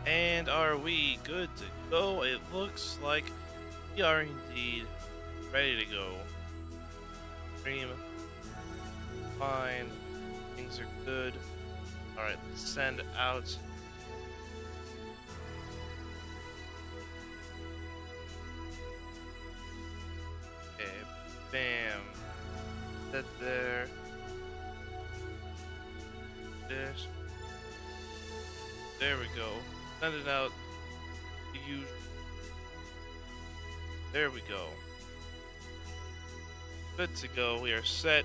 And are we good to go? It looks like we are indeed ready to go. Stream, fine. Things are good. Alright, let's send out. Okay, bam. That there. This. There we go. Send it out. Use. There we go. Good to go. We are set.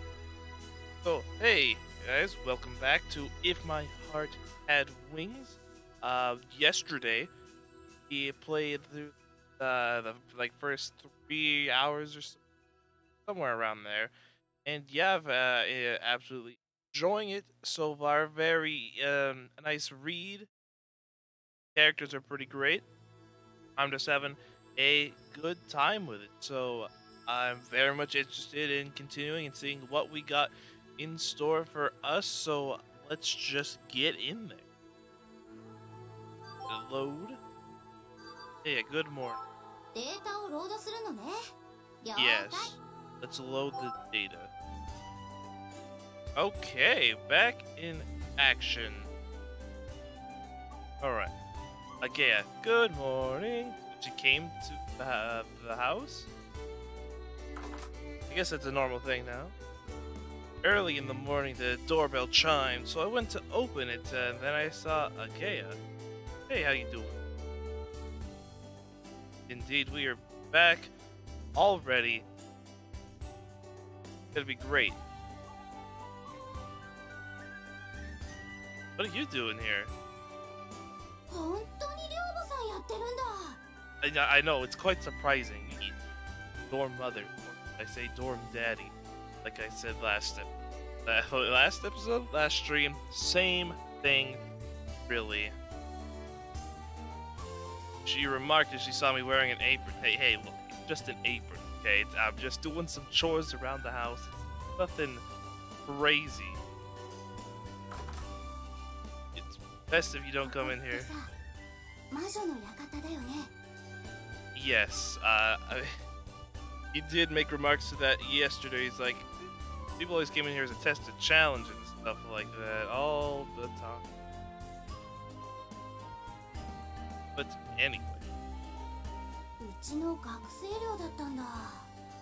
So, hey guys, welcome back to If My Heart Had Wings. Yesterday we played through the first 3 hours or so, somewhere around there, and yeah, absolutely enjoying it so far. Very a nice read. Characters are pretty great. I'm just having a good time with it. So I'm very much interested in continuing and seeing what we got in store for us. So let's just get in there. Load. Yeah, good morning. Yes. Let's load the data. Okay, back in action. Alright. Agea, good morning. She came to the house? I guess that's a normal thing now. Early in the morning, the doorbell chimed, so I went to open it, and then I saw Agea. Hey, how you doing? Indeed, we are back already. It'll be great. What are you doing here? I know, it's quite surprising. Dorm mother, I say dorm daddy, like I said last episode, last stream, same thing, really. She remarked as she saw me wearing an apron. Hey, look, it's just an apron, okay? I'm just doing some chores around the house. It's nothing crazy. It's best if you don't come in here. Yes, he did make remarks to that yesterday. He's like, people always came in here as a test to challenge and stuff like that all the time. But anyway.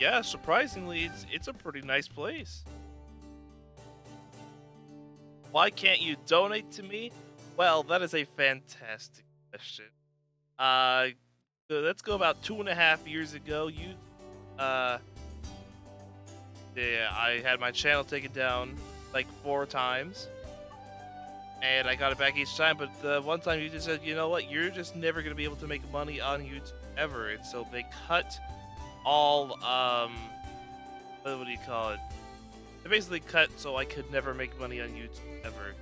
Yeah, surprisingly, it's a pretty nice place. Why can't you donate to me? Well, that is a fantastic question. So let's go about 2.5 years ago. Yeah, I had my channel taken down like 4 times, and I got it back each time. But the one time you just said, you know what, you're just never gonna be able to make money on YouTube ever, and so they cut all what do you call it? They basically cut so I could never make money on YouTube ever.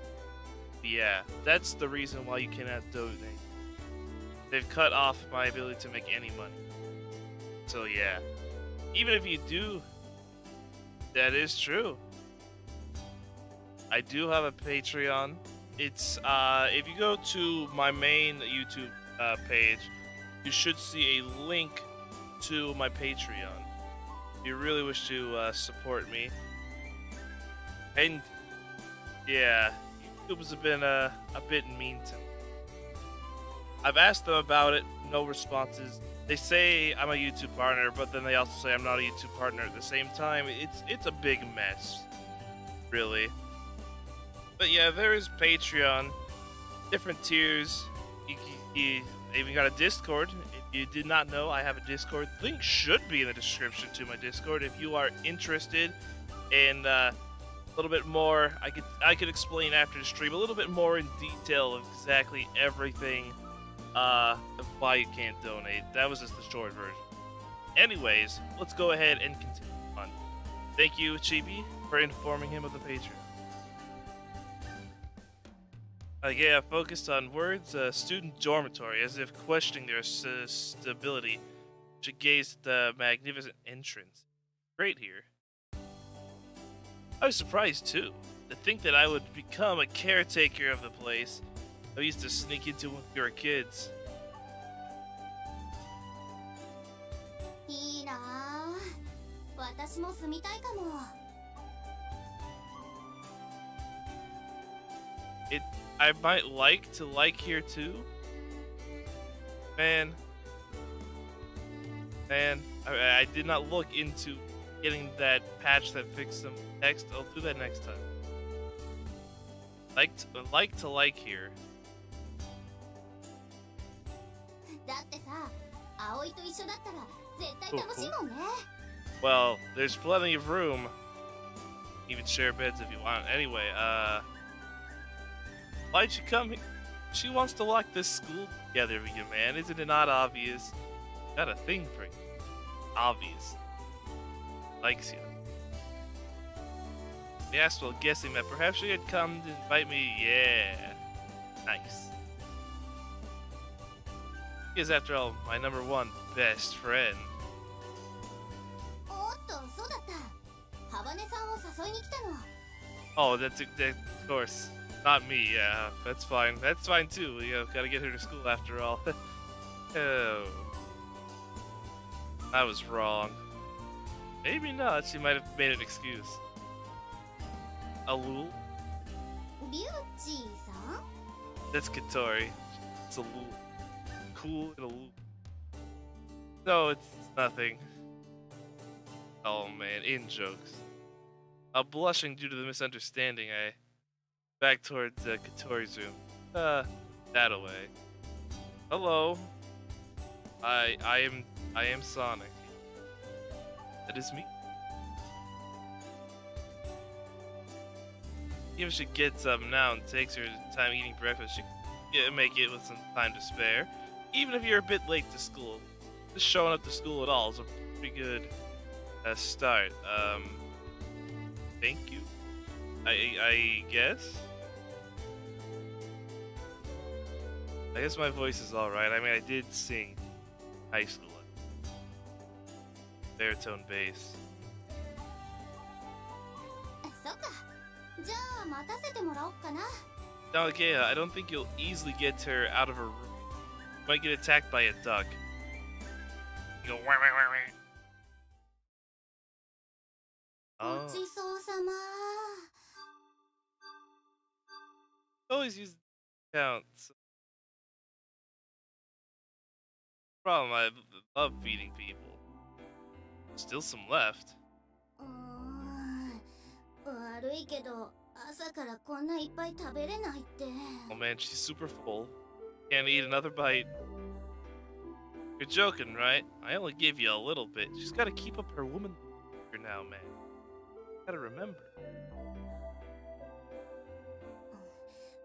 Yeah, that's the reason why you cannot donate. They've cut off my ability to make any money. So yeah, even if you do, that is true. I do have a Patreon. It's if you go to my main YouTube page, you should see a link to my Patreon. If you really wish to support me. And yeah, YouTube has been a bit mean to me. I've asked them about it, no responses. They say I'm a YouTube partner, but then they also say I'm not a YouTube partner at the same time. It's a big mess, really. But yeah, there is Patreon, different tiers. You even got a Discord. If you did not know, I have a Discord. Link should be in the description to my Discord if you are interested in a little bit more. I could explain after the stream a little bit more in detail of exactly everything. Why you can't donate. That was just the short version. Anyways, let's go ahead and continue on. Thank you, Chibi, for informing him of the Patreon. Yeah, focused on words, student dormitory, as if questioning their stability. She gazed at the magnificent entrance. Great here. I was surprised, too, to think that I would become a caretaker of the place. I used to sneak into when we were kids. いいなあ。私も住みたいかも。I might like to like here too. Man, I did not look into getting that patch that fixed some text. I'll do that next time. Like to like here. だってさ、葵と一緒だったら絶対楽しいもんね。Well, there's plenty of room. Even share beds if you want. Anyway, why'd you come here? She wants to lock this school together with you, man. Isn't it not obvious? Got a thing for you. Obvious. Likes you. Yes, well, guessing that perhaps she had come to invite me. Yeah. Nice. He is, after all, my #1 best friend. おっと、そうだった。ハバネさんを誘いに来たの。Oh, that of course. Not me, yeah. That's fine. That's fine too. You know, gotta get her to school after all. Oh. I was wrong. Maybe not. She might have made an excuse. A lul? リュウチーさん？ That's Katori. It's a lul. Cool and a lul. No, it's nothing. Oh man, in jokes. Blushing due to the misunderstanding, I back towards Katori's room. That away. Hello. I am Sonic. That is me. Even if she gets up now and takes her time eating breakfast, she can make it with some time to spare. Even if you're a bit late to school, just showing up to school at all is a pretty good start. Thank you. I guess. I guess my voice is alright. I mean, I did sing high school. Baritone bass. そっか。じゃあ待たせてもらおうかな。 Now, okay, I don't think you'll easily get her out of her room. You might get attacked by a duck. You go, wah, wah, wah, wah. ごちそうさま。Always use the counts. Problem, I love feeding people. Still some left. 悪いけど、朝からこんないっぱい食べれないって。Oh man, she's super full. Can't eat another bite. You're joking, right? I only gave you a little bit. She's gotta keep up her woman now, man. Gotta remember.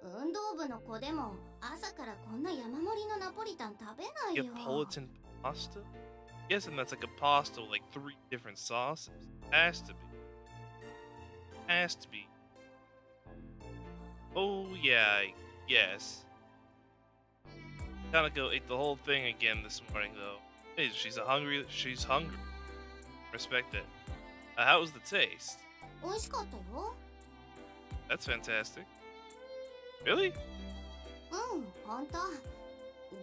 運動部の子でも朝からこんな山盛りのナポリタン食べないよ。Neapolitan pasta? Guessing that's like a pasta with like 3 different sauces. Has to be. Has to be. Oh yeah, I guess. Kanako ate the whole thing again this morning though. Hey, she's hungry. Respect it. How was the taste? 美味しかったよ。 That's fantastic. Really? ほんと。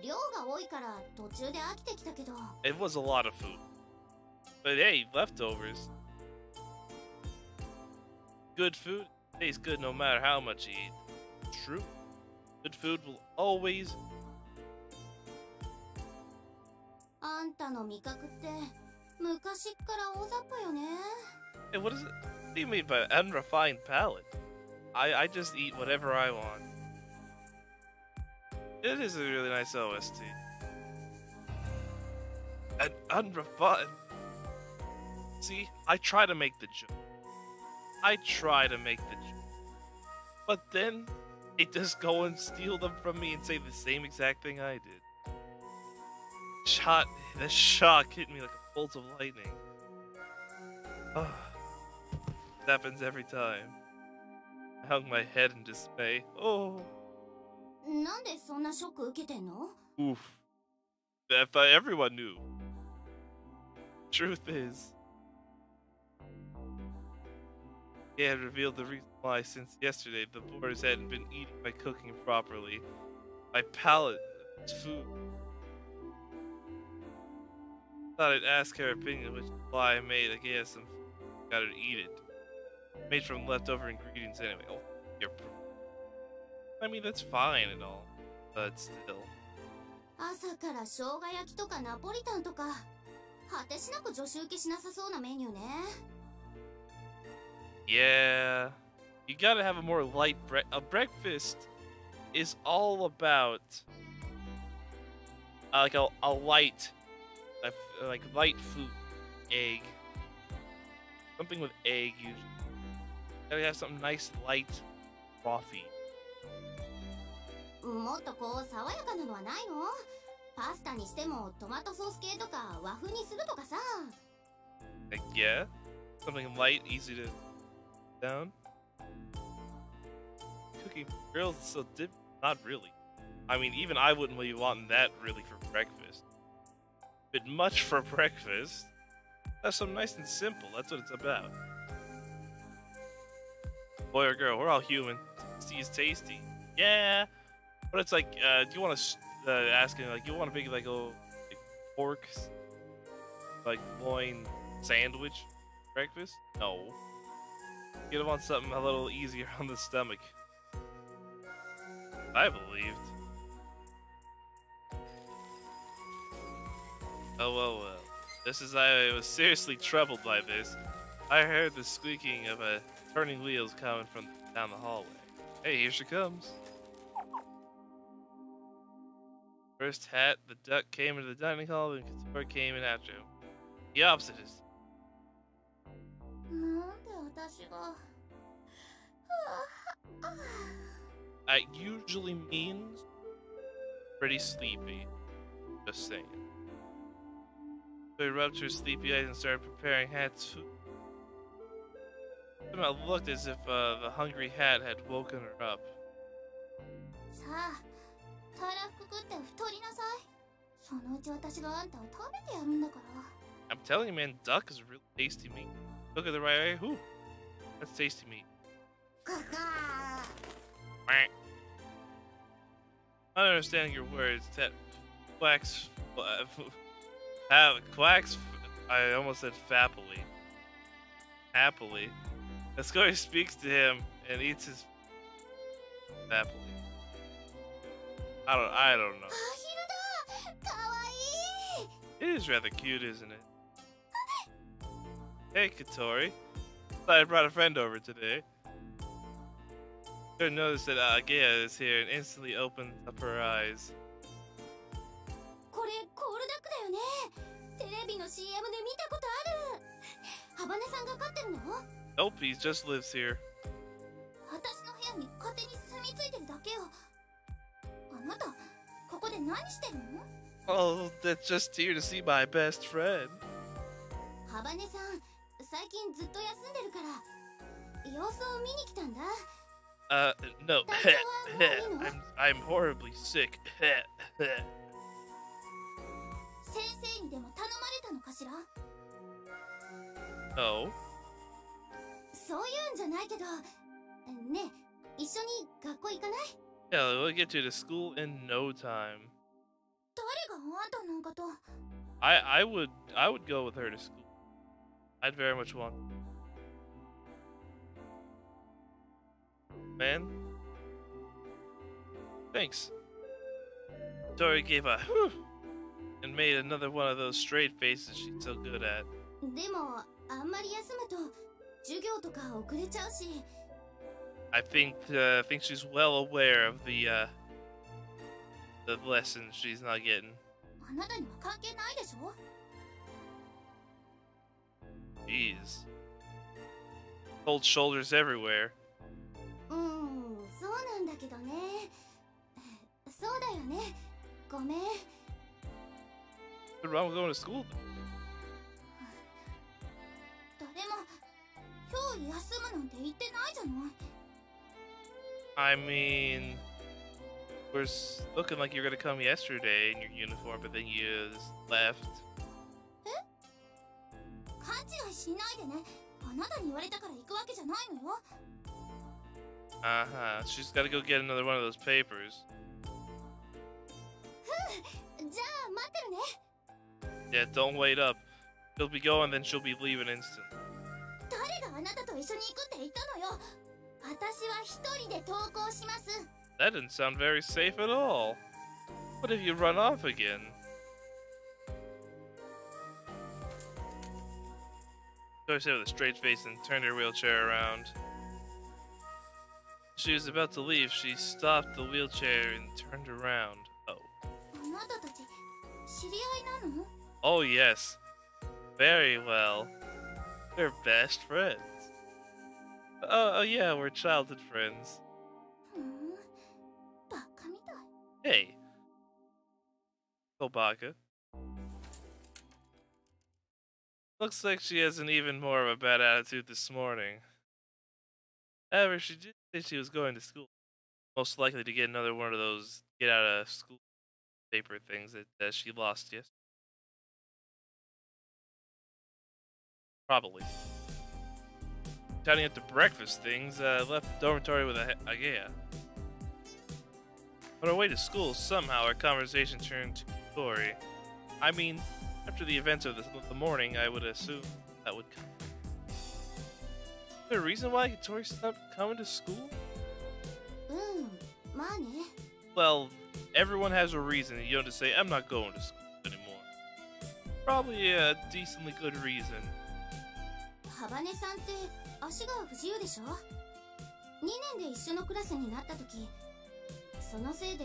量が多いから途中で飽きてきたけど。 It was a lot of food. But hey, leftovers. Good food tastes good no matter how much you eat. True. Good food will always. あんたの味覚って昔っから大雑把よね。 Hey, what is it? What do you mean by unrefined palate? I just eat whatever I want. It is a really nice OST. And unrefined. See, I try to make the joke. But then, they just go and steal them from me and say the same exact thing I did. The shock hit me like a bolt of lightning. It happens every time. I hung my head in dismay. Oh. なんでそんなショック受けてんの？ Oof. If everyone knew. Truth is, he had revealed the reason why since yesterday the boars hadn't been eating my cooking properly. My palate is food. Thought I'd ask her opinion, which is why I made, I guess, some food. Got her to eat it. Made from leftover ingredients anyway. Oh, I mean, that's fine and all, but still. 朝から生姜焼きとかナポリタンとか果てしなく女子受けしなさそうなメニューね。 Yeah, you gotta have a more light a breakfast is all about like a light, like light food, egg, something with egg usually. Gotta have something nice, light, frothy. もっとこう爽やかなのはないの？パスタにしてもトマトソース系とか和風にするとかさ。Like, yeah, something light, easy to down. Cooking grills is so not really. I mean, even I wouldn't be wanting that really for breakfast. Bit much for breakfast. That's something nice and simple. That's what it's about. Boy or girl, we're all human. Tasty is tasty. Yeah. But it's like, do you want to ask him, like, you want a big, like, like pork, like, loin sandwich breakfast? No. You'd want something a little easier on the stomach. I believed. Oh, well. I was seriously troubled by this. I heard the squeaking of turning wheels coming from down the hallway. Hey, here she comes. First hat, the duck came into the dining hall, and Katori came in after him. The opposite is. なんで私が That usually means pretty sleepy. Just saying. So he rubbed her sleepy eyes and started preparing Hat's food. It looked as if the hungry Hat had woken her up. さあ、たらふく食って太りなさい。そのうち私があんたを食べてやるんだから。I'm telling you, man, duck is a really tasty meat. Look at the right eye. Whew. That's tasty meat. I don't understand your words. That quacks. Quacks. I almost said fappily. Happily. Ascori speaks to him and eats his fappily. I don't know. It is rather cute, isn't it? Hey, Katori. Thought I brought a friend over today. Couldn't notice that Agea is here and instantly opens up her eyes. これコールダックだよね。テレビの CM で見たことある。ハバネさんが飼ってるの？ Nope, he just lives here. 私の部屋に勝手に住み着いてるだけよ。あなた、ここで何してるの？ Oh, that's just here to see my best friend. ハバネさん、最近ずっと休んでるから、様子を見に来たんだ。No. I'm horribly sick. 先生にでも頼まれたのかしら？ No. そういうんじゃないけど、ねえ、一緒に学校行かない？ Yeah, we'll get to the school in no time. 誰があんたなんかと？ I would go with her to school. I'd very much want. Man. Thanks. Tori gave a whew and made another one of those straight faces she's so good at. でも、あんまり休むと授業とか遅れちゃうし。I think she's well aware of the lessons she's not getting. あなたには関係ないでしょ？ Jeez. Cold shoulders everywhere. そうなんだけどね。そうだよね。ごめん。What's wrong with going to school? 誰も今日休むなんて言ってないじゃない。I mean, we're looking like you're gonna come yesterday in your uniform, but then you just left. 勘違いしないでね。あなたに言われたから行くわけじゃないのよ。Uh-huh. She's gotta go get another one of those papers. ってるね。 Yeah, don't wait up. She'll be going, then she'll be leaving instant. 誰があなたと一緒に行くって言ったのよ。私は一人で登校します。 That didn't sound very safe at all. What if you run off again? Joy said with a straight face and turned her wheelchair around. She was about to leave. She stopped the wheelchair and turned around. Oh. あなたたち知り合いなの？ Oh, yes. Very well. They're best friends. Oh, yeah, we're childhood friends. ふん、バカみたい。 Hey. Kobaka. Looks like she has an even more of a bad attitude this morning. However, she did say she was going to school. Most likely to get another one of those get out of school paper things that she lost yesterday. Probably. Tidying up the breakfast things, left the dormitory with Agea. On our way to school, somehow our conversation turned to Tori. I mean, after the events of the morning, I would assume that would come. Is there a reason why Tori stopped coming to school? まあね。 Well, everyone has a reason. You don't just say, I'm not going to school anymore. Probably a decently good reason. ハバネさんって足が不自由でしょ？ 2年で一緒のクラスになった時、そのせいで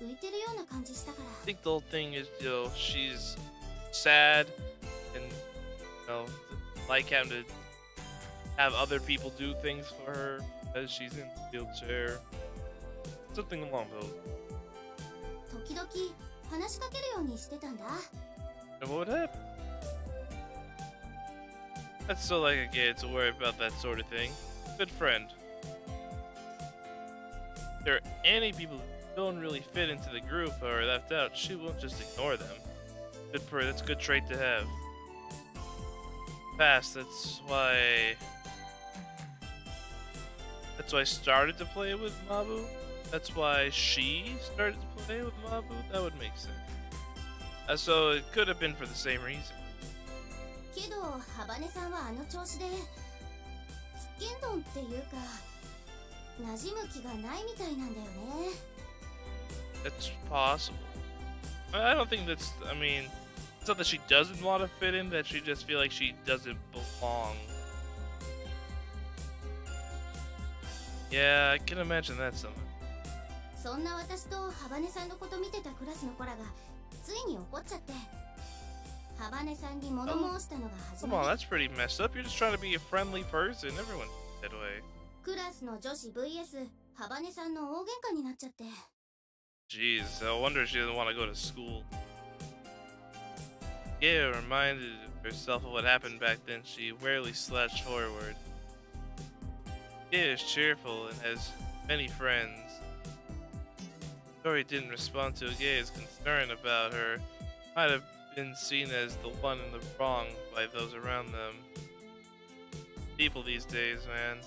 浮いてるような感じしたから。 I think the whole thing is, she's sad and, like having to have other people do things for her as she's in the wheelchair. Something along those. 時々話しかけるようにしてたんだ。 And what would happen? That's so like a kid to worry about that sort of thing. Good friend. If there are any people who don't really fit into the group or are left out, she won't just ignore them. That's a good trait to have. Past, that's why I started to play with Mabu. That's why she started to play with Mabu. That would make sense. So it could have been for the same reason. けどハバネさんはあの調子でつっけんどんっていうか馴染む気がないみたいなんだよね。 That's possible. I don't think that's. I mean, it's not that she doesn't want to fit in. That she just feel like she doesn't belong. Yeah, I can imagine that something. そんな私とハバネさんのこと見てたクラスの子らがついに怒っちゃって、ハバネさんに物申したのが始 Come ま on, り。 that's pretty messed up. You're just trying to be a friendly person. Everyone that way. クラスの女子 vs ハバネさんの大喧嘩になっちゃって。 Jeez, I wonder if she doesn't want to go to school. Yeah, reminded herself of what happened back then. She warily slouched forward. Yeah, is cheerful and has many friends. Tori didn't respond to Agea's concern about her. Might have been seen as the one in the wrong by those around them. People these days, man.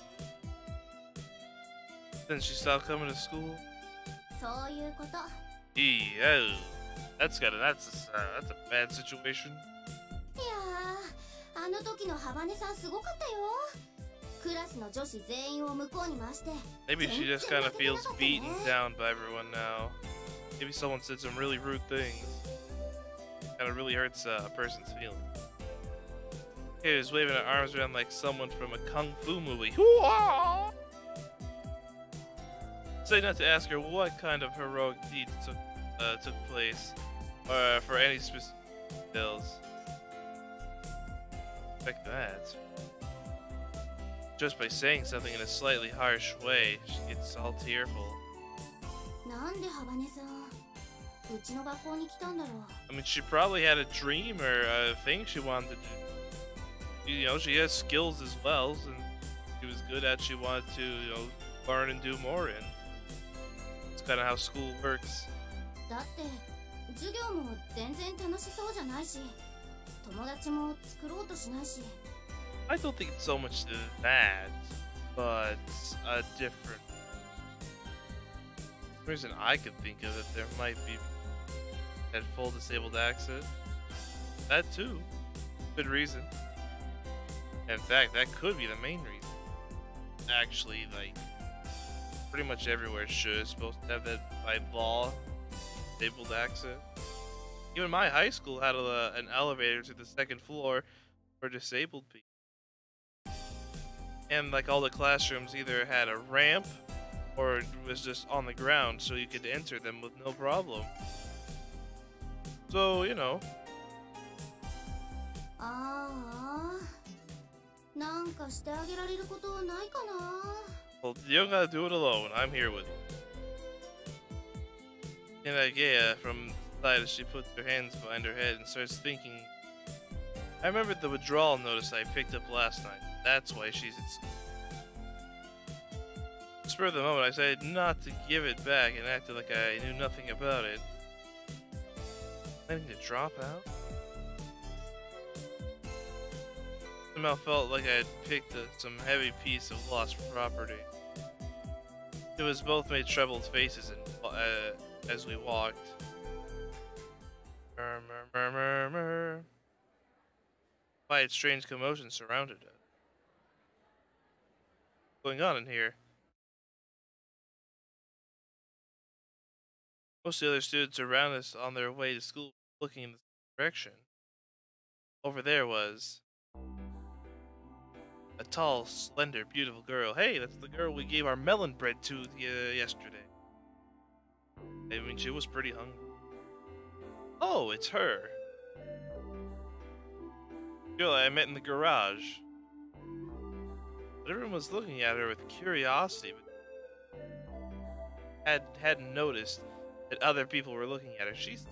Then she stopped coming to school. そういうこと。 Oh, that's a bad situation. いやー、あの時のハバネさんすごかったよ。クラスの女子全員を向こうに回して。 Maybe she just kind of feels beaten down by everyone now. Maybe someone said some really rude things. Kind of really hurts a person's feelings. He was waving her arms around like someone from a kung fu movie. Hoo-ah! Say not to ask her what kind of heroic deeds took place, or for any specific details. Like that. Just by saying something in a slightly harsh way, she gets all tearful. なんでハバネさん、うちの学校に来たんだろう。 I mean, she probably had a dream or a thing she wanted to do. You know, she has skills as well, and she was good at. She wanted to, learn and do more in. It's kind of how school works. だって授業も全然楽しそうじゃないし、友達も作ろうとしないし。 I don't think it's so much that, but a different reason I could think of it. There might be had full disabled access. That too. Good reason. In fact, that could be the main reason. Actually, like, pretty much everywhere should supposed to have that by law, disabled access. Even my high school had an elevator to the second floor for disabled people. And like all the classrooms either had a ramp or it was just on the ground so you could enter them with no problem. So, you know. なんかしてあげられることはないかな Well, you don't gotta do it alone. I'm here with you. And Agea from the side as she puts her hands behind her head and starts thinking. I remembered the withdrawal notice I picked up last night. That's why she's at school. Spur of the moment, I decided not to give it back and acted like I knew nothing about it. Planning to drop out? Somehow felt like I had picked up some heavy piece of lost property. It was both made troubled faces as we walked. Murmur. Quiet, strange commotion surrounded us. What's going on in here? Most of the other students around us on their way to school looking in the same direction. Over there was a tall, slender, beautiful girl. Hey, that's the girl we gave our melon bread to yesterday. I mean, she was pretty hungry. Oh, it's her. Girl I met in the garage. But everyone was looking at her with curiosity, but hadn't noticed that other people were looking at her. She's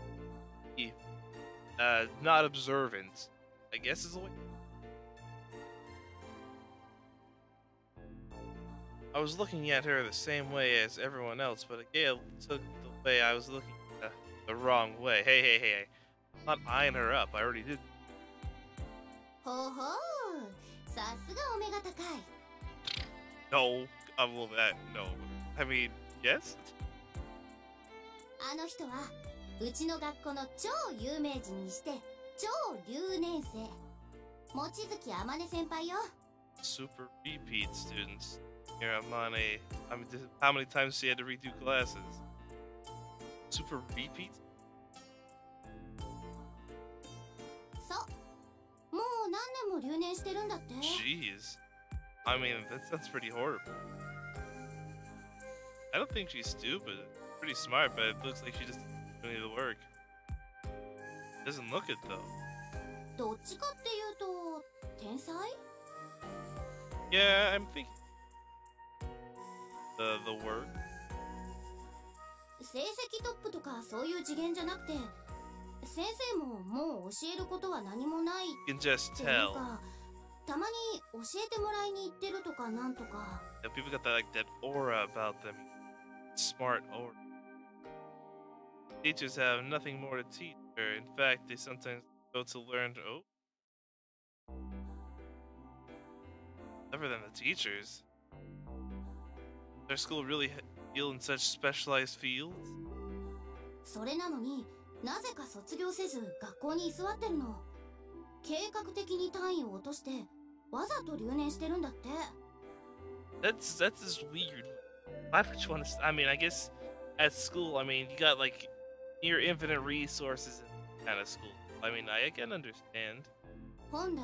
not observant, I guess is the way. I was looking at her the same way as everyone else, but Agea took the way I was looking the wrong way. Hey. I'm not eyeing her up. I already did. Ho ho! さすがお目が高い No, I'm a little that. No. I mean, yes? あの人はうちの学校の超有名人にして超留年生望月あまね先輩よ Super repeat students. Here, Amane. I mean, how many times she had to redo classes? Super repeat? そうもう何年も留年してるんだって Jeez. I mean, that sounds pretty horrible. I don't think she's stupid. Pretty smart, but it looks like she just doesn't do any of the work. Doesn't look it though. どっちかっていうと天才 Yeah, I'm thinking the work. 成績トップとかそういう次元じゃなくて先生ももう教えることは何もない You can just っていう tell. かたまに教えてもらいに行ってるとかなんとか Yeah, people got that aura about them. Smart aura. Teachers have nothing more to teach her. In fact, they sometimes go to learn. Oh. Other than the teachers. Their school really deal in such specialized fields? それなのになぜか卒業せず学校に居座ってるの計画的に単位を落としてわざと留年してるんだって That's just weird. Why would you want to? I mean, I guess at school, I mean, you got like near infinite resources in kind of school. I mean, I can understand. 本来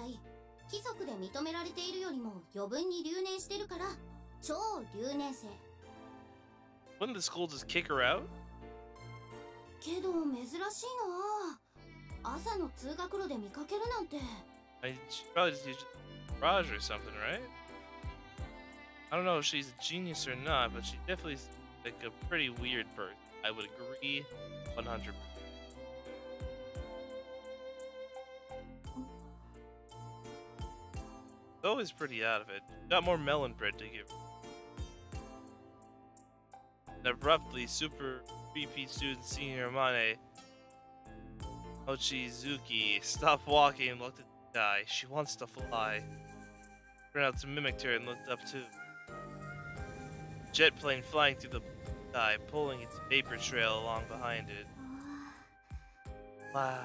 規則で認められているよりも余分に留年してるから超留年生 Wouldn't the school just kick her out? けど珍しいな朝の通学路で見かけるなんて She probably just used garage or something, right? I don't know if she's a genius or not, but she definitely seems like a pretty weird person. I would agree 100%. Always pretty out of it. Got more melon bread to give. And abruptly, super repeat student senior Mane Mochizuki stopped walking and looked at the sky. She wants to fly. Turned out to mimic her and looked up too. Jet plane flying through the sky, pulling its vapor trail along behind it. Wow.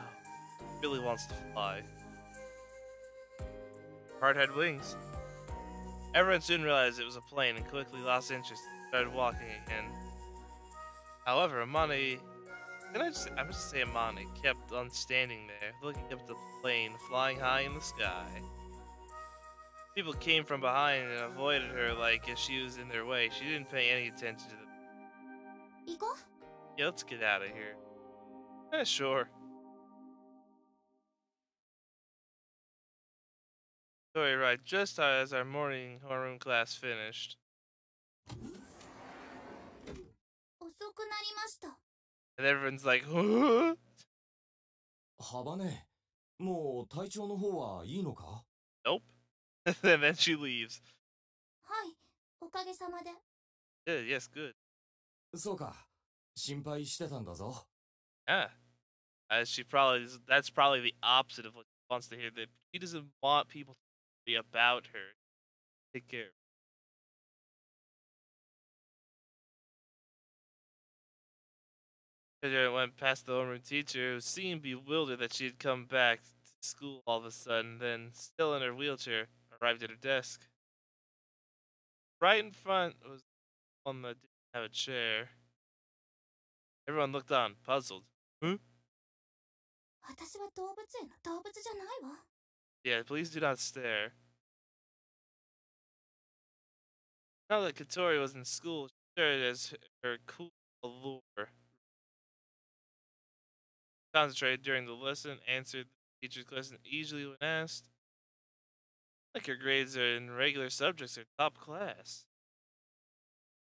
Really wants to fly. Heart had wings. Everyone soon realized it was a plane and quickly lost interest and started walking again. However, Amani, I must say Amani, kept on standing there, looking up at the plane flying high in the sky. People came from behind and avoided her like if she was in their way. She didn't pay any attention to them. 行こう。 Yeah, let's get out of here. Sure. Sorry, right, just as our morning homeroom class finished. 遅くなりました。 And everyone's like, huh? ハバネ、もう体調の方はいいのか？ Nope. And then she leaves. はい、おかげさまで。 Yeah, yes, good. そうか、心配してたんだぞ。 Yeah. That's probably the opposite of what she wants to hear. That she doesn't want people to be about her. Take care. Pedro went past the homeroom teacher, who seemed bewildered that she had come back to school all of a sudden, then, still in her wheelchair, arrived at her desk. Right in front was one that didn't have a chair. Everyone looked on, puzzled. Huh? 私は動物園の動物じゃないわ。 Yeah, please do not stare. Now that Katori was in school, she started as her cool allure. Concentrated during the lesson, answered the teacher's question easily when asked. Like her grades are in regular subjects are top class.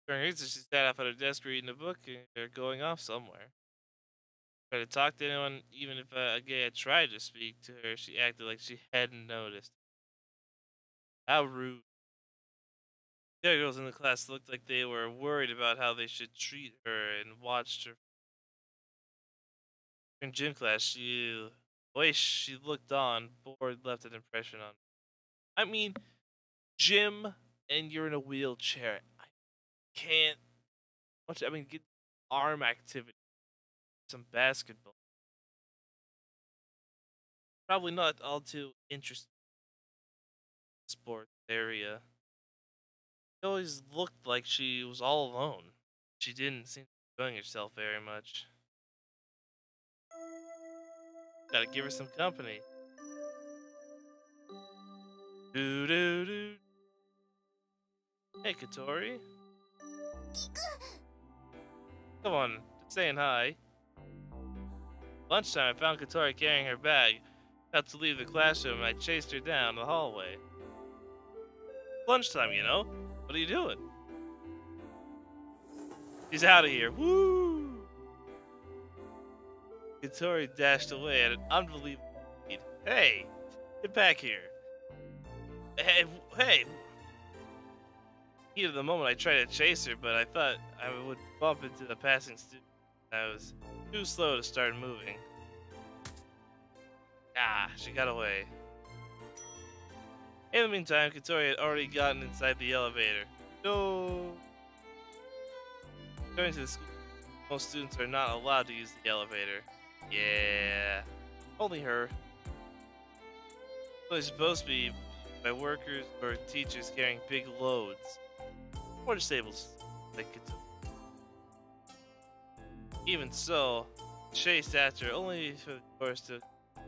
During recess, she sat up at her desk reading a book or going off somewhere. Tried to talk to anyone, even if a gay had tried to speak to her, she acted like she hadn't noticed. How rude. The other girls in the class looked like they were worried about how they should treat her and watched her. In gym class, the way she looked on, bored, left an impression on me. I mean, gym and you're in a wheelchair. I can't. Get arm activity, some basketball. Probably not all too interesting in the sports area. It always looked like she was all alone. She didn't seem to be enjoying herself very much. Gotta give her some company. Doo doo doo. Hey, Katori. Come on, just saying hi. Lunchtime, I found Katori carrying her bag. About to leave the classroom, and I chased her down the hallway. Lunchtime, you know? What are you doing? She's out of here. Woo! Katori dashed away at an unbelievable speed. Hey! Get back here. Hey! Heat of the moment, I tried to chase her, but I thought I would bump into the passing student. I was too slow to start moving. Ah, she got away. In the meantime, Katori had already gotten inside the elevator. No! Going to the school, most students are not allowed to use the elevator. Yeah, only her. It's supposed to be by workers or teachers carrying big loads. Or disabled like Katori. Even so, chased after only for the course to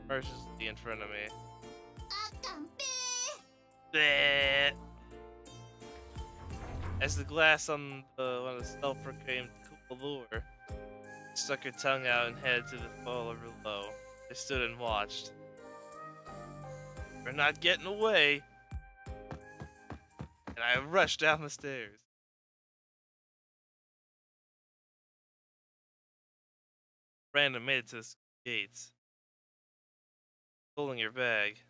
mercilessly in front of me. あかんぺ Bleh. As the glass on one of the self-proclaimed cool allure stuck her tongue out and headed to the floor below. I stood and watched. We're not getting away. And I rushed down the stairs. Brandon made it to the gates, holding her bag,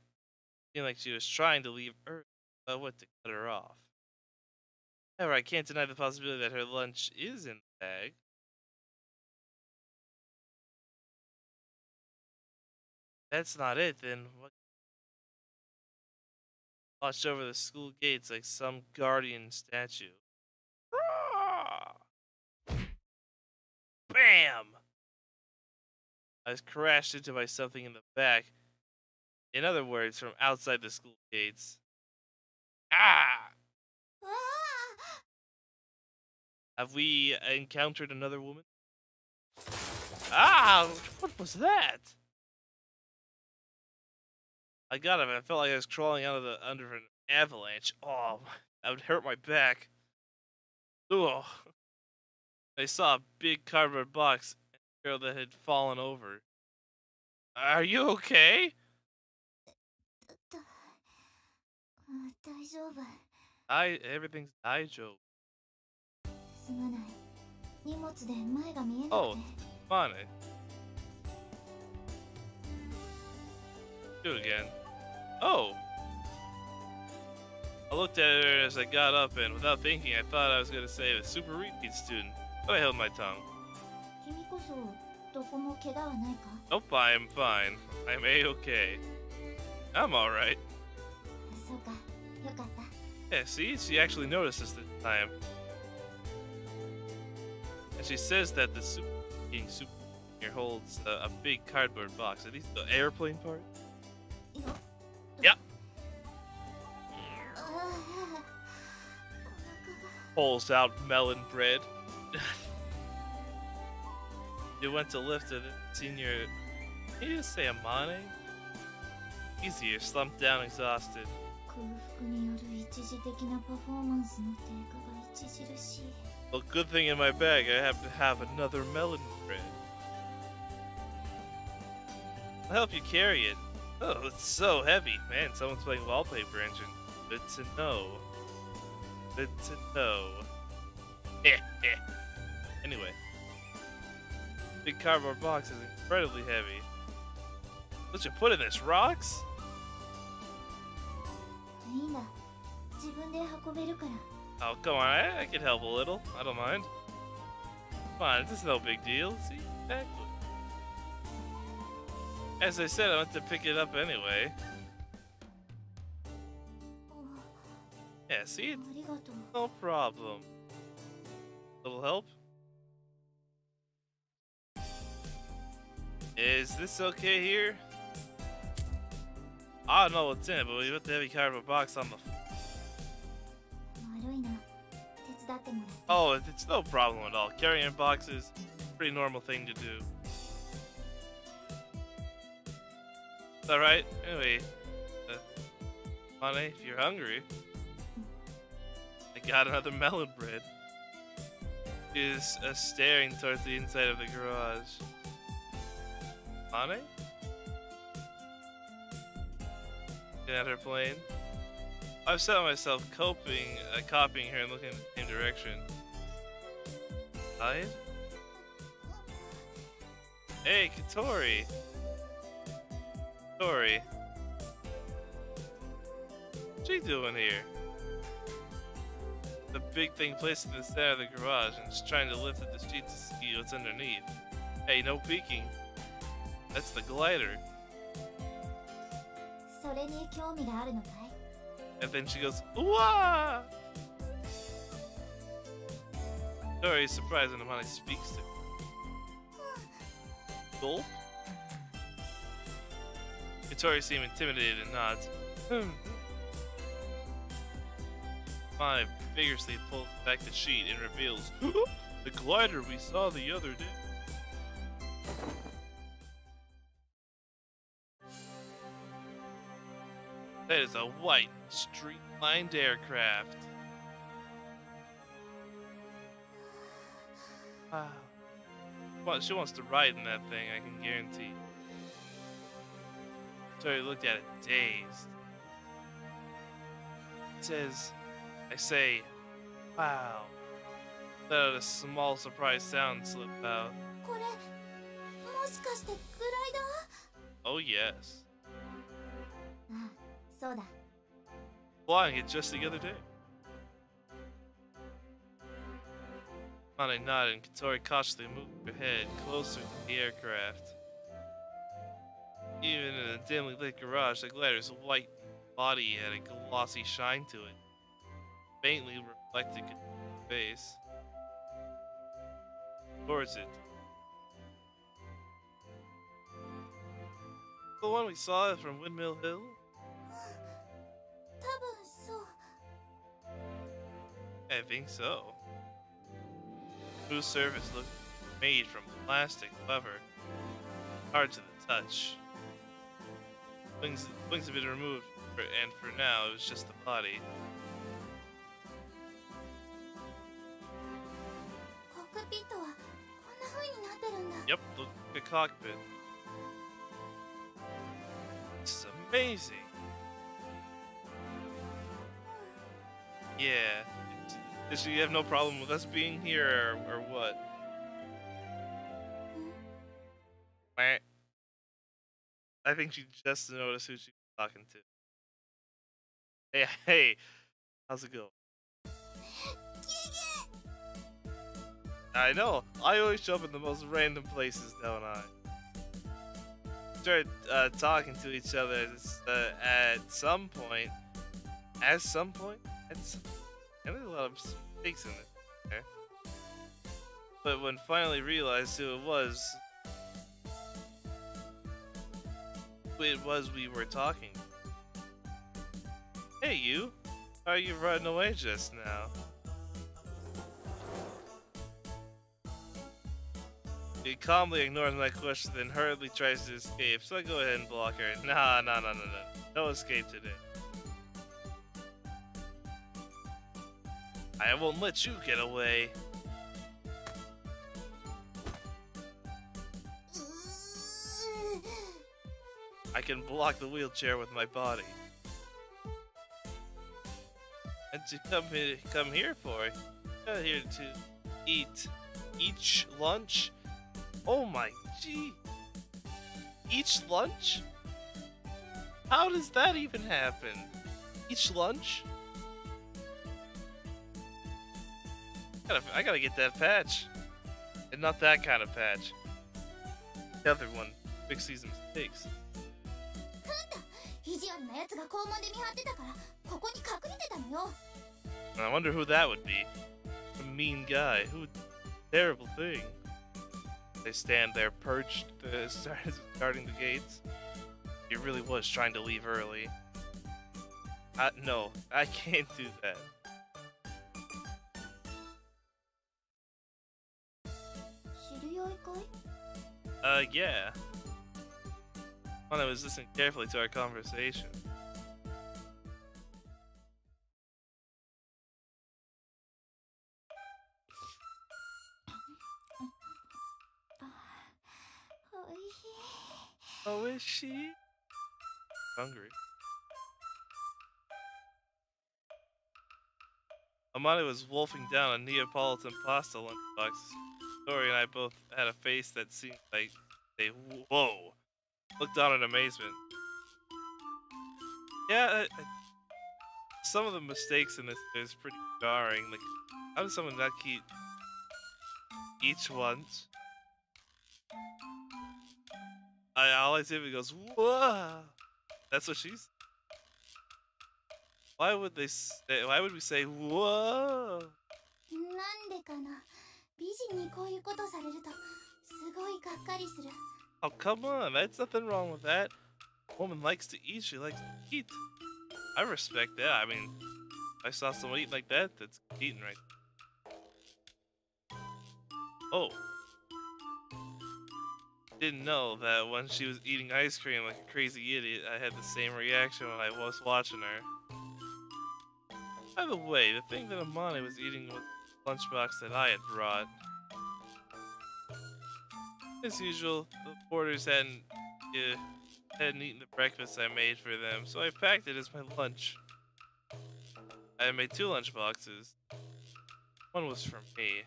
feeling like she was trying to leave early, but what to cut her off. However, I can't deny the possibility that her lunch is in the bag. That's not it, then what? Watched over the school gates like some guardian statue. Bam! I crashed into by something in the back. In other words, from outside the school gates. Ah! うわあ Have we encountered another woman? Ah! What was that? I got him. I felt like I was crawling out of the under an avalanche. Oh, that would hurt my back. Ugh. I saw a big cardboard box and a girl that had fallen over. Are you okay? だ大丈夫 Everything's daijoubu. すまない荷物で前が見えなくて Oh, fine. Do it again. Oh! I looked at her as I got up, and without thinking, I thought I was going to say the super repeat student, but I held my tongue. 君こそどこも怪我はないか Nope, I am fine. I'm a-okay. I'm alright. そうかよかった Yeah, see? She actually noticed us this time. And she says that the super here holds a big cardboard box. Are these the airplane parts? よ Yep. ああお腹が Pulls out melon bread. You went to lift it, senior. Can you just say Amane? Easier, slumped down, exhausted. 空腹による一時的なパフォーマンスの低下が著しい Well, good thing in my bag I have to have another melon bread. I'll help you carry it. Oh, it's so heavy. Man, someone's playing Wallpaper Engine. Good to know. Good to know. Anyway. Big cardboard box is incredibly heavy. What you put in this? Rocks? いいんだ自分で運べるから Oh, come on. I can help a little. I don't mind. Come on, this is no big deal. See? Exactly. As I said, I went to pick it up anyway. お Yeah, see? ありがとう No problem. Little help? Is this okay here? I don't know what's in it, but we put the heavy cardboard box on the... 悪いな手伝ってもらって Oh, it's no problem at all. Carrying boxes, pretty normal thing to do. It's alright. Anyway, honey, if you're hungry, I got another melon bread. Is staring towards the inside of the garage. Honey? Looking at her plane. I've set myself copying her and looking in the same direction. Hide? Hey, Katori! Katori. What's she doing here? The big thing placed in the center of the garage and just trying to lift at the sheet to see what's underneath. Hey, no peeking. That's the glider. それに興味があるのかい And then she goes, "Wah!" Katori is surprised when Amane speaks to her. Gulp? Katori seems intimidated and nods. Amane vigorously pulls back the sheet and reveals the glider we saw the other day. That is a white, streamlined aircraft. Wow. Well, she wants to ride in that thing, I can guarantee. Tori looked at it, dazed. It says, I say, wow. Let out a small surprised sound slip out. これもしかしてグライダー Oh yes. ああそうだ Flying it just the other day. Mane nodded and Katori cautiously moved her head closer to the aircraft. Even in a dimly lit garage, the glider's white body had a glossy shine to it, faintly reflecting Katori's face. Towards it. the one we saw from Windmill Hill? 多分そう。 I think so. Whose surface looks made from plastic, clever, hard to the touch. Wings have been removed, and for now it was just the body. コックピットはこんな風になってるんだ。 Yep, look at the cockpit. This is amazing. Yeah. So you have no problem with us being here, or what? Meh. I think she just noticed who she was talking to. Hey, how's it go? I know. I always show up in the most random places, don't I? Start talking to each other at some point. At some point? There's a lot of mistakes in it. Okay? But when finally realized who it was we were talking. Hey, you! How are you running away just now? He calmly ignores my question, then hurriedly tries to escape, so I go ahead and block her. Nah. No escape today. I won't let you get away. I can block the wheelchair with my body. And to come here for? You're here to eat each lunch? Oh my gee! Each lunch? How does that even happen? Each lunch? I gotta get that patch. And not that kind of patch. The other one. Fix these mistakes. 意地悪な奴が校門で見張ってたからここに隠れてたのよ。 I wonder who that would be. A mean guy. Who? Terrible thing. They stand there perched, starting the gates. He really was trying to leave early. No, I can't do that. Yeah. When I was listening carefully to our conversation. Oh, is she? Hungry. Amani was wolfing down a Neapolitan pasta lunchbox. Tori and I both had a face that seemed like they whoa, looked on in amazement. Yeah, some of the mistakes in this is pretty jarring. Like, how does someone not keep each once? All I see goes whoa. That's what she's. Why would they say? Why would we say whoa? なんでかな。美人にこういうことされるとすごいがっかりする。 Oh, come on, that's nothing wrong with that. Woman likes to eat, she likes to eat. I respect that. I mean, if I saw someone eat like that, that's eating right. Oh. Didn't know that when she was eating ice cream like a crazy idiot, I had the same reaction when I was watching her. By the way, the thing that Amani was eating was the lunchbox that I had brought. As usual, the porters hadn't eaten the breakfast I made for them, so I packed it as my lunch. I had made 2 lunch boxes. One was for me.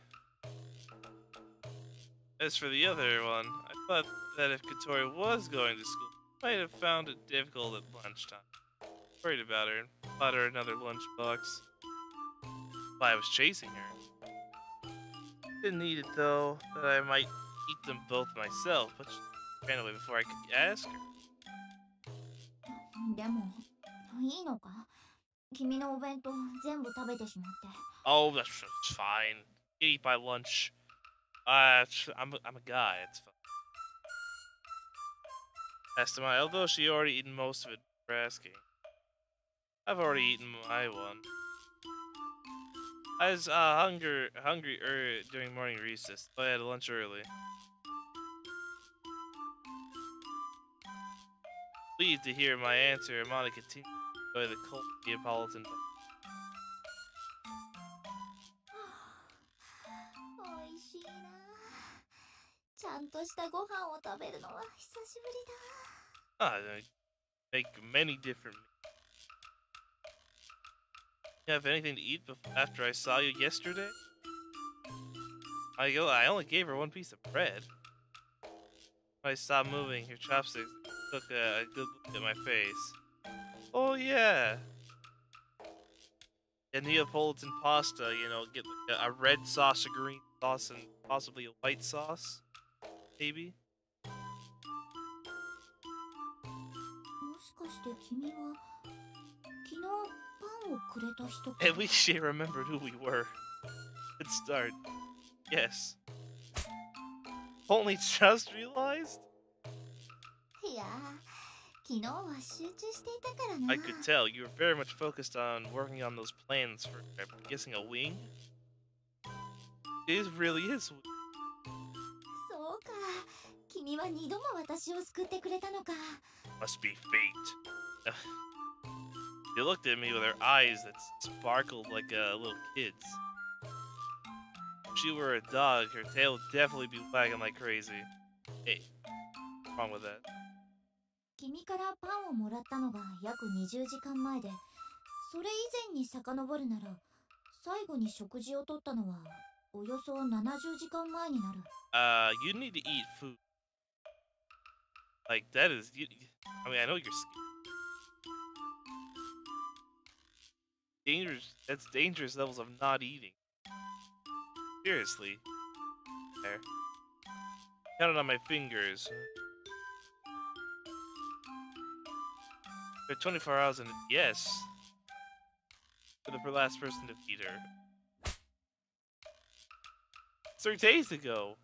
As for the other one, I thought that if Katori was going to school, I might have found it difficult at lunchtime. Worried about her and bought her another lunchbox. While I was chasing her. Didn't need it though, that I might eat them both myself, but she ran away before I could ask her. でもいいのか？君のお弁当全部食べてしまって。 Oh, that's fine. Eat my lunch. I'm a guy. It's fine. Asked my, although she already eaten most of it for asking. I've already eaten my one. I was hungry during morning recess, so I had lunch early. Pleased to hear my answer, Amanda continued to enjoy the cold Neapolitan. 美味しいな。ちゃんとしたご飯を食べるのは久しぶりだ。I make many different. You have anything to eat after I saw you yesterday? I only gave her one piece of bread. When I stopped moving, her chopsticks took a good look at my face. Oh yeah. A Neapolitan pasta, you know, get like a red sauce, a green sauce, and possibly a white sauce, maybe. もしかして君は昨日パンをくれた人か。 At least she remembered who we were. Good start. Yes. Only just realized? いや、昨日は集中していたからな。 I could tell you were very much focused on working on those plans for, I'm guessing, a wing? It really is. そうか、君は二度も私を救ってくれたのか。 Must be fate. She looked at me with her eyes that sparkled like a little kid's. If she were a dog, her tail would definitely be wagging like crazy. Hey, what's wrong with that? 君からパンをもらったのが約20時間前で、それ以前に遡るなら、最後に食事をとったのはおよそ70時間前になる。You need to eat food. Like, that is... I mean, I know you're dangerous. That's dangerous levels of not eating. Seriously. There. Count it on my fingers. There are 24 hours in it. Yes. You're the last person to feed her. 3 days ago.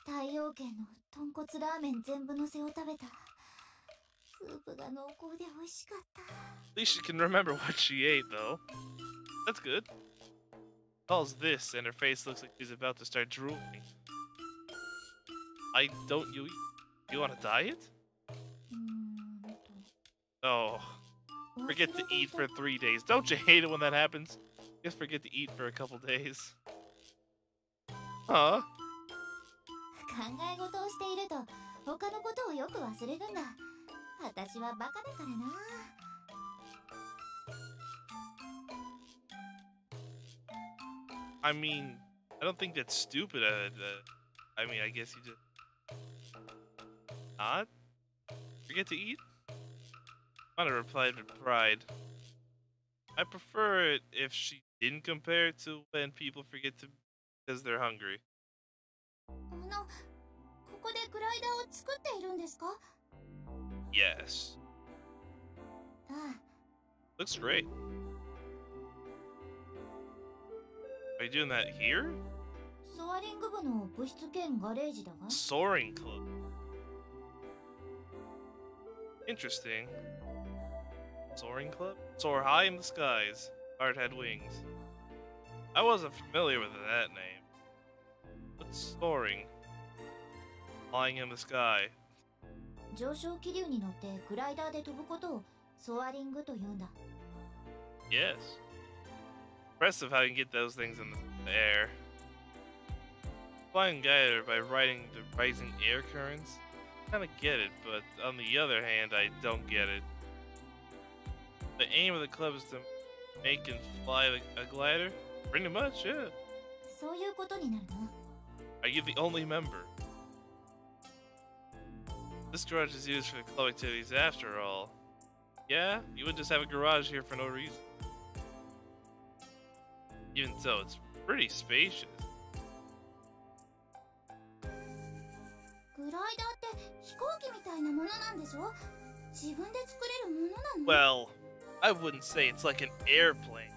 太陽圏の豚骨ラーメン全部のせを食べた。スープが濃厚で美味しかった。 At least she can remember what she ate, though. That's good. Calls this, and her face looks like she's about to start drooling. You on a diet? Oh. Forget to eat for 3 days. Don't you hate it when that happens? Just forget to eat for a couple days. Huh? 考え事をしていると他のことをよく忘れるんだ。私はバカだからな。I mean, I don't think that's stupid. I mean, I guess you just not forget to eat. Anna replied with pride. I prefer it if she didn't compare it to when people forget to because they're hungry. ここでグライダーを作っているんですか？ Yes. ああ。 Looks great. Are you doing that here? ソアリング部の部室兼ガレージだが。 Soaring Club. Interesting. Soaring Club? Soar high in the skies. Heart had wings. I wasn't familiar with that name. What's soaring? Flying in the sky. 上昇気流に乗ってグライダーで飛ぶことをソアリングと言うんだ。 Yes. Impressive how you can get those things in the air. Flying guided by riding the rising air currents? I kinda get it, but on the other hand, I don't get it. The aim of the club is to make and fly a glider? Pretty much, yeah. そういうことになるな。 Are you the only member? This garage is used for the club activities after all. Yeah? You would just have a garage here for no reason. Even so, it's pretty spacious. グライダーって飛行機みたいなものなんでしょ？自分で作れるものなの？ Well, I wouldn't say it's like an airplane.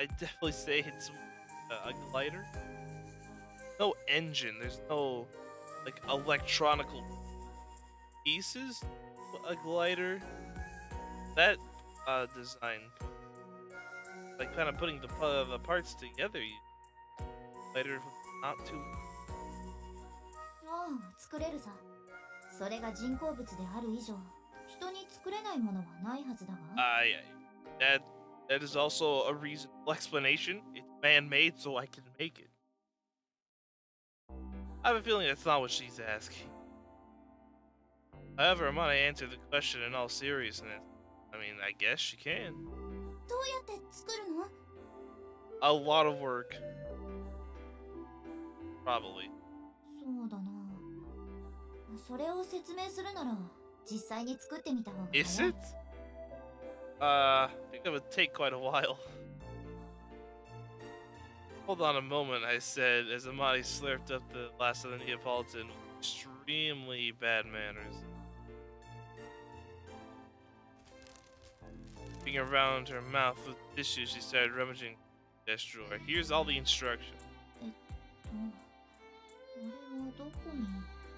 I'd definitely say it's a glider. No engine, there's no, like, electronical pieces, a glider. That design, like kind of putting the parts together, glider not too. ああ、作れるさ。それが人工物である以上、人に作れないものはないはずだが。That is also a reasonable explanation. It's man-made, so I can make it. I have a feeling that's not what she's asking. However, Amane answered the question in all seriousness. I mean, I guess she can. どうやって作るの？ A lot of work. Probably. そうだな。それを説明するなら、実際に作ってみた方が早い。Is it? I think that would take quite a while. Hold on a moment, I said, as Amani slurped up the last of the Neapolitan with extremely bad manners. Looking around her mouth with tissue, she started rummaging the desk drawer. Here's all the instructions.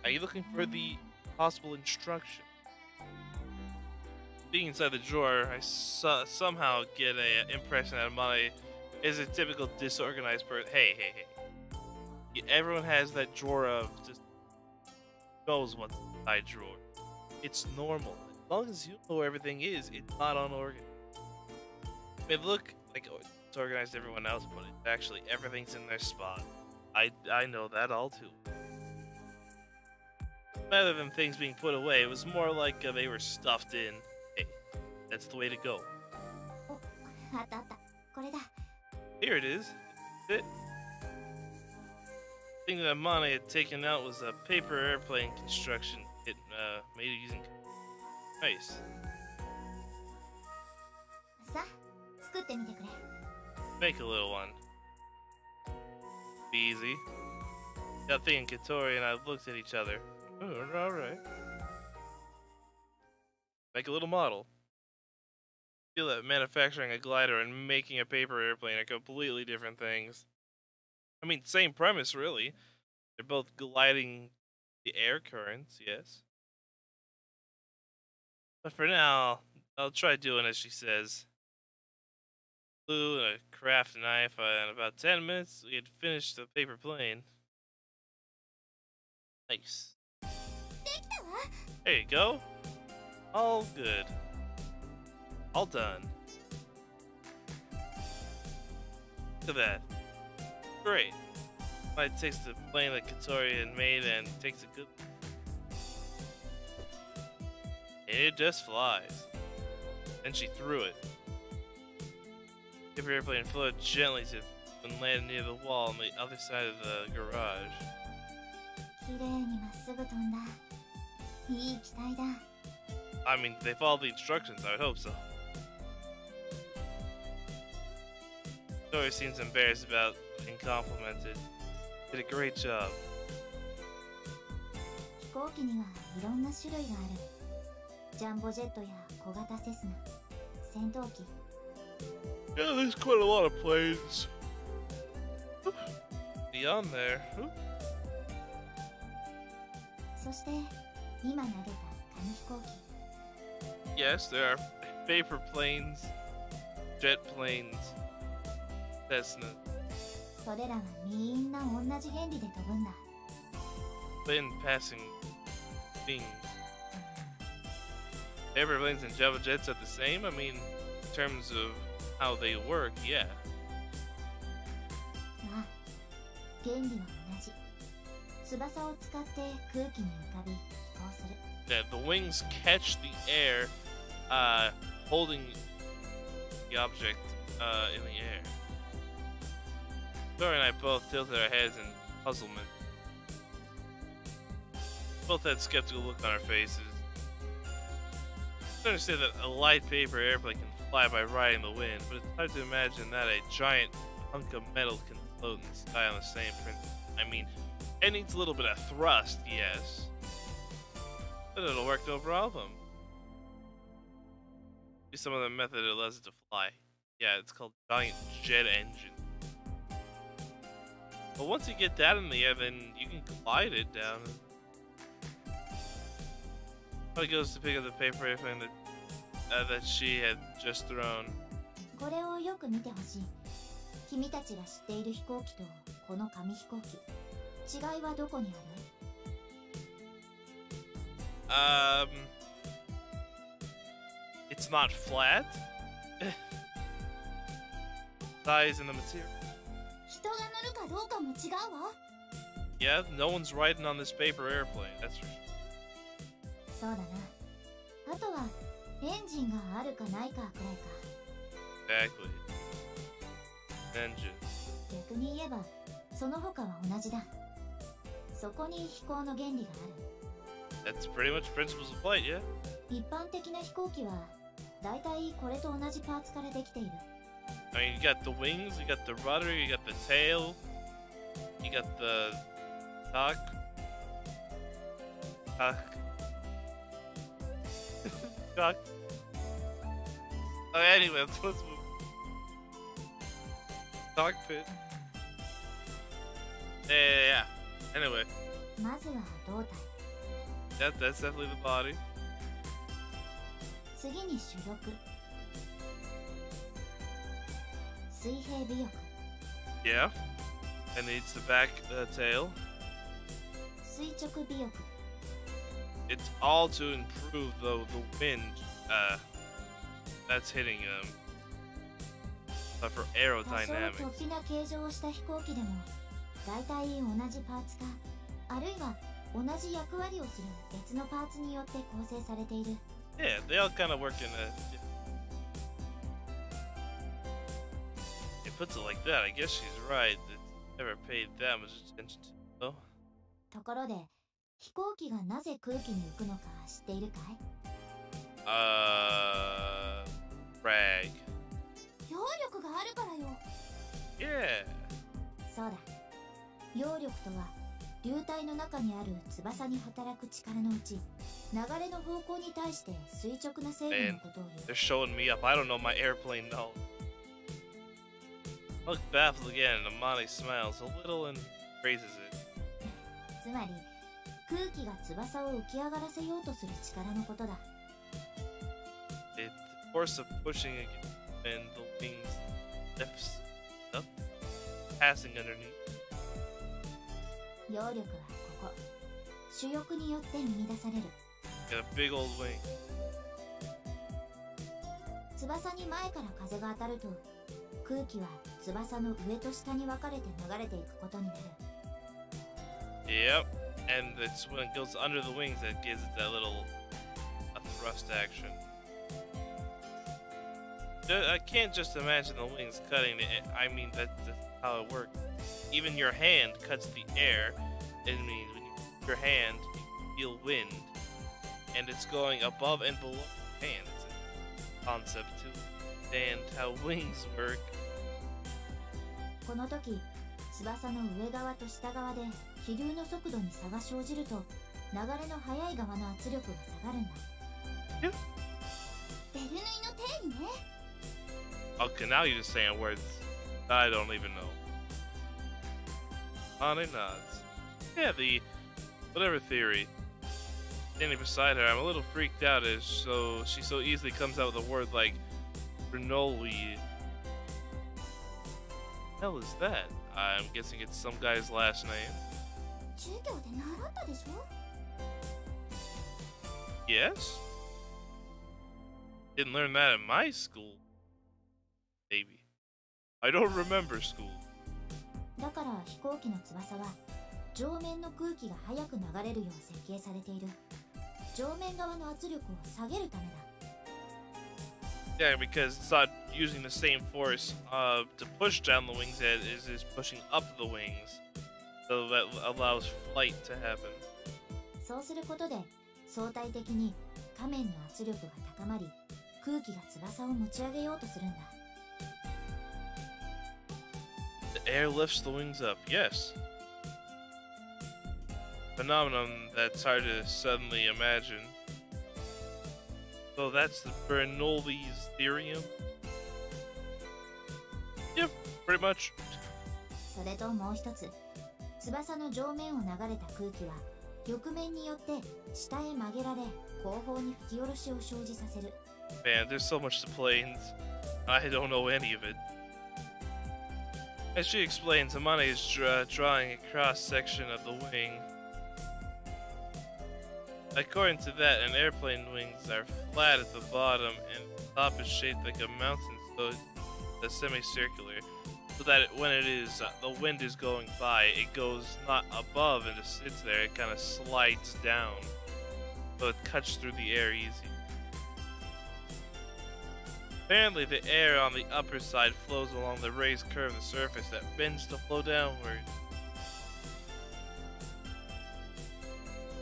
Are you looking for the possible instruction? Being inside the drawer, I somehow get an impression that Amane is a typical disorganized person. Hey. Everyone has that drawer of just knows what's inside drawer. It's normal. As long as you know where everything is, it's not unorganized. It may look like it's organized to everyone else, but it's actually everything's in their spot. I know that all too. Rather than things being put away, it was more like they were stuffed in. Hey, that's the way to go. Here it is. That's it. The thing that Amane had taken out was a paper airplane construction kit made using. Nice. Make a little one. Be easy. Yathie and Katori and I looked at each other. Oh, alright. Make a little model. I feel that manufacturing a glider and making a paper airplane are completely different things. I mean, same premise, really. They're both gliding the air currents, yes. But for now, I'll try doing as she says. Glue and a craft knife, in about 10 minutes, we had finished the paper plane. Nice. There you go. All good. All done. Look at that. Great. I takes the plane that Katori had made and takes a good. It just flies. Then she threw it. Paper airplane floated gently to and landed near the wall on the other side of the garage. I mean, they followed the instructions, I would hope so. Katori seems embarrassed about being complimented. Did a great job. Yeah, there's quite a lot of planes. Beyond there. Yes, there are paper planes, jet planes, Cessna. Plane passing things. Paper planes and Java jets are the same? I mean, in terms of how they work, yeah. Yeah, the wings catch the air, holding the object in the air. Dora and I both tilted our heads in puzzlement. Both had skeptical look on our faces. I understand that a light paper airplane can fly by riding the wind, but it's hard to imagine that a giant hunk of metal can float in the sky on the same principle. I mean, it needs a little bit of thrust, yes. But it'll work no problem. Use some other method that allows it to fly. Yeah, it's called giant jet engine. But once you get that in the air, then you can glide it down. He goes to pick up the paper airplane that she had just thrown. これをよく見てほしい。君たちが知っている飛行機とこの紙飛行機、違いはどこにある？ It's not flat. Size and the material. 人が乗るかどうかも違うわ。Yeah, no one's riding on this paper airplane. That's for sure. そうだな。あとはエンジンがあるかないかくらいか。Exactly. Engine. 逆に言えばその他は同じだ。そこに飛行の原理がある。 That's pretty much principles of flight, yeah? 一般的な飛行機はだいたいこれと同じパーツからできている。 I mean, you got the wings, you got the rudder, you got the tail, you got the cock. Cock. Oh, anyway, let's move. Cockpit. Yeah. Anyway, まずは胴体。 that's definitely the body. 次に主翼。水平尾翼。 Yeah. And it's the back tail. 垂直尾翼。 It's all to improve the wind that's hitting them. But for 多少 aerodynamics. 突飛な形状をした飛行機でもだいたい同じパーツかあるいは同じ役割をする別のパーツによって構成されている。 Yeah, they all kind of work in a. It puts it like that. I guess she's right. It's never paid that much attention to. Though. ところで飛行機がなぜ空気に浮くのか知っているかい？ Brag. 揚力があるからよ。 Yeah. そうだ。揚力とは流体の中にある翼に働く力のうち流れの方向に対して垂直な制御のことを言う。 They're showing me up. I don't know my airplane knowledge. I look baffled again, and Amani smiles a little and praises it. つまり空気が翼を浮き上がらせようとする力のことだ。 It's the force of pushing against and the wings lifts up, passing underneath. 揚力はここ主翼によって生み出される。 Got a big old wing. 翼に前から風が当たると空気は翼の上と下に分かれて流れていくことになる。 Yep, and it's when it goes under the wings that gives it that little thrust action. I can't just imagine the wings cutting it. I mean, that's how it works. Even your hand cuts the air. I mean, when you put your hand, you feel wind, and it's going above and below your hand. It's a concept to understand how wings work. この時翼の上側と下側で気流の速度に差が生じると流れの速い側の圧力が下がるんだ。え？ベルヌイの定理ね。 Okay, now you're just saying words I don't even know. Honey nods. Yeah, the whatever theory. Standing beside her, I'm a little freaked out as she so easily comes out with a word like Bernoulli. Hell is that? I'm guessing it's some guy's last name. 授業で習ったでしょ？ Yes? Didn't learn that in my school. Maybe. I don't remember school. だから飛行機の翼は上面の空気が速く流れるよう設計されている。上面側の圧力を下げるためだ。 Yeah, because it's not using the same force to push down the wings as it is pushing up the wings. So that allows flight to happen. そうすることで相対的に仮面の圧力が高まり空気が翼を持ち上げようとするんだ。 The air lifts the wings up, yes. Phenomenon that's hard to suddenly imagine. So that's the Bernoulli's theorem? Yep, pretty much. それともう一つ翼の上面を流れた空気は翼面によって下へ曲げられ後方に吹き下ろしを生じさせる。 Man, there's so much to planes. I don't know any of it. As she explains, Amane is drawing a cross-section of the wing. According to that, an airplane wings are flat at the bottom and the top is shaped like a mountain, so it's semicircular. So that when the wind is going by, it goes not above and just sits there, it kind of slides down. So it cuts through the air easy. Apparently, the air on the upper side flows along the raised curve of the surface that bends to flow downward.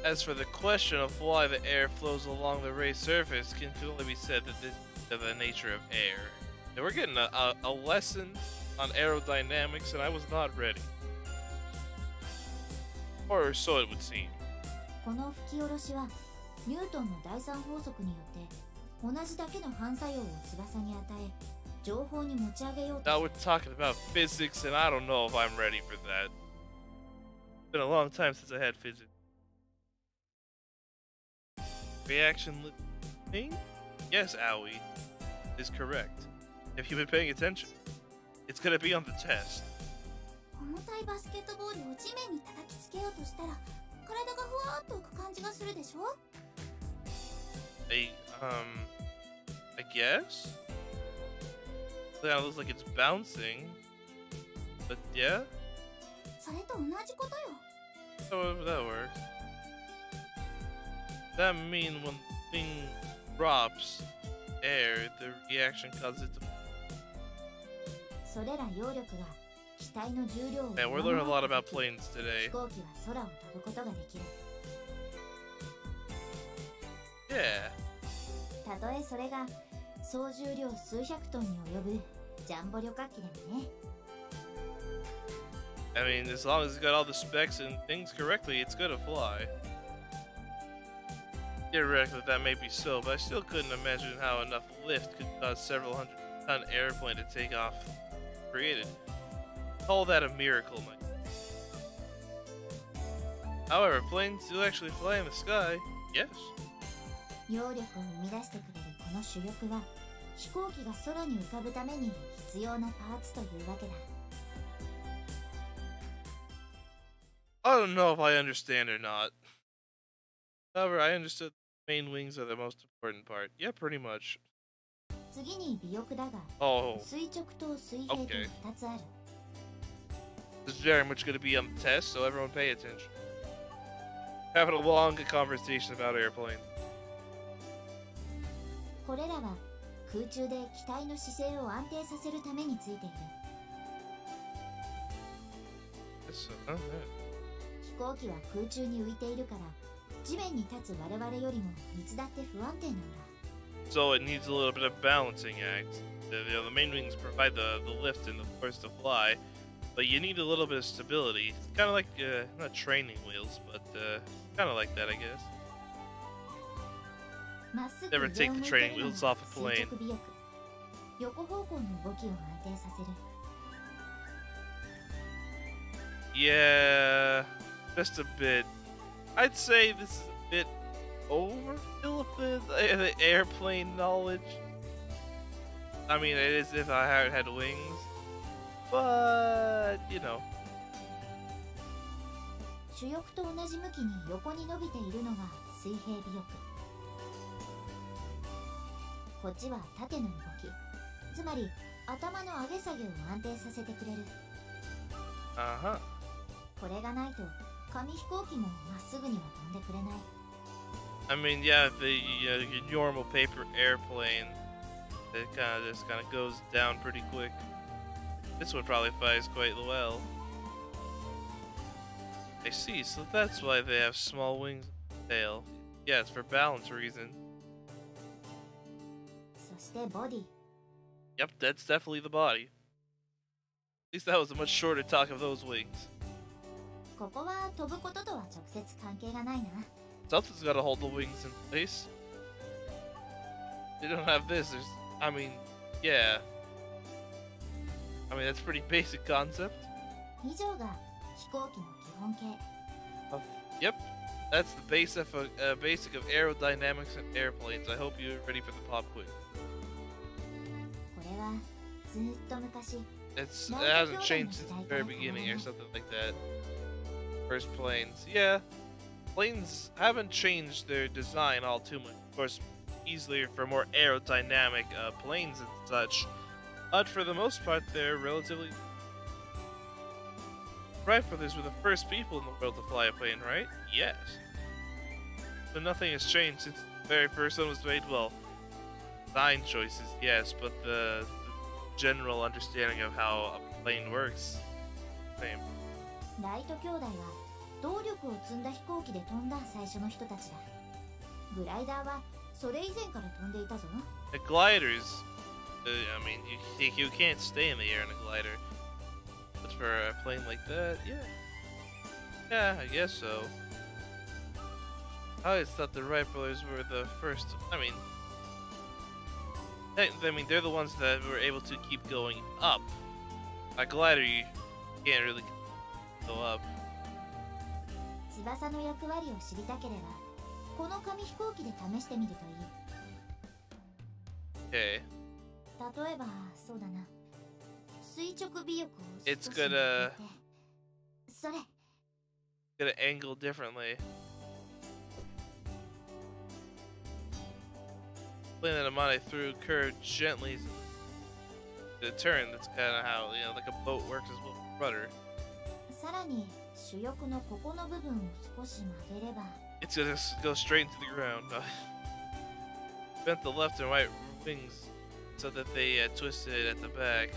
As for the question of why the air flows along the raised surface, it can only be said that this is the nature of air. And we're getting a lesson on aerodynamics, and I was not ready. Or so it would seem. この吹き下ろしはニュートンの第三法則によって同じだけの反作用を翼に与え上方に持ち上げようと Now we're talking about physics, and I don't know if I'm ready for that. It's been a long time since I had physics. Reaction thing? Yes, Aoi is correct. If you've been paying attention, it's gonna be on the test. 重たいバスケットボールを地面に叩きつけようとしたら体がふわーっと浮く感じがするでしょ。 I guess? It kinda looks like it's bouncing. But yeah? それと同じことよ。 However that works. That mean when the thing drops air, the reaction causes it to... それら揚力が機体の重量を Man, we're learning a lot about planes today. 飛行機は空を飛ぶことができる。 Yeah. たとえそれが総重量数百トンに及ぶジャンボ旅客機でもね。 I mean, as long as it's got all the specs and things correctly, it's gonna fly. Theoretically, that may be so, but I still couldn't imagine how enough lift could cause several hundred-ton airplane to take off created. Call that a miracle, Mike. However, planes do actually fly in the sky. Yes. 揚力を生み出してくれるこの主翼は飛行機が空に浮かぶために必要なパーツというわけだ。 I don't know if I understand or not. However, I understood the main wings are the most important part. Yeah, pretty much. 次に尾翼だが、 Oh, 垂直と水平と2つある。 this is very much going to be on the test, so everyone pay attention. Having a long conversation about airplanes. これらは空中で機体の姿勢を安定させるためについている。 Yes, 飛行機は空中に浮いているから地面に立つ我々よりもいつだって不安定なんだ。 So it needs a little bit of balancing act. The main wings provide the lift and the force to fly, but you need a little bit of stability. It's kind of like, not training wheels, but kind of like that, I guess. まっすぐ Never take the training wheels off a plane. 垂直尾翼。横方向の動きを安定させる。 Yeah, just a bit. I'd say this is a bit overkill of the airplane knowledge. I mean, it is if I had wings, but you know. 主翼と同じ向きに横に伸びているのが水平尾翼。こっちは縦の動き。つまり頭の上げ下げを安定させてくれる。Uh-huh. これがないと紙飛行機もまっすぐには飛んでくれない。 I mean, yeah, the normal paper airplane, it just kind of goes down pretty quick. This one probably flies quite well. I see, so that's why they have small wings and tail. Yeah, it's for balance reason. そしてボディ。 Yep, that's definitely the body. At least that was a much shorter talk of those wings. ここは飛ぶこととは直接関係がないな。 Something's gotta hold the wings in place. They don't have this, I mean, yeah. I mean, that's a pretty basic concept. 以上が飛行機の基本形。 Yep. That's the basic of aerodynamics and airplanes. I hope you're ready for the pop quiz. これはずーっと昔 It hasn't changed since the very beginning or something like that. First planes. Yeah. Planes haven't changed their design all too much. Of course, easily for more aerodynamic planes and such. But for the most part, they're relatively... Wright brothers were the first people in the world to fly a plane, right? Yes. So nothing has changed since the very first one was made. Well, design choices, yes, but the general understanding of how a plane works, same. ライト兄弟は動力を積んだ飛行機で飛んだ最初の人たちだ。グライダーはそれ以前から飛んでいたぞ。 The gliders, I mean, you can't stay in the air in a glider. But for a plane like that, yeah. Yeah, I guess so. I always thought the Wright brothers were the first. I mean, they're the ones that were able to keep going up. A glider, you can't really go up. 翼の役割を知りたければ、この紙飛行機で試してみるといい。Okay. 例えば、そうだな。垂直尾翼を少し It's gonna それ。gonna angle differently. Plane that Amane threw curved gently to turn. That's kind of how, you know, like a boat works as well with rudder. さらに主翼のここの部分を少し曲げれば It's gonna go straight into the ground. Bent the left and right wings so that they twisted at the back.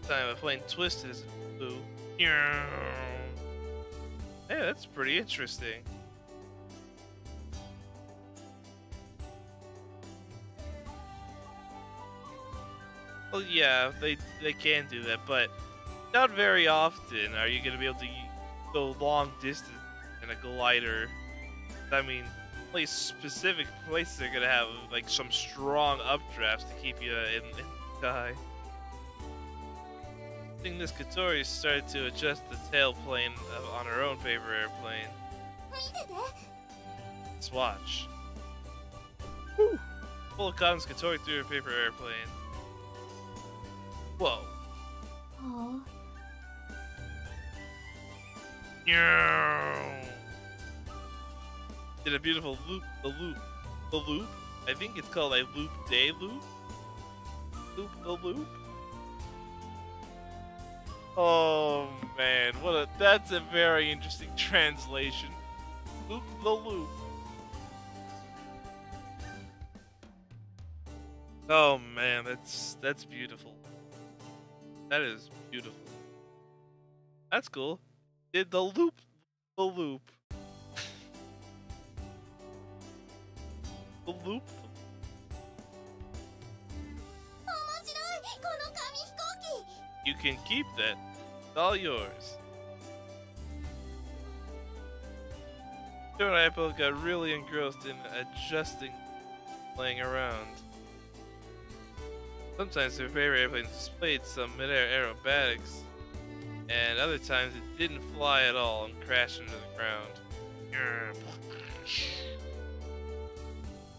Time the plane twisted as it flew. Hey, that's pretty interesting. Well, yeah, they can do that, but not very often are you going to be able to go long distance in a glider. I mean, only specific places are going to have like some strong updrafts to keep you in the sky. I think this Katori started to adjust the tailplane on her own paper airplane. Let's watch. Woo! Full of Cotton's Katori through her paper airplane. Whoa. Oh. Did a beautiful loop, the loop. I think it's called a loop de loop. Loop the loop. Oh man, that's a very interesting translation. Loop the loop. Oh man, that's beautiful. That is beautiful. That's cool. Did the loop the loop. The loop. You can keep that. It's all yours. Joe and I both got really engrossed in adjusting, playing around. Sometimes their favorite airplanes displayed some mid-air aerobatics, and other times it didn't fly at all and crashed into the ground.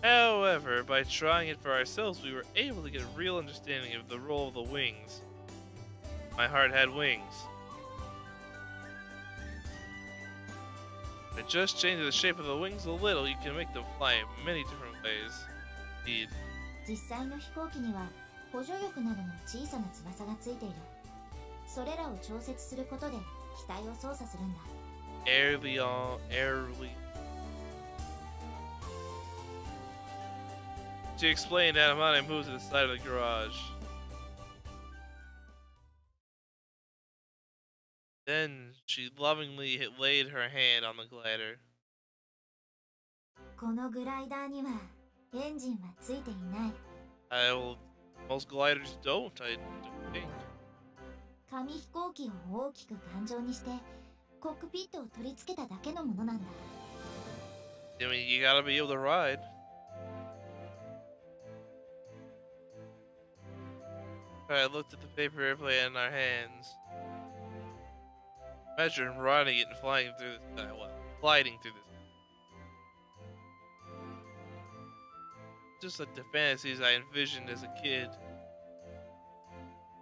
However, by trying it for ourselves, we were able to get a real understanding of the role of the wings. My heart had wings. By just changing the shape of the wings a little, you can make them fly in many different ways. Indeed. 実際の飛行機には補助翼などの小さな翼がついている。それらを調節することで機体を操作するんだ。Airly. To explain, Adamante moved to the side of the garage. Then she lovingly laid her hand on the glider. このグライダーにはエンジンはついていない。Most gliders don't, I don't think. 紙飛行機を大きく頑丈にしてコックピットを取り付けただけのものなんだ。I mean, you gotta be able to ride. I looked at the paper airplane in our hands. Imagine riding it and flying through the sky. Well, gliding through the sky. Just like the fantasies I envisioned as a kid. The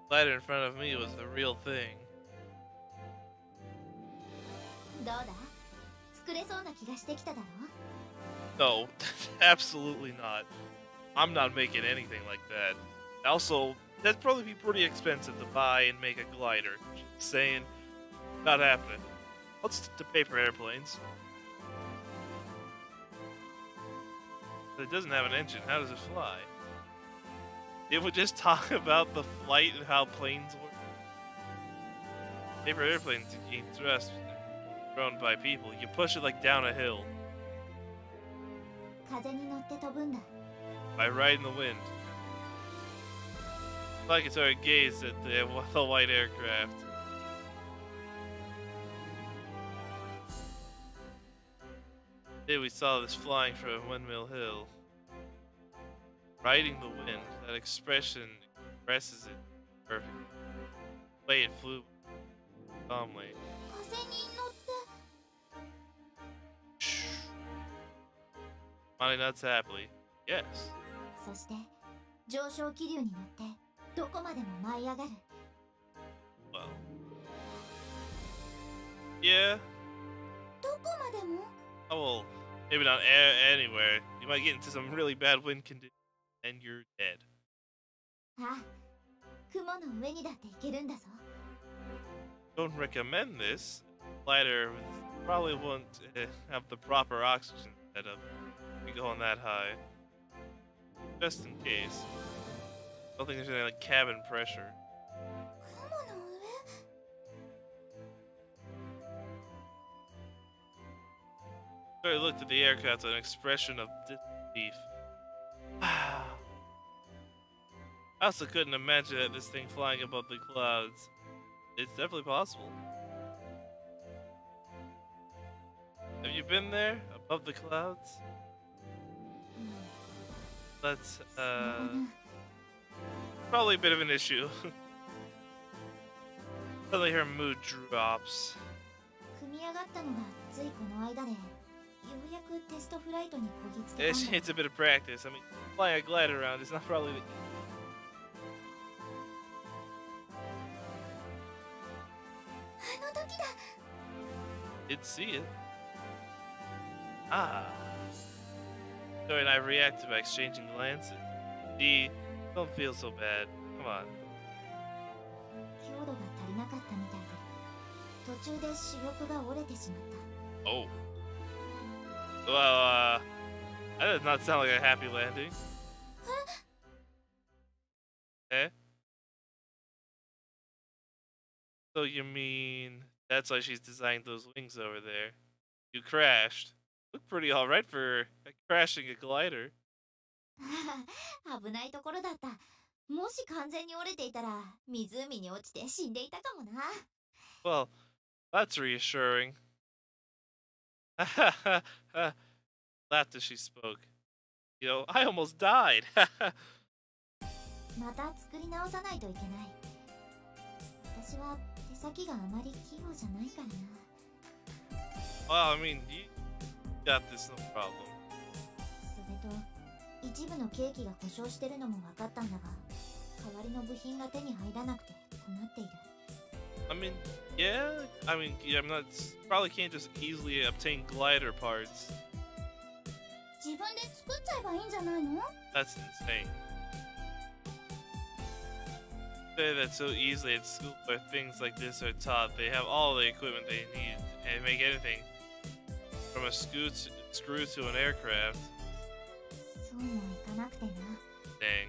glider in front of me was the real thing. どうだ作れそうな気がしてきただろ No, absolutely not. I'm not making anything like that. Also, that'd probably be pretty expensive to buy and make a glider. Just saying, not happening. Let's stick to paper airplanes. But it doesn't have an engine. How does it fly? It would just talk about the flight and how planes work. Paper airplanes gain thrust thrown by people. You push it like down a hill 風に乗って飛ぶんだ by riding the wind. Like it's already gazed at the white aircraft. Today we saw this flying from Windmill Hill. Riding the wind, that expression expresses it perfectly. The way it flew calmly. 風に乗って Shh. Smiling nuts happily. Yes. そして上昇気流に乗ってどこまでも舞い上がる Well. Yeah. どこまでも Oh well, maybe not anywhere. You might get into some really bad wind conditions and you're dead. あ雲の上にだって行けるんだぞ Don't recommend this. Glider probably won't have the proper oxygen setup if you go on that high. Just in case. I don't think there's any like cabin pressure. 雲の上 I looked at the aircraft with an expression of disbelief. I also couldn't imagine that this thing flying above the clouds. It's definitely possible. Have you been there? Above the clouds? That's, probably a bit of an issue. Suddenly her mood drops. 組み上がったのがついこの間でようやくテストフライトにこぎつけ It's, たんだ it's a bit of practice. I mean, flying a glider around is not probably the... あの時だ Did see it. Ah. Joey and I reacted by exchanging glances. D, don't feel so bad. Come on. 強度が足りなかったみたいで途中で主翼が折れてしまった Oh. Well, that does not sound like a happy landing. Eh? So you mean that's why she's designed those wings over there? You crashed. Look pretty alright for crashing a glider. 危ないところだったもし完全に折れていたら湖に落ちて死んでいたかもな Well, that's reassuring. Laughed as she spoke. You know, I almost died. また作り直さないといけない私は手先があまり器用じゃないからな Well, I mean, you got this, no problem. それと一部のケーキが故障してるのも分かったんだが代わりの部品が手に入らなくて困っている I mean, yeah. I mean, yeah, I'm not. Probably can't just easily obtain glider parts. 自分で作っちゃえばいいんじゃないの That's insane. Say that so easily at school where things like this are taught. They have all the equipment they need and make anything from a screw to an aircraft. そうもいかなくてな Dang,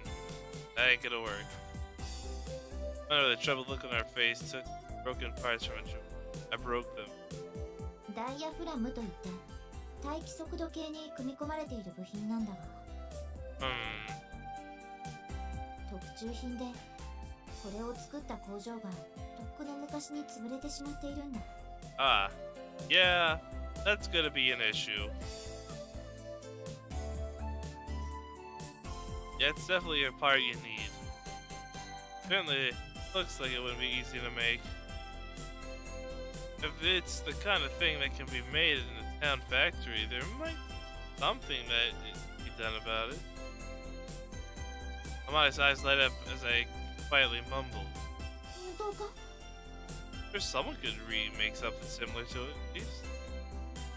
that ain't gonna work. I know the troubled look on our face took broken parts from a joke. I broke them. ダイヤフラムといって大気速度計に組み込まれている部品なんだが 特注品でこれを作った工場がとっくの昔に潰れてしまっているんだ Ah, yeah, that's gonna be an issue. Yeah, it's definitely a part you need. Apparently, looks like it wouldn't be easy to make. if it's the kind of thing that can be made in a town factory, there might be something that can be done about it. Amada's eyes light up as I quietly mumbled. 本当か There's someone could remake something similar to it, at least.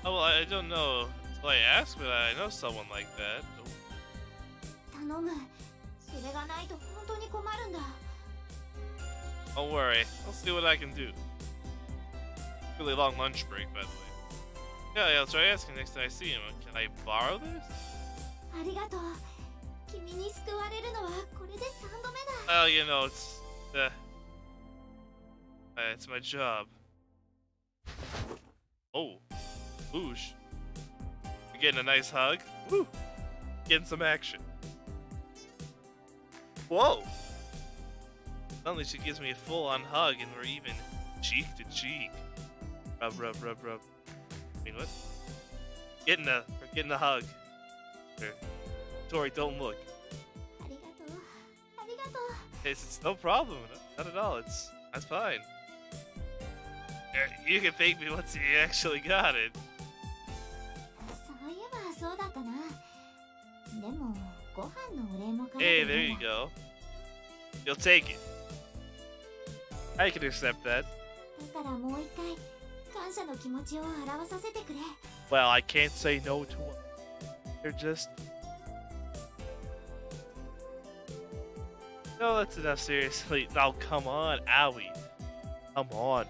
Oh, well, I don't know until I ask, but I know someone like that. 頼む。それがないと本当に困るんだ。 Don't worry, I'll see what I can do. Really long lunch break, by the way. Yeah, I'll try asking next time I see him. Can I borrow this? ありがとう。君に救われるのはこれで3度目だ。 Well, you know, it's my job. Oh, boosh. You're getting a nice hug. Woo! Getting some action. Whoa! Suddenly she gives me a full-on hug and we're even cheek to cheek. Rub, rub, rub, rub. I mean, what? We're getting a hug. Here. Tori, don't look. ありがとう。ありがとう。 It's no problem. Not at all. That's fine. You can thank me once you actually got it. そういえばそうだったな。でもご飯のお礼も兼ね Hey, て there you go. You'll take it. I can accept that. だからもう一回感謝の気持ちを表させてくれ。 Well, I can't say no to them. They're just... No, that's enough, seriously. Now, come on, Owie. Come on,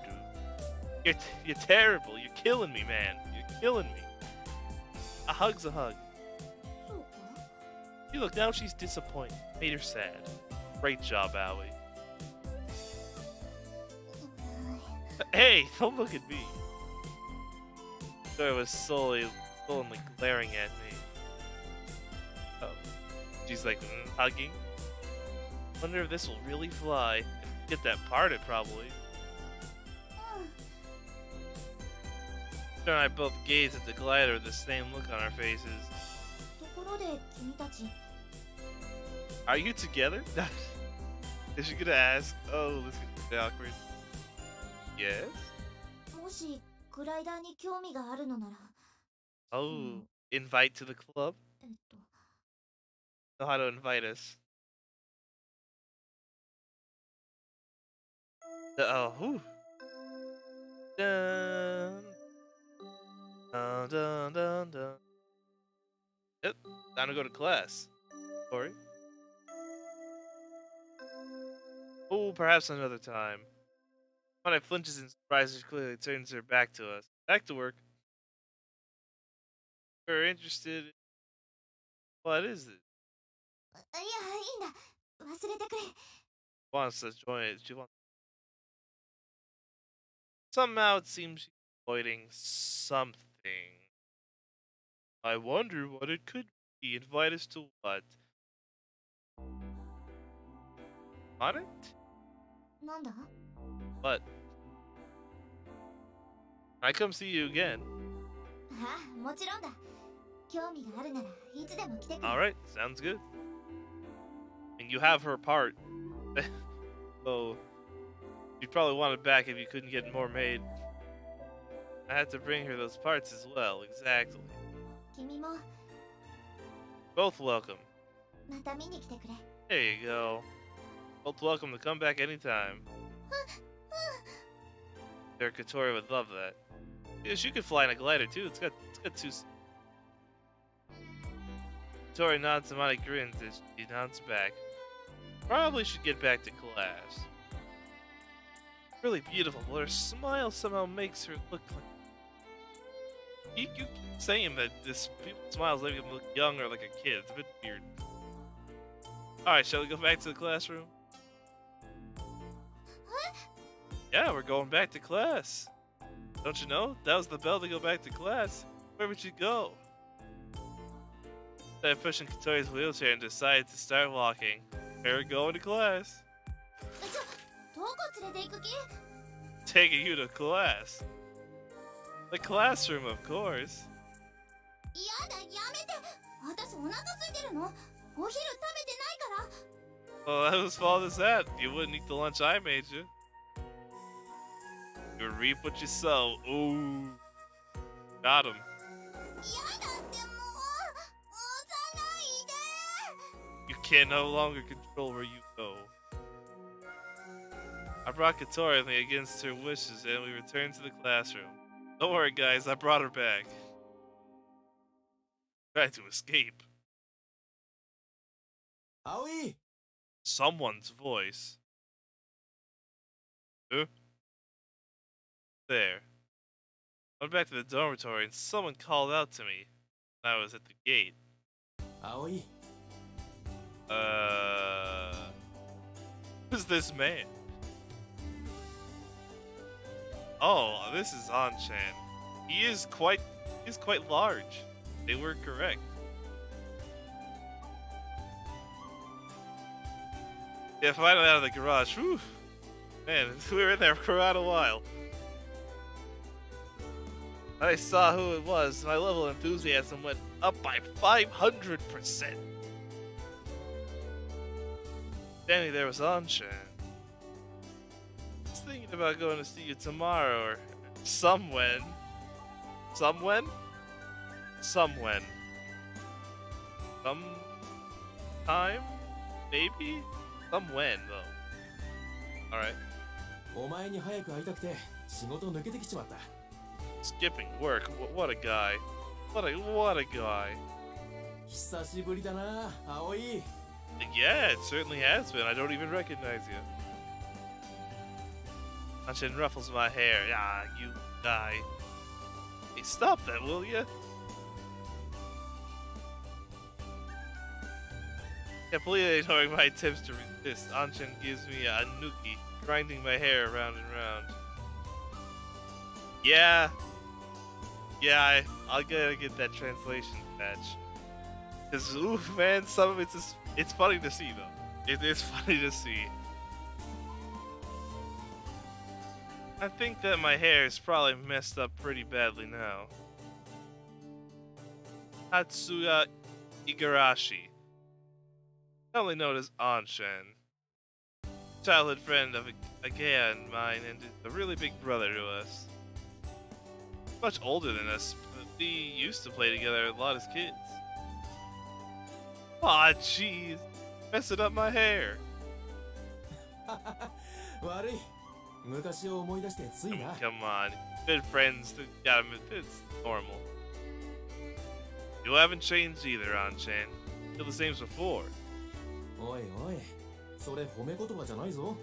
dude. You're terrible. You're killing me, man. You're killing me. A hug's a hug. そうか See, look, now she's disappointed. Made her sad. Great job, Owie. Hey, don't look at me. Tori was sullenly glaring at me. Oh. She's like, hugging. Wonder if this will really fly. Get that parted, probably. Tori and I both gazed at the glider with the same look on our faces. ところで君たち Are you together? Is she gonna ask? Oh, this is gonna be awkward. Yes? もしグライダーに興味があるのなら Oh, invite to the club? えっと Know how to invite us. Oh, whew. Dun. Dun, dun, dun, dun. Yep, time to go to class. Corey? Oh, perhaps another time. When flinches in surprise, she clearly turns her back to us. Back to work. We're interested in... What is it? いやいいんだ忘れてくれ Wants to join it. She wants... Somehow it seems she's avoiding something. I wonder what it could be. Invite us to what? On it? なんだ What? I come see you again. ああもちろんだ興味があるならいつでも来てくれ Alright, sounds good. And you have her part. So, you'd probably want it back if you couldn't get more made. I had to bring her those parts as well, exactly. 君も Both welcome. また見に来てくれ There you go. Both welcome to come back anytime. Sure, Katori would love that. Yes, you could fly in a glider too. It's got two. Katori nods and Mari grins as she nods back. Probably should get back to class. Really beautiful, but her smile somehow makes her look like... You keep saying that this people's smiles make them look young or like a kid. It's a bit weird. Alright, shall we go back to the classroom? Yeah, we're going back to class. Don't you know? That was the bell to go back to class. Where would you go? I pushed in Katori's wheelchair and decided to start walking. We're going to class. どこ連れて行く気 Taking you to class. The classroom, of course. やだやめて私お腹空いてるのお昼食べてないから Well, whose fault is that? You wouldn't eat the lunch I made you. You reap what you sow. Ooh. Got him. 嫌だってもう押さないで You can no longer control where you go. I brought Katori with me against her wishes, and we returned to the classroom. Don't worry, guys, I brought her back. Tried to escape. Aoi! Someone's voice. Huh? There. I went back to the dormitory, and someone called out to me when I was at the gate. Aoi, Who's this man? Oh, this is An-chan. He is quite large. They were correct. Yeah, finally out of the garage. Whew. Man, we were in there for quite a while. I saw who it was, my level of enthusiasm went up by 500%. Standing there was An-chan. I was thinking about going to see you tomorrow or somewhen. Somewhen? Somewhen. Sometime? Maybe? Somewhen, though. Alright. お前に早く会いたくて仕事抜けてきちまった。 Skipping work. What a guy. What a guy. 久しぶりだな、葵。Yeah, it certainly has been. I don't even recognize you. An-chan ruffles my hair. Ah, you guy. Hey, stop that, will ya? Completely ignoring my attempts to resist, An-chan gives me a nuki, grinding my hair around and round. Yeah, I'll gotta get that translation patch. Cause oof, man, some of it's funny to see though. It is funny to see. I think that my hair is probably messed up pretty badly now. Tatsuya Igarashi, commonly known as An-chan, childhood friend of Agea and mine, and a really big brother to us. Much older than us, but we used to play together a lot as kids. Aw, jeez, messing up my hair. 悪い。昔を思い出してついな。 Come on, good friends, gotta admit, it's normal. You haven't changed either, An-chan. Still the same as before. おいおい、それ褒め言葉じゃないぞ。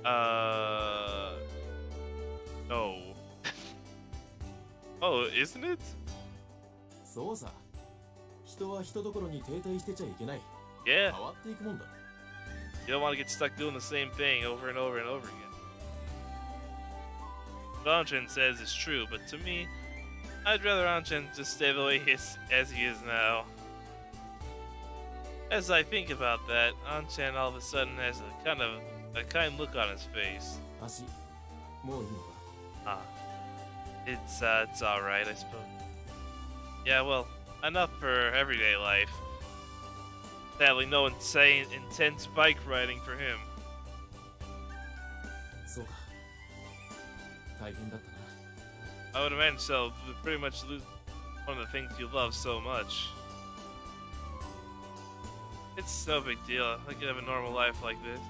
No. Oh, isn't it? そうさ。人は人どころに停滞してちゃいけない。 Yeah. 変わっていくもんだ。 You don't want to get stuck doing the same thing over and over and over again. What An-chan says is true, but to me, I'd rather An-chan just stay the way as he is now. As I think about that, An-chan all of a sudden has a kind look on his face. 足、もういいのか。 Ah, it's alright, I suppose. Yeah, well, enough for everyday life. Sadly, no intense bike riding for him. そうか。大変だったな。 I would imagine so. You pretty much lose one of the things you love so much. It's no big deal. I could have a normal life like this.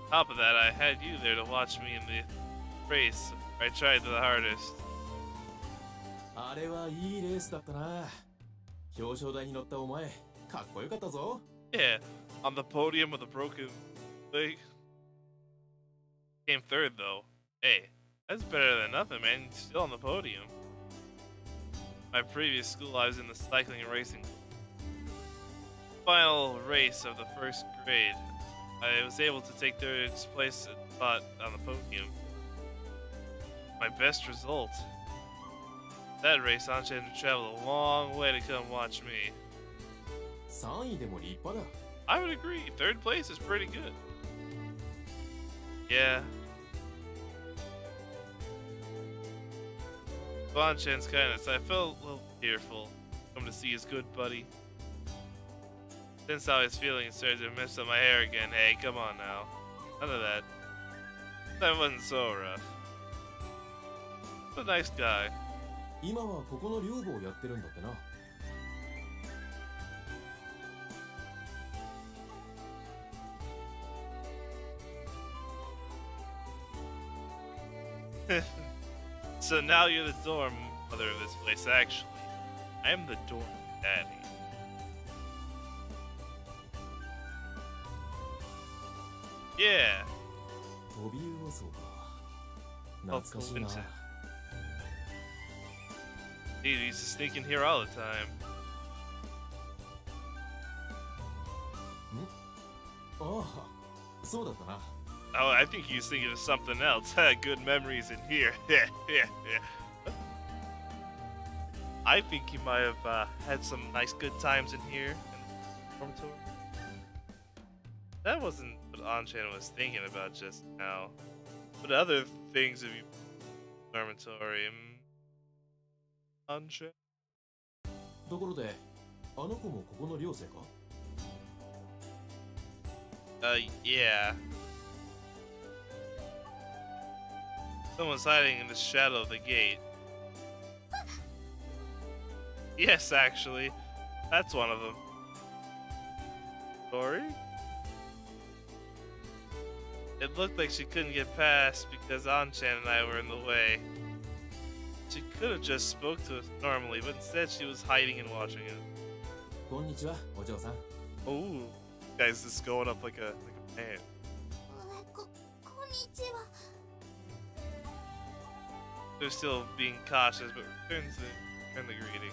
Top of that, I had you there to watch me in the race. I tried the hardest. あれはいいレースだったな。表彰台に乗ったお前、かっこよかったぞ。 Yeah, on the podium with a broken leg. Came third though. Hey, that's better than nothing, man. Still on the podium. My previous school, I was in the cycling and racing. Final race of the first grade. I was able to take third place spot on the podium. My best result. That race, An-chan traveled a long way to come watch me. 3位でも立派だ。 I would agree. Third place is pretty good. Yeah. An-chan's kindness. I felt a little tearful. Come to see his good buddy. Since how he's feeling and started to mess up my hair again. Hey, come on now. None of that. That wasn't so rough. a nice guy. 今はここの寮母をやってるんだってな。So now you're the dorm mother of this place. Actually, I'm the dorm daddy. Yeah. 飛び魚荘か。 Oh, 懐かしいな。 Quinton. Dude, he used to sneak in here all the time. ああ、そうだったな。 Oh, I think he's thinking of something else. Good memories in here. Yeah. I think he might have had some nice good times in here. In the dormitory. That wasn't what Anchan was thinking about just now. What other things have you dormitory? Anchan? ところで、あの子もここの寮生か？ Yeah. Someone's hiding in the shadow of the gate. Yes, actually. That's one of them. Sorry? It looked like she couldn't get past because Anchan and I were in the way. She could have just spoke to us normally, but instead she was hiding and watching it. こんにちは、お嬢さん。 Ooh. Guys, just going up like a man. こんにちは。 They're still being cautious, but return the greeting.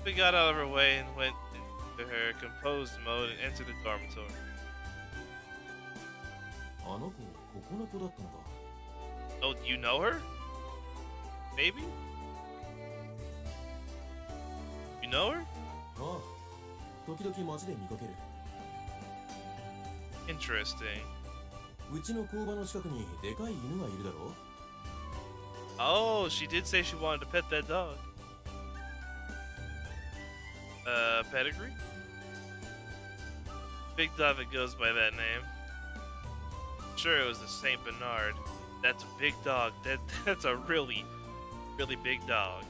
We got out of her way and went into her composed mode and entered the dormitory. あの子、ここの子だったのか。 Oh, you know her? Maybe? You know her? ああ、時々街で見かける。 Interesting. うちの工場の近くにでかい犬がいるだろ。 Oh, she did say she wanted to pet that dog. Pedigree? Big dog that goes by that name. Sure, it was the Saint Bernard. That's a big dog. That's a really big dog.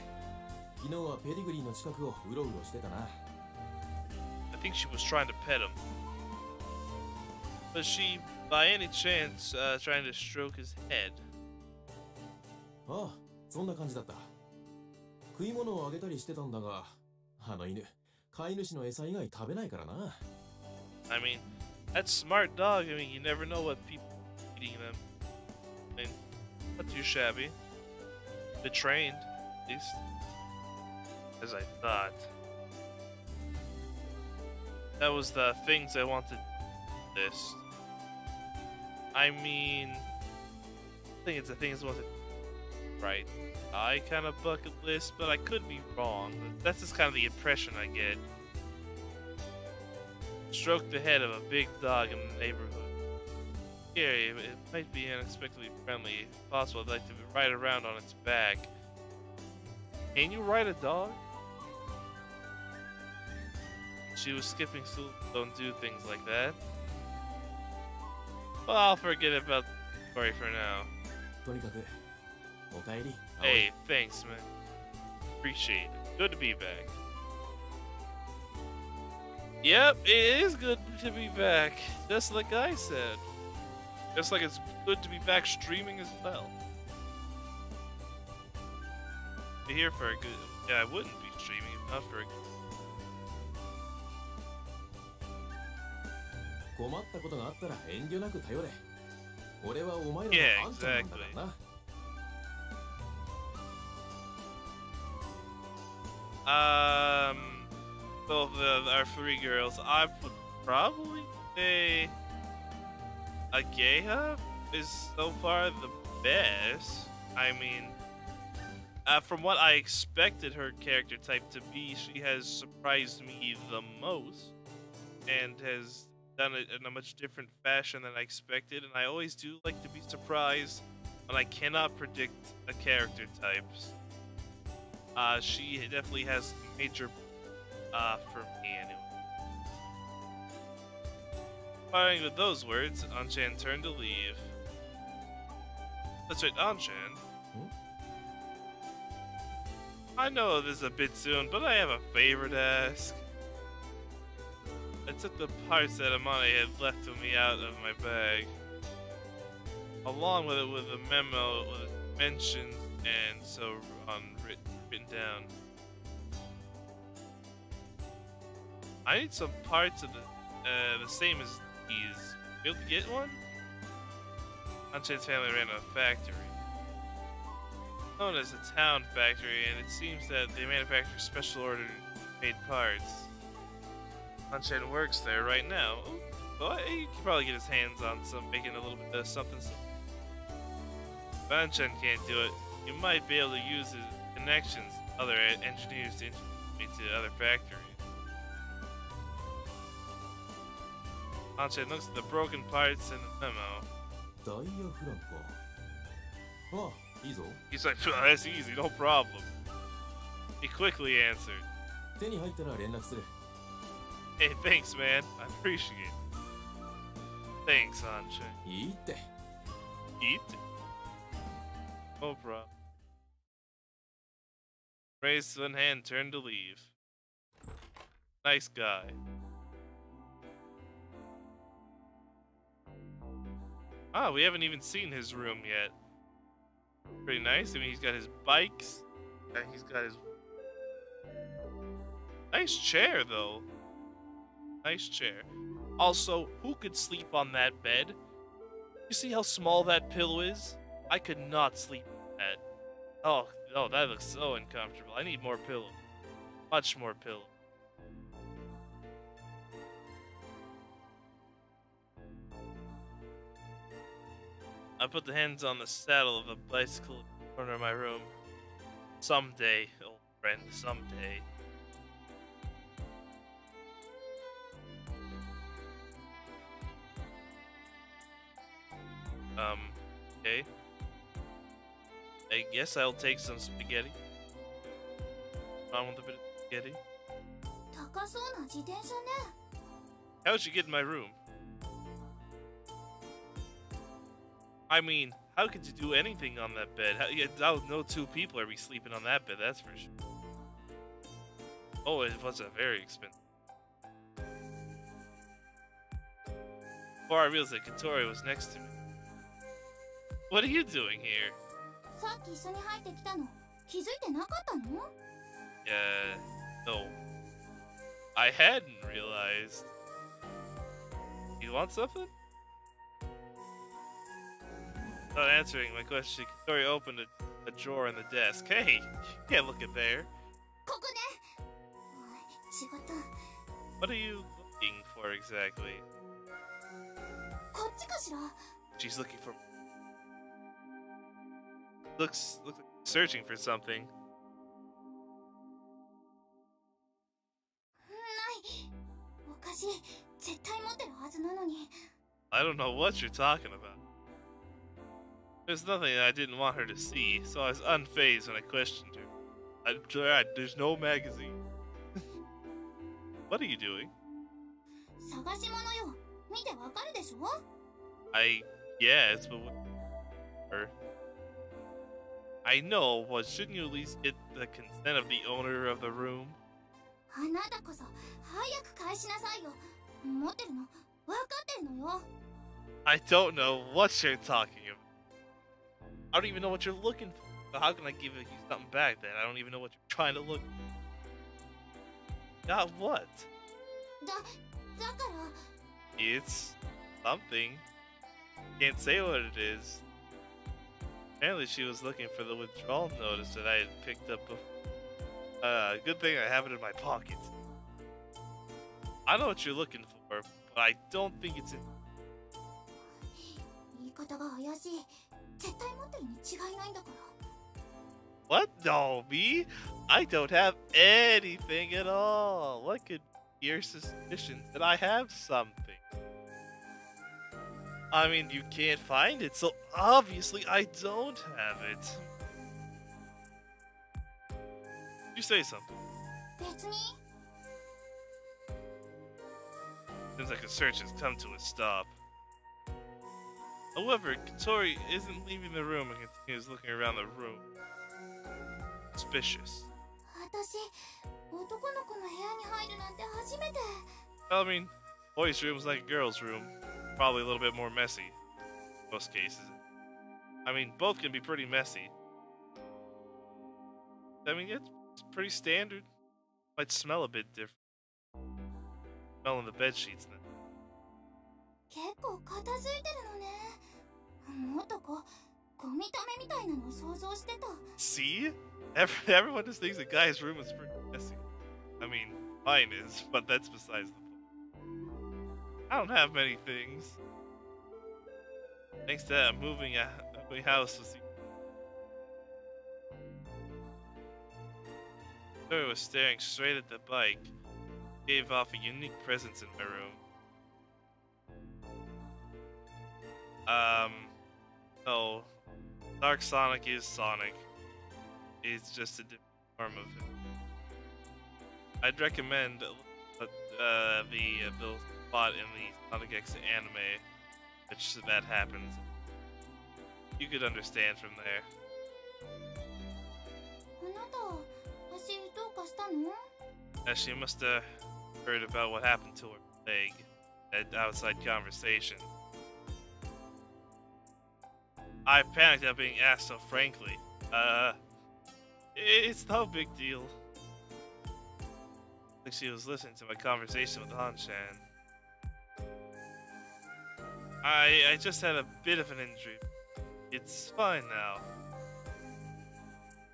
昨日はペディグリーの近くをうろうろしてたな。 I think she was trying to pet him. Was she, by any chance, trying to stroke his head? ああ、そんな感じだった。食い物をあげたりしてたんだが、あの犬、飼い主の餌以外食べないからな。 I mean, that smart dog. I mean, you never know what people are eating them. I mean, not too shabby. They're trained, at least. As I thought. That was the things I wanted this. I mean, I think it's the things I wanted. Right. I kind of bucket list, but I could be wrong. That's just kind of the impression I get. Stroke the head of a big dog in the neighborhood. Scary, it might be unexpectedly friendly. If possible, I'd like to ride around on its back. Can you ride a dog? She was skipping school. Don't do things like that. Well, I'll forget about the story for now. とにかく、おかえり。 Hey, thanks, man. Appreciate it. Good to be back. Yep, it is good to be back. Just like I said. Just like it's good to be back streaming as well. Be here for a good... Yeah, I wouldn't be streaming if not for a good... 困ったことがあったら遠慮なく頼れ。俺はお前らの Yeah, あんちゃんなんだからな。Well, our three girls, I would probably say Ageha is so far the best. I mean, from what I expected her character type to be, she has surprised me the most and has done it in a much different fashion than I expected. And I always do like to be surprised when I cannot predict a character types. She definitely has major for me anyway. Firing with those words, Anchan turned to leave. That's right, Anchan. I know this is a bit soon, but I have a favor to ask. I took the parts that Amane had left to me out of my bag, along with it with a memo with mentions and so on written down. I need some parts of the same as these. Be able to get one? Anshin's family ran a factory known as the Town Factory, and it seems that they manufacture special order made parts. Anshin works there right now. Well, he could probably get his hands on some, making a little bit of something. If Anshin can't do it, you might be able to use his connections, other engineers to introduce me to other factories. Anshin looks at the broken parts in the memo. ダイヤフラムか。ああ、いいぞ。 He's like, that's easy, no problem. He quickly answered. 手に入ったら連絡する。 Hey, thanks, man. I appreciate it. Thanks, Anshin. いいって。 Eat? No problem. Raised one hand, turned to leave. Nice guy. Ah, we haven't even seen his room yet. Pretty nice. I mean, he's got his bikes. And he's got his... Nice chair, though. Nice chair. Also, who could sleep on that bed? You see how small that pillow is? I could not sleep on that. Oh, that looks so uncomfortable. I need more pillow. Much more pillow. I put the hands on the saddle of a bicycle in the corner of my room. Someday, old friend, someday. Okay. I guess I'll take some spaghetti. On with a bit of spaghetti. 高そうな自転車ね。 How'd you get in my room? I mean, how could you do anything on that bed? No two people are be sleeping on that bed, that's for sure. Oh, it wasn't very expensive. Before I realized that Katori was next to me. What are you doing here? さっき一緒に入ってきたの。気づいてなかったの？ No. I hadn't realized. You want something? Not answering my question, Katori opened a drawer in the desk. Hey, you can't look in there. ここね。違った。 What are you looking for exactly? こっちかしら。 She's looking for... Looks like searching for something. ない。おかしい。絶対持ってるはずなのに。 I don't know what you're talking about. There's nothing I didn't want her to see, so I was unfazed when I questioned her. There's no magazine. What are you doing? 探し物よ。見てわかるでしょ？ I guess, but I know, but shouldn't you at least get the consent of the owner of the room? あなたこそ早く返しなさいよ。持ってるの？わかってるのよ。 I don't know what you're talking about. I don't even know what you're looking for. So how can I give you something back then? I don't even know what you're trying to look for. Got what? だから。 It's something. Can't say what it is. Apparently she was looking for the withdrawal notice that I had picked up before. Good thing I have it in my pocket. I know what you're looking for, but I don't think it's in... 言い方が怪しい。絶対持ってるに違いないんだから。 What? No, me? I don't have anything at all. What could be your suspicions that I have something? I mean, you can't find it, so obviously I don't have it. You say something. 別に。 Seems like the search has come to a stop. However, Katori isn't leaving the room and continues looking around the room. Suspicious. 私男の子の部屋に入るなんて初めて。 Well, I mean, boys' room's like a girl's room. Probably a little bit more messy. In most cases. I mean, both can be pretty messy. I mean, it's pretty standard. Might smell a bit different. Smelling the bed sheets then. 結構片付いてるのね。もっとゴミ溜めみたいなのを想像してた。 See? Everyone just thinks a guy's room is pretty messy. I mean, mine is, but that's besides the point. I don't have many things. Thanks to that, moving house was. Tori was staring straight at the bike. Gave off a unique presence in my room. No. Dark Sonic is Sonic. It's just a different form of it. I'd recommend the plot in the Sonic X anime, which that happens. You could understand from there. あなた、足どうかしたの？ She must have heard about what happened to her leg at outside conversation. I panicked at being asked so frankly. It's no big deal. I think she was listening to my conversation with Han-chan. I just had a bit of an injury. It's fine now.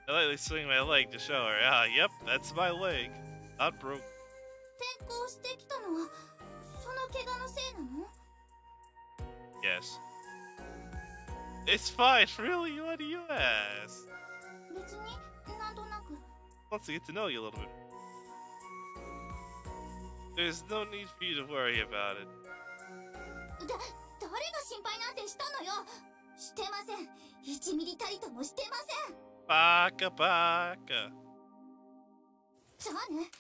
I lightly swing my leg to show her. Ah, yep, that's my leg. Not broke. 転校してきたのはその怪我のせいなの？ Yes. It's fine, really? What do you ask? 別になんとなく。 Wants to get to know you a little bit. There's no need for you to worry about it. 誰が心配なんてしたのよ。してません。1ミリたりともしてません。 Baka baka. じゃあね、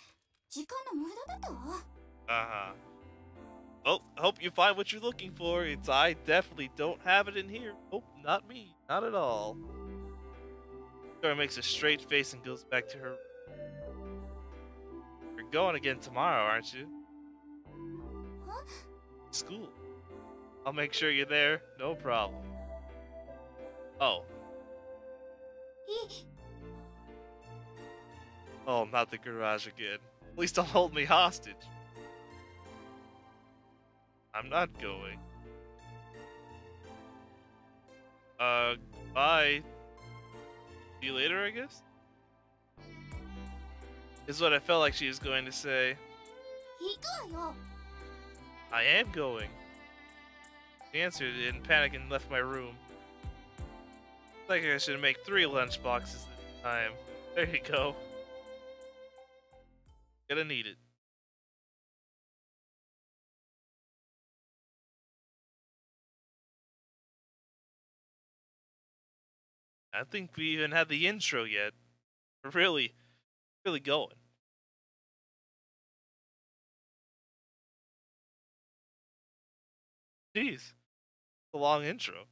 時間の無駄だったわ。 Uh-huh. Well, I hope you find what you're looking for. I definitely don't have it in here. Nope, not me. Not at all. Dora makes a straight face and goes back to her. You're going again tomorrow, aren't you? Huh? School. I'll make sure you're there. No problem. Oh. いい。 Oh, not the garage again. Please don't hold me hostage. I'm not going. Bye. See you later, I guess? Is what I felt like she was going to say. 行くわよ。 I am going. She answered in panic and left my room. Like I should make 3 lunch boxes this time. There you go. Gonna need it. I think we even had the intro yet. We're really going. Jeez. A long intro.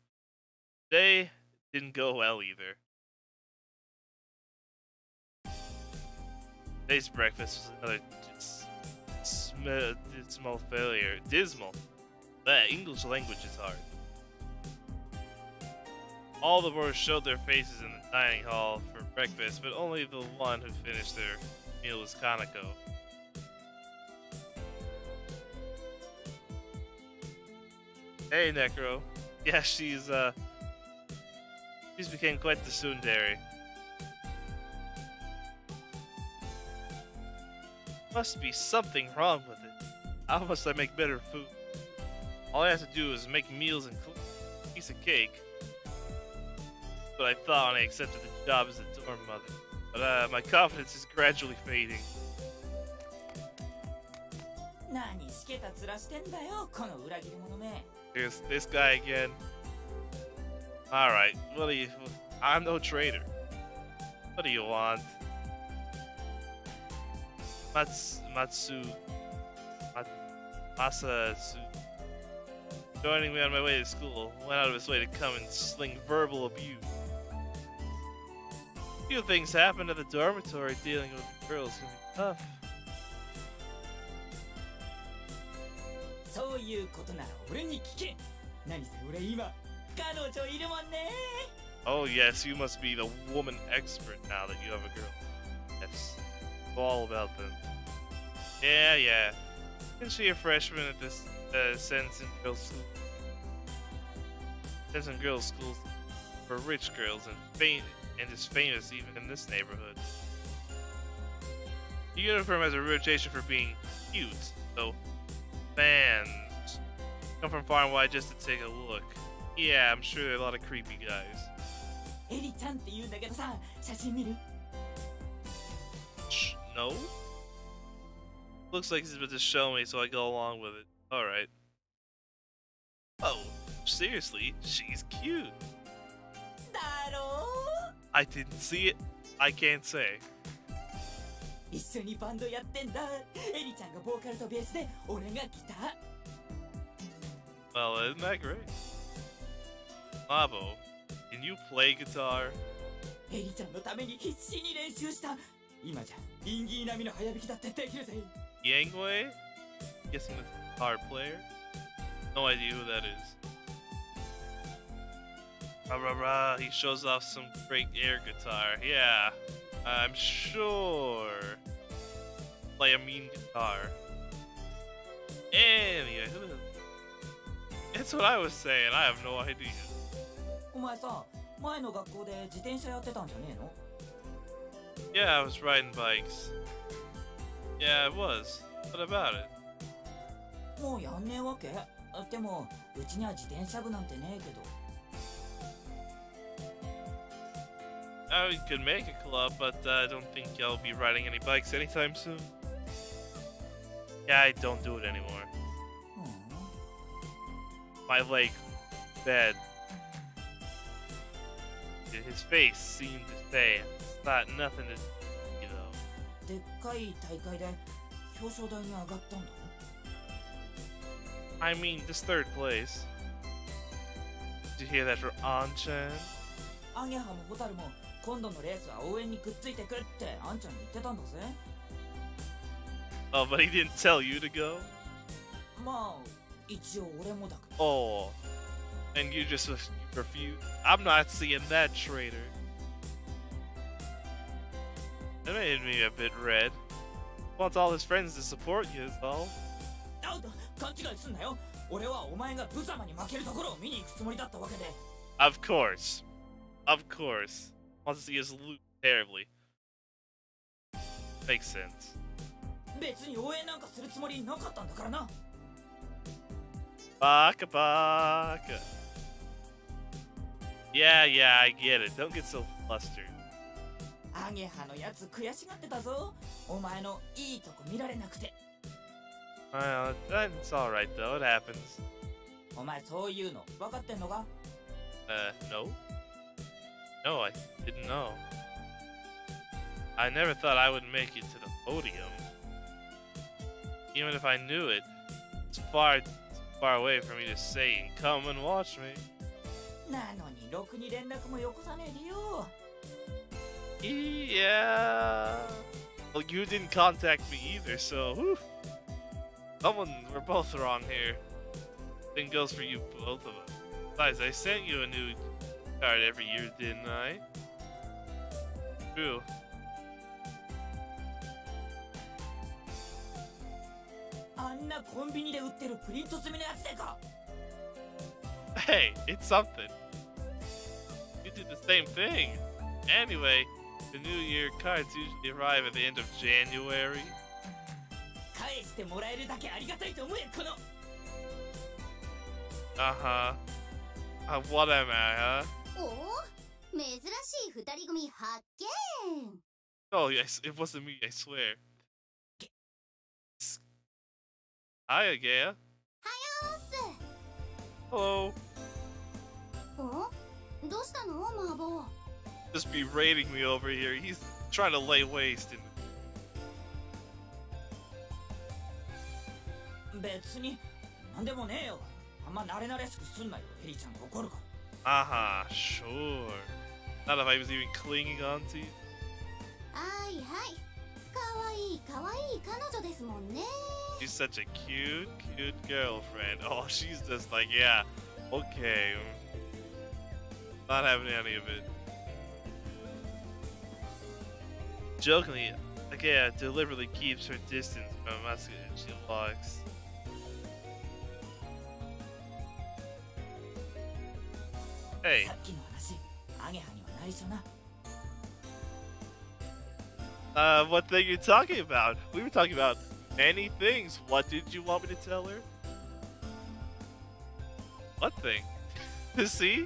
Today didn't go well either. Today's breakfast was another dismal failure. Dismal. The English language is hard. All the boys showed their faces in the dining hall for breakfast, but only the one who finished their meal was Kanako. Hey, Necro. Yeah, she's became quite the tsundere. Must be something wrong with it. How must I make better food? All I have to do is make meals and cook a piece of cake. But I thought when I accepted the job as a dorm mother. But my confidence is gradually fading. 何しけた面してんだよ、この裏切り者め。 Here's this guy again. Alright, what do you... I'm no traitor. What do you want? Masasu... joining me on my way to school. Went out of his way to come and sling verbal abuse. A few things happened at the dormitory. Dealing with the girls can be tough. そういうことなら俺に聞け。何せ俺今彼女いるもんね。 Oh yes, you must be the woman expert now that you have a girl. Yes, all about them. Yeah, yeah. Isn't she a freshman at this Sensen Girls School? Sensen Girls School for rich girls and is famous even in this neighborhood. The uniform has a reputation for being cute, so fans come from far and wide just to take a look. Yeah, I'm sure there are a lot of creepy guys. エリちゃんって言うんだけどさ、写真見る？ No? Looks like he's about to show me, so I go along with it. Alright. Oh, seriously, she's cute. だろう？ I didn't see it. I can't say. 一緒にバンドやってんだ。エリちゃんがボーカルとベースで、俺がギター。 Well, isn't that great? Mabo, can you play guitar? エリちゃんのために必死に練習した。今じゃインギー並みの早弾きだってできるぜ。 Yangwei? Guessing the guitar player? No idea who that is. Rah rah rah, he shows off some great air guitar. Yeah, I'm sure. Play a mean guitar. Anyway, that's what I was saying. I have no idea. お前さ、前の学校で自転車やってたんじゃねえの？ Yeah, I was riding bikes. Yeah, I was. What about it? もうやんねえわけ？でも、うちには自転車部なんてねえけど。 We could make a club, but I don't think I'll be riding any bikes anytime soon. Yeah, I don't do it anymore. My leg, bad. His face seemed to say it's not nothing to you know. でっかい大会で表彰台に上がったんだ。 I mean, just third place. Did you hear that for An-chan? アゲハもホタルも今度のレースは応援にくっついてくるってあんちゃんに言ってたんだぜ。 Oh, but he didn't tell you to go? まあ、一応俺もだけど。 Oh, and you just refuse? I'm not seeing that traitor. That made me a bit red. Wants all his friends to support you, is all. あ、勘違いすんなよ。俺はお前がブザマに負けるところを見に行くつもりだったわけで。 Of course. Of course. Wants to see us lose terribly. Makes sense. 別に応援なんかするつもりなかったんだからな。 Baka baka. Yeah, yeah, I get it. Don't get so flustered. アゲハのやつ悔しがってたぞ。お前のいいとこ見られなくて。 Well, it's alright though, it happens. お前そういうの分かってんのか？ No? No, I didn't know. I never thought I would make it to the podium. Even if I knew it, it's far away for me to say, come and watch me. なのにろくに連絡もよこさねえでよ。 Yeah. Well, you didn't contact me either, so whew. We're both wrong here. Same goes for you, both of us. Besides, I sent you a new card every year, didn't I? True. あんなコンビニで売ってるプリント済みのやつでか。 Hey, it's something. You did the same thing. Anyway, the New Year cards usually arrive at the end of January. 返してもらえるだけありがたいと思えこの。 Uh-huh. What am I, huh? おお、珍しい二人組発見。 Oh, yes, it wasn't me, I swear. Hi, Agea. はよーす。 Hello. お、どうしたの、マーボー。 Just berating me over here. He's trying to lay waste in. 別になんでもねえよ。あんま慣れ慣れしくすんなよ。エリちゃんが怒るから。Sure. Not if I was even clinging on to you. はいはい。かわいいかわいい彼女ですもんね。 She's such a cute girlfriend. Oh, she's just like, yeah, okay. Not having any of it. Jokingly, Akea deliberately keeps her distance from Asuka and she walks. Hey. さっきの話、アゲハには内緒な。What thing you talking about? We were talking about many things. What did you want me to tell her? What thing? See?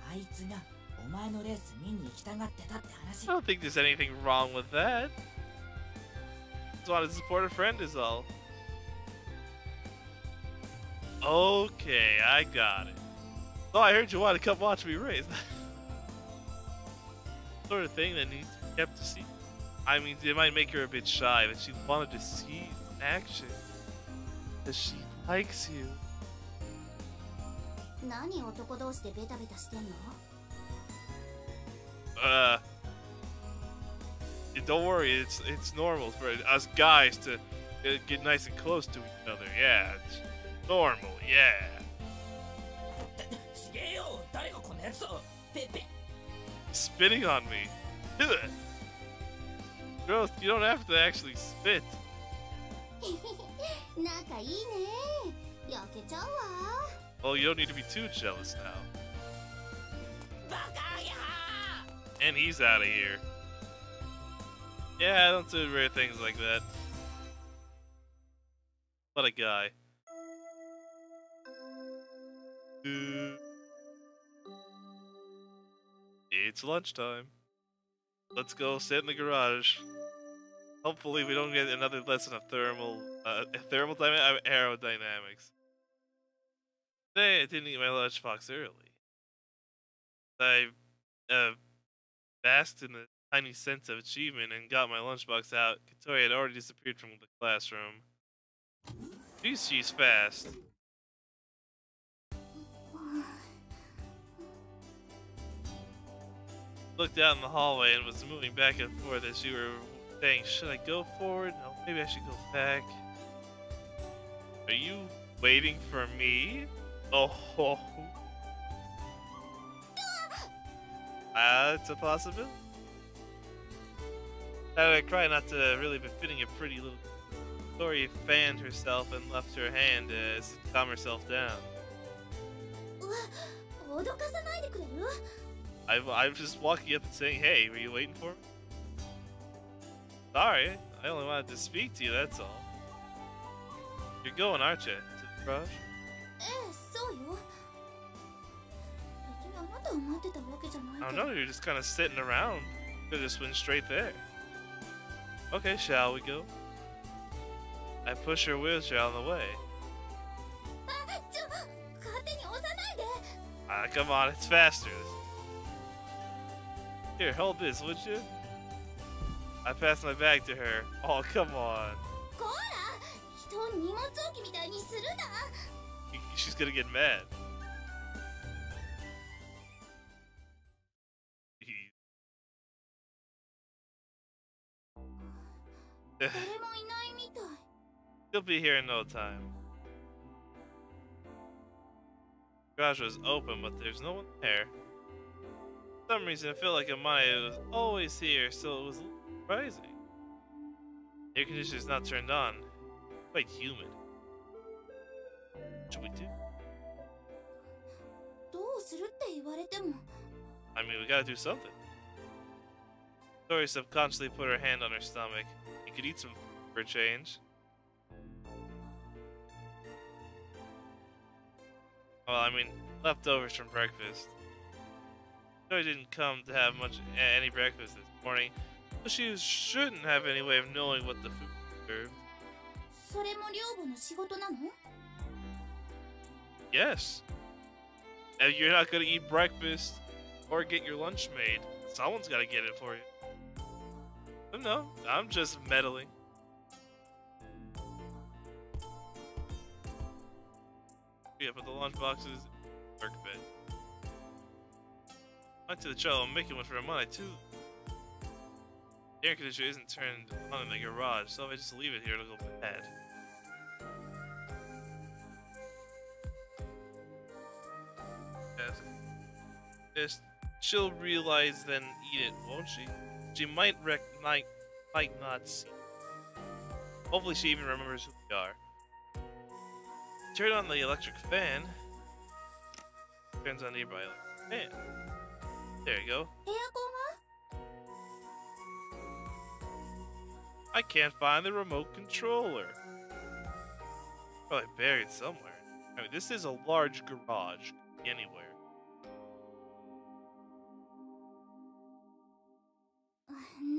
あいつがお前のレース見に行きたがってたって I 話。 don't think there's anything wrong with that. Just want to support a friend is all. Okay, I got it. Oh, I heard you want to come watch me race. Sort of thing that needs to be kept to see. I mean, it might make her a bit shy, but she wanted to see action. Because she likes you. 何男同士でベタベタしてんの？ Don't worry, it's normal for us guys to get nice and close to each other. Yeah, it's normal. Yeah. ちげえよ、誰がこんなやつだ。ペペ。 Spitting on me. Girls, you don't have to actually spit. 仲いいね。焼けちゃうわ。 Well, you don't need to be too jealous now. バカアゲハ And he's out of here. Yeah, I don't do rare things like that. What a guy. It's lunchtime. Let's go sit in the garage. Hopefully we don't get another lesson of aerodynamics. Today I didn't eat my lunchbox early. I basked in the tiny sense of achievement and got my lunchbox out. Katori had already disappeared from the classroom. She's fast. Looked out in the hallway and was moving back and forth as you were saying, should I go forward? No, maybe I should go back. Are you waiting for me? Oh, it's a possibility. I try not to really befitting a pretty little Tori fanned herself and left her hand to calm herself down. 脅かさないでくれる？ I'm just walking up and saying, hey, were you waiting for me? Sorry, I only wanted to speak to you, that's all. You're going, aren't you? To the garage? ええ、そうよ。別にあなたを待ってたわけじゃない I け don't ど。 know, you're just kind of sitting around. Could just went straight there. Okay, shall we go? I push her wheelchair on the way. あ、勝手に押さないで。 Come on, it's faster. Here, hold this, would you? I passed my bag to her. Oh, come on. こら、人を荷物置きみたいにするな。 She's gonna get mad. 誰もいないみたい。 She'll be here in no time. Garage was open, but there's no one there. For some reason, I feel like Amaya was always here, so it was a little surprising. Air conditioner's not turned on. Quite humid. What should we do? どうするって言われても。 I mean, we gotta do something. Tori subconsciously put her hand on her stomach. You could eat some food for a change. Well, I mean, leftovers from breakfast. Tori didn't come to have any breakfast this morning, so she shouldn't have any way of knowing what the food served. それも寮母の仕事なの？ Yes. If you're not gonna eat breakfast or get your lunch made, someone's gotta get it for you. No, I'm just meddling. Yeah, but the lunchbox is work bed. Went to the trouble of making one for a month too. The air conditioner isn't turned on in the garage, so if I just leave it here, it'll go bad. Yes. She'll realize then eat it, won't she? She might might not see. Hopefully she even remembers who we are. Turn on the electric fan. Turns on nearby electric fan. There you go. エアコンは I can't find the remote controller. Probably buried somewhere. I mean, this is a large garage. Could be anywhere.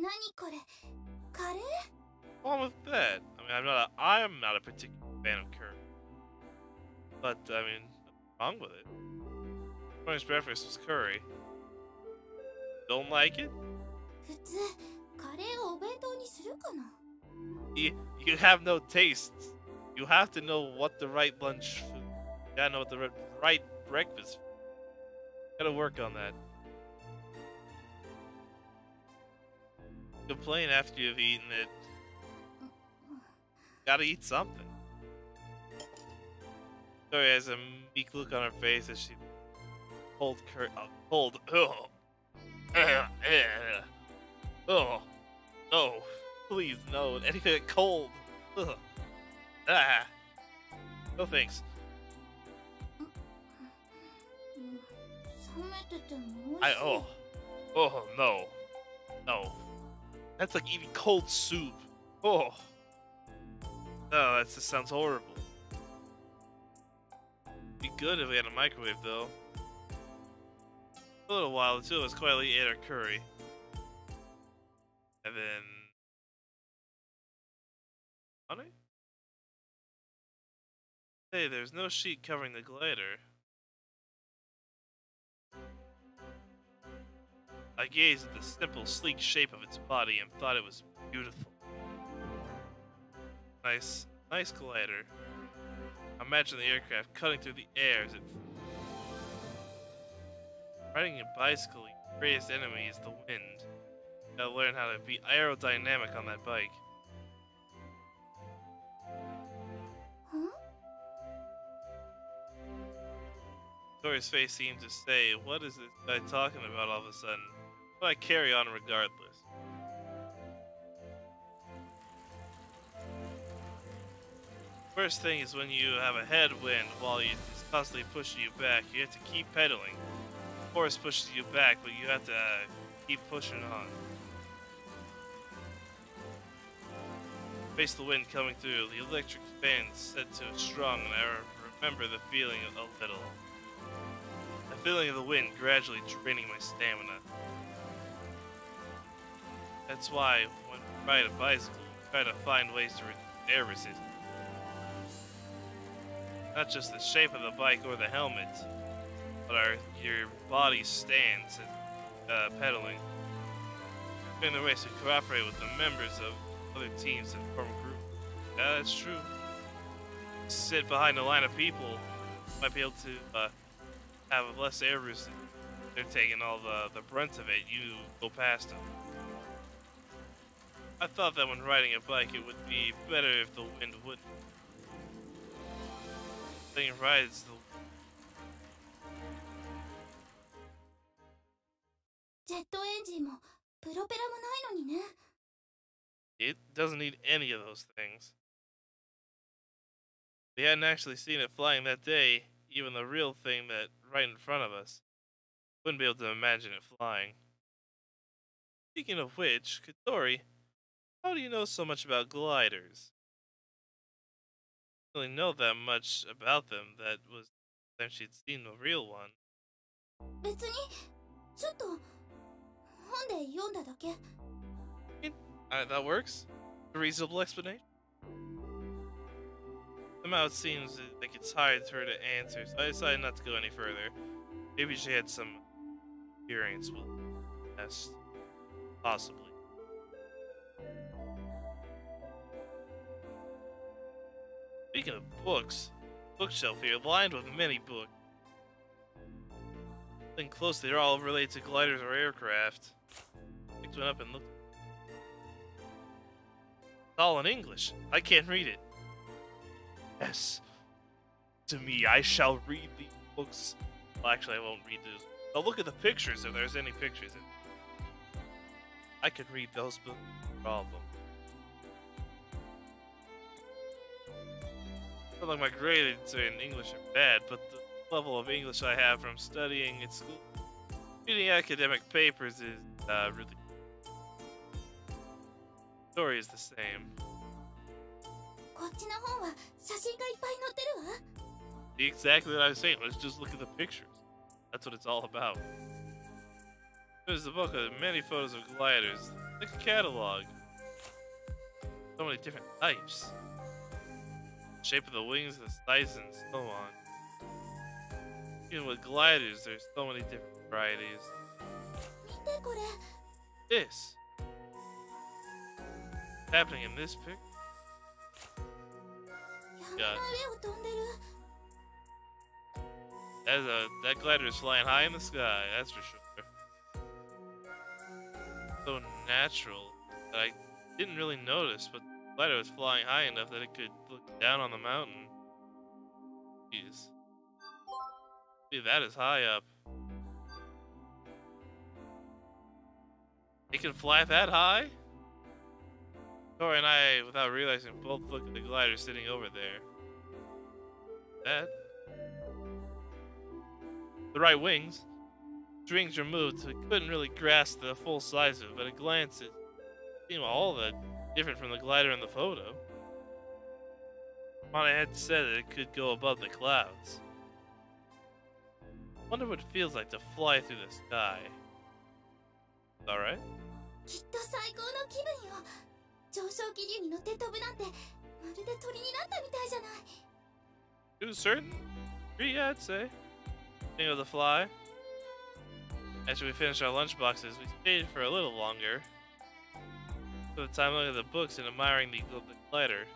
何これカレー What's wrong with that? I mean, I'm not a particular fan of curry. But, I mean, what's wrong with it? Morning's breakfast was curry. Don't like it? 普通カレーをお弁当にするかな You have no taste. You have to know what the right lunch food. You gotta know what the right breakfast food. Gotta work on that. Complain after you've eaten it. Gotta eat something. Tori has a meek look on her face as she cold cold. Oh. Oh. No. Please, no. Anything cold. Ugh. Ah. No thanks. 冷めてても美味しい Oh no. No. That's like eating cold soup. Oh. No, that just sounds horrible. Be good if we had a microwave though. For a little while, the two of us quietly ate our curry. And then... Honey? Hey, there's no sheet covering the glider. I gazed at the simple, sleek shape of its body and thought it was beautiful. Nice glider. Imagine the aircraft cutting through the air as it flew. Riding a bicycle, your greatest enemy is the wind. You gotta learn how to be aerodynamic on that bike. Huh? Tori's face seemed to say, what is this guy talking about all of a sudden? But I carry on regardless. First thing is when you have a headwind while it's constantly pushing you back, you have to keep pedaling. The force pushes you back, but you have to keep pushing on. Face the wind coming through, the electric fan set to strong, and I remember the feeling a little. The feeling of the wind gradually draining my stamina. That's why, when we ride a bicycle, we try to find ways to reduce air resistance. Not just the shape of the bike or the helmet, but your body's stance and pedaling. During the race, we cooperate with the members of other teams that form a group. Yeah, that's true. Sit behind a line of people, might be able to have less air resistance. They're taking all the brunt of it. You go past them. I thought that when riding a bike, it would be better if the wind wouldn't. Thing rides the. ジェットエンジンもプロペラもないのにね It doesn't need any of those things. We hadn't actually seen it flying that day, even the real thing that right in front of us. Wouldn't be able to imagine it flying. Speaking of which, Katori, how do you know so much about gliders? I don't really know that much about them. That was the time she'd seen the real one. 別にちょっと本で読んだだけ That works. A reasonable explanation. Somehow it seems like it's hard for her to answer, so I decided not to go any further. Maybe she had some experience with test. Possibly. Speaking of books, bookshelf here, lined with many books. Looking close, they're all related to gliders or aircraft. Picked one up and looked. It's all in English. I can't read it. Yes. To me, I shall read these books. Well, actually, I won't read those. I'll look at the pictures if there's any pictures in them. I can read those books. No problem. Not like my grades in English are bad, but the level of English I have from studying at school, reading academic papers is really. Story is the same. こっちの本は写真がいっぱい載ってるわ。 Exactly what I was saying. Let's just look at the pictures. That's what it's all about. There's a book with many photos of gliders, like a catalog. So many different types. The shape of the wings, the size, and so on. Even with gliders, there's so many different varieties. 見てこれ。 This. What's happening in this picture? 山の上を飛んでる。 That glider is flying high in the sky, that's for sure. So natural that I didn't really notice, but the glider was flying high enough that it could look down on the mountain. Jeez. See, that is high up. It can fly that high? Tori and I, without realizing, both looked at the glider sitting over there. That? The right wings. Strings removed, so it couldn't really grasp the full size of it, but at a glance it seemed all that different from the glider in the photo. Mana had said that it could go above the clouds. Wonder what it feels like to fly through the sky. Alright? きっと最高の気分よ。上昇気流に乗って飛ぶなんて、まるで鳥になったみたいじゃない。 To a certain degree, I'd say. Being able to fly. After we finished our lunch boxes, we stayed for a little longer. Took the time looking at the books and admiring the glider.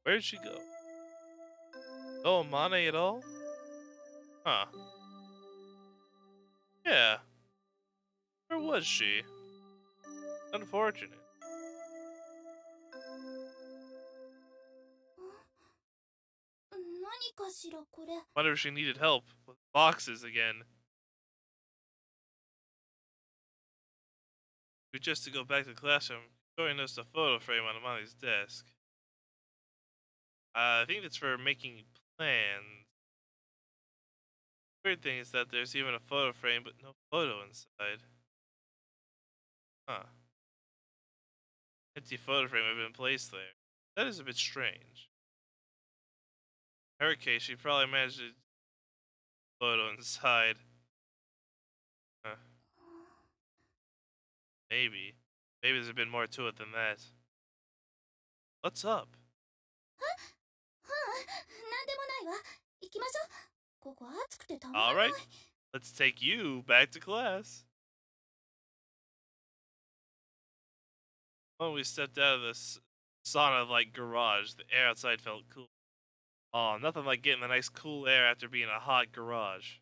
Where did she go? Oh, Mane at all? Huh. Yeah. Where was she? Unfortunate. 何かしらこれ。 Wonder if she needed help with boxes again. Just to go back to the classroom, Tori noticed a photo frame on Amani's desk. I think it's for making plans. Weird thing is that there's even a photo frame, but no photo inside. Huh. Empty photo frame had been placed there. That is a bit strange. In her case, she probably managed to photo inside. Huh. Maybe. Maybe there's a bit more to it than that. What's up? なんでもないわ。行きましょう。ここ暑くてたまらない。 Alright, let's take you back to class. When we stepped out of this sauna-like garage, the air outside felt cool. Oh, nothing like getting the nice cool air after being in a hot garage.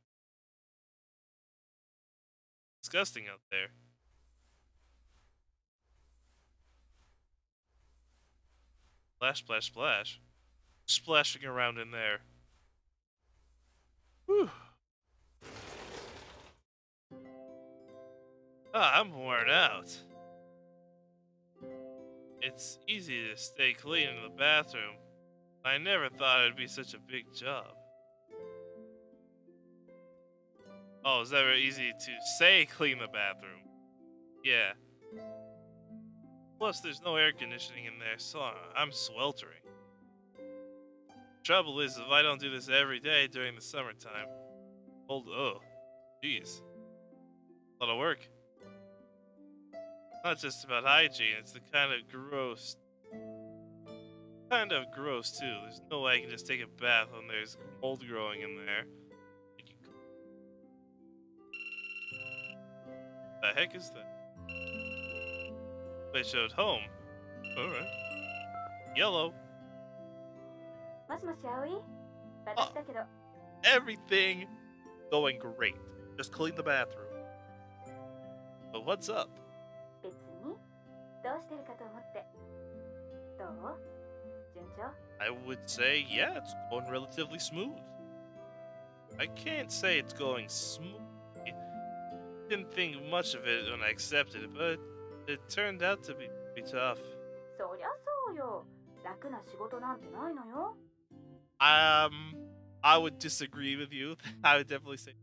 Disgusting out there. Splash, splash, splash. Splashing around in there. Whew. Ah, I'm worn out. It's easy to stay clean in the bathroom. I never thought it'd be such a big job. Oh, it's never easy to say clean the bathroom. Yeah. Plus, there's no air conditioning in there, so I'm sweltering. Trouble is, if I don't do this every day during the summertime, oh, jeez, a lot of work. Not just about hygiene, it's the kind of gross too. There's no way I can just take a bath when there's mold growing in there. The heck is that? They showed home. Alright. Yellow. もしもし葵、私だけど。Everything going great. Just clean the bathroom. But what's up? 別にどうしてるかと思って。どう？順調？ I would say, yeah, it's going relatively smooth. I can't say it's going smooth. Didn't think much of it when I accepted it, but it turned out to be pretty tough. そりゃそうよ。楽な仕事なんてないのよ。I would disagree with you. I would definitely say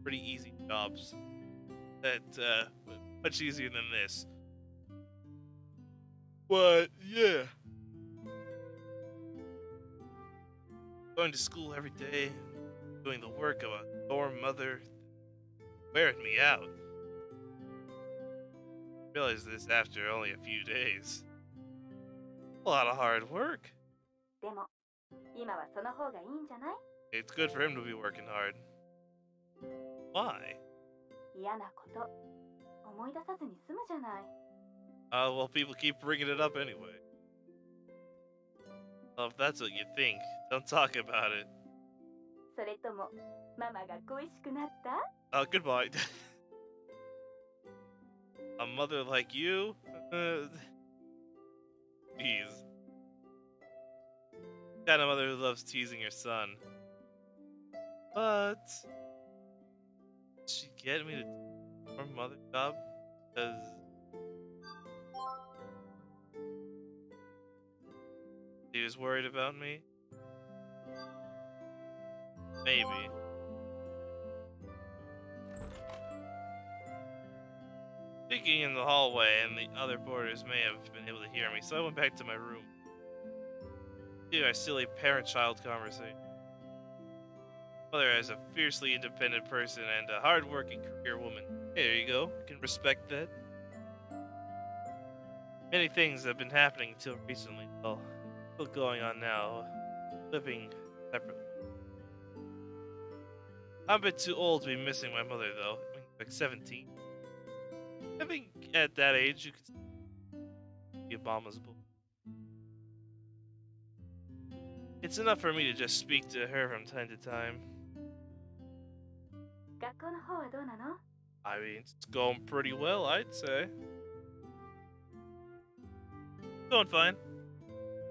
pretty easy jobs. That much easier than this. But yeah, going to school every day, doing the work of a dorm mother, wearing me out. Realized this after only a few days. A lot of hard work. でも、今はその方がいいんじゃない？ It's good for him to be working hard. Why? 嫌なこと、思い出さずに済むじゃない。Well, people keep bringing it up anyway. Well, if that's what you think, don't talk about it. それとも、ママが恋しくなった？ Oh, goodbye. A mother like you? Jeez. Kind of mother who loves teasing her son. But did she get me to do her mother job? Because she was worried about me? Maybe. Speaking in the hallway, and the other boarders may have been able to hear me, so I went back to my room. Do our silly parent-child conversation. Mother is a fiercely independent person and a hard-working career woman. Hey, there you go. You can respect that. Many things have been happening until recently. Well, still going on now. Living separately. I'm a bit too old to be missing my mother, though. I mean, like 17. I think at that age, you could be Obama's boy. It's enough for me to just speak to her from time to time. 学校の方はどうなの？ I mean, it's going pretty well, I'd say. Going fine.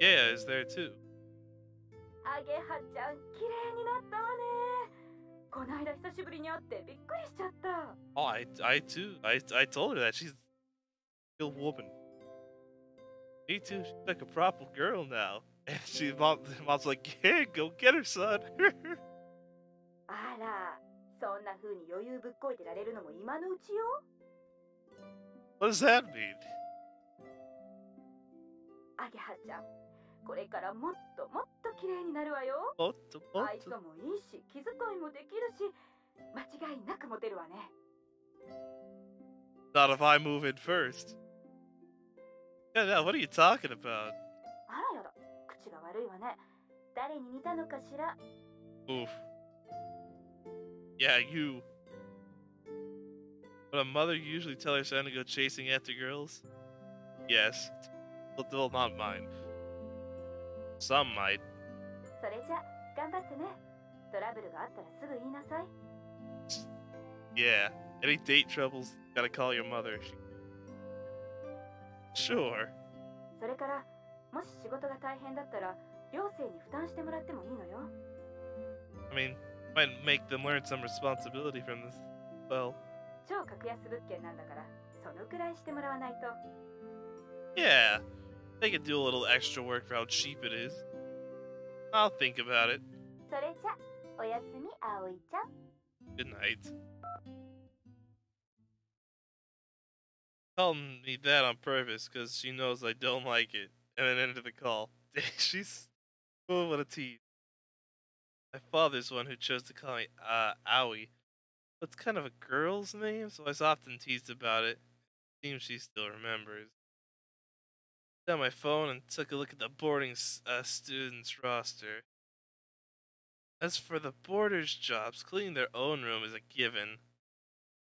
Yeah, is there too. あげはちゃん、綺麗になったわね。こないだ久しぶりに会ってびっくりしちゃった。Oh, I too. I told her that she's a real woman. Me too. She's like a proper girl now. And mom's like, yeah, go get her, son. あら、そんな風に余裕ぶっこいてられるのも今のうちよ。What does that mean? あげはちゃん、これからもっともっと綺麗になるわよ。愛想もいいし、気遣いもできるし、間違いなくモテるわね。Not if I move in first. Yeah, no, what are you talking about? あらやだ、口が悪いわね。誰に似たのかしら。 Oof. Yeah, you. Would a mother usually tell her son to go chasing after girls? Yes. Well, not mine. Some might. それじゃ、頑張ってね。トラブルがあったらすぐ言いなさい。Yeah. Any date troubles, gotta call your mother. Sure. それから、もし仕事が大変だったら、寮生に負担してもらってもいいのよ。I mean, might make them learn some responsibility from this. Well. 超格安物件なんだから、そのくらいしてもらわないと。Yeah. They could do a little extra work for how cheap it is. I'll think about it. それじゃ、おやすみ、葵ちゃん。Good night. Telling me that on purpose because she knows I don't like it, and then ended the call. She's oh, what a tease. My father's the one who chose to call me Aoi. It's kind of a girl's name, so I was often teased about it. Seems she still remembers. Down my phone and took a look at the boarding students roster. As for the boarders' jobs, cleaning their own room is a given.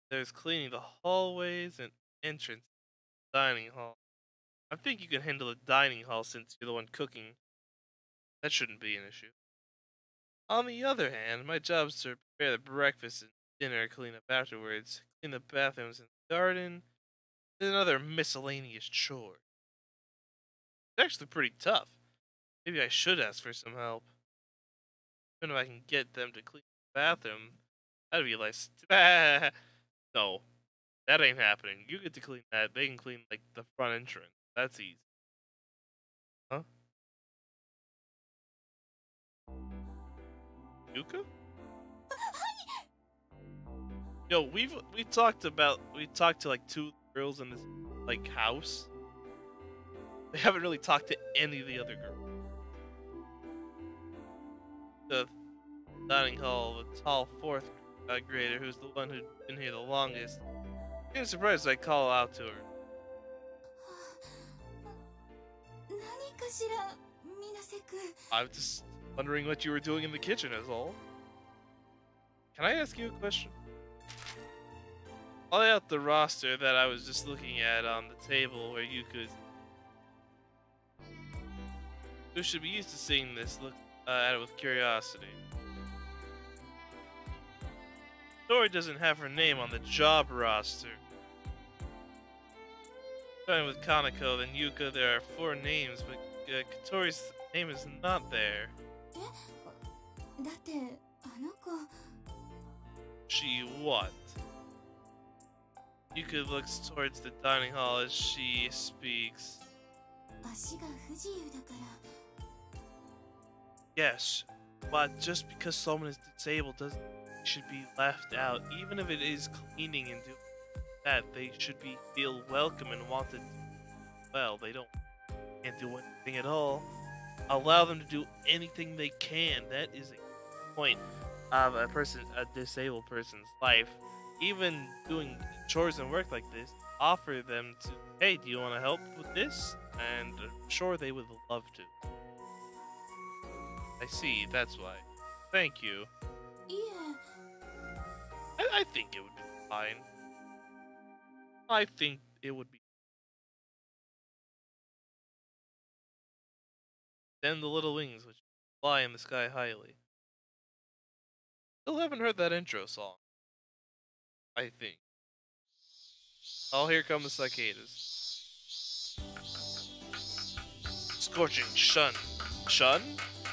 There's cleaning the hallways and entrance dining hall. I think you can handle the dining hall since you're the one cooking. That shouldn't be an issue. On the other hand, my job is to prepare the breakfast and dinner, clean up afterwards, clean the bathrooms and the garden, and other miscellaneous chores. It's actually pretty tough. Maybe I should ask for some help. Even if I can get them to clean the bathroom, that'd be nice. No, that ain't happening. You get to clean that. They can clean, like, the front entrance. That's easy. Huh? Yuka? Yo, we talked to like two girls in this like house. They haven't really talked to any of the other girls. The dining hall, the tall fourth grader, who's the one who's been here the longest. I'm surprised I call out to her. 何かしら、水瀬くん。 I'm just wondering what you were doing in the kitchen is all. Can I ask you a question? I'll lay out the roster that I was just looking at on the table where you could... You should be used to seeing this, look at it with curiosity. Tori doesn't have her name on the job roster. Starting with Kaneko, then Yuka, there are 4 names, but Katori's name is not there. だってあの子 She what? Yuka looks towards the dining hall as she speaks. 足が不自由だから Yes, but just because someone is disabled doesn't should be left out. Even if it is cleaning and doing that, they should feel welcome and wanted. Well, they can't do anything at all. Allow them to do anything they can. That is a point of a disabled person's life. Even doing chores and work like this, offer them to, hey, do you want to help with this? And I'm sure they would love to. I see, that's why. Thank you. いえ I think it would be fine. I think it would be. Then the little wings which fly in the sky highly. Still haven't heard that intro song. I think. Oh, here come the cicadas. Scorching sun. Sun?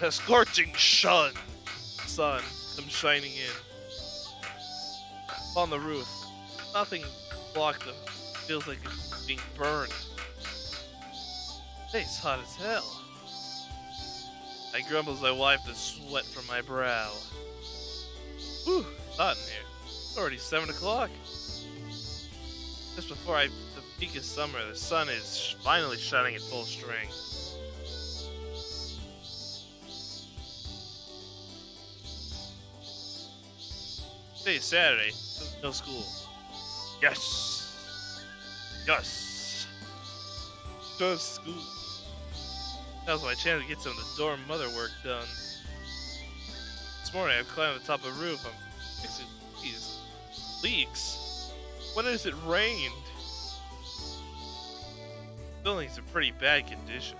A scorching sun. Sun. Them shining in. On the roof. Nothing blocked them. Feels like it's being burned. It's hot as hell. I grumble as I wipe the sweat from my brow. Whew, it's hot in here. It's already 7 o'clock. Just before the peak of summer, the sun is finally shining at full strength. Today's Saturday, so no school. Yes! Yes! Just school. Now's my chance to get some of the dorm mother work done. This morning I climbed the top of the roof. I'm fixing these leaks. When has it rained? The building's in pretty bad condition.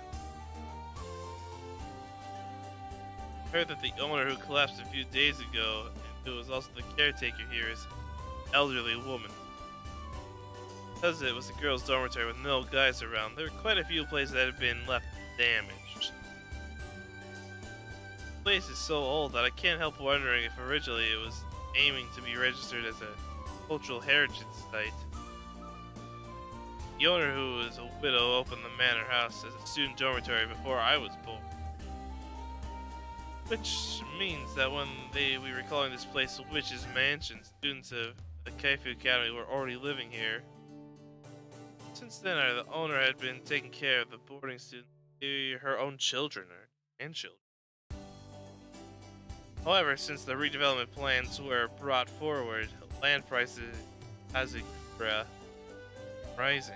I heard that the owner who collapsed a few days ago, and who was also the caretaker here, is an elderly woman. Because it was a girls' dormitory with no guys around, there were quite a few places that had been left damaged. The place is so old that I can't help wondering if originally it was aiming to be registered as a cultural heritage site. The owner, who was a widow, opened the manor house as a student dormitory before I was born. Which means that when we were calling this place Witch's Mansion, students of the Kaifu Academy were already living here. Since then, the owner had been taking care of the boarding students, her own children or grandchildren. However, since the redevelopment plans were brought forward, land prices has been rising.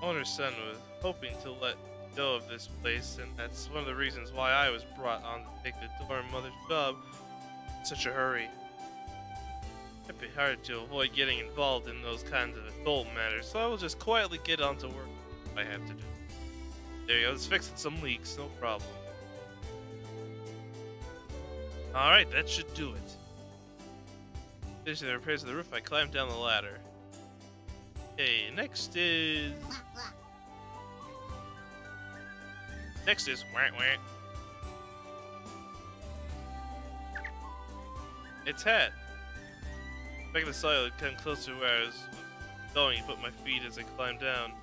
Owner's son was hoping to let go of this place, and that's one of the reasons why I was brought on to take the dorm mother's job in such a hurry. It'd be hard to avoid getting involved in those kinds of adult matters, so I will just quietly get on to work I have to do. There you go, let's fix some leaks, no problem. Alright, that should do it. Finishing the repairs of the roof, I climbed down the ladder. Okay, next is... Wah, wah. It's Hat. Back in the soil, it came closer to where I was going. He put my feet as I climbed down.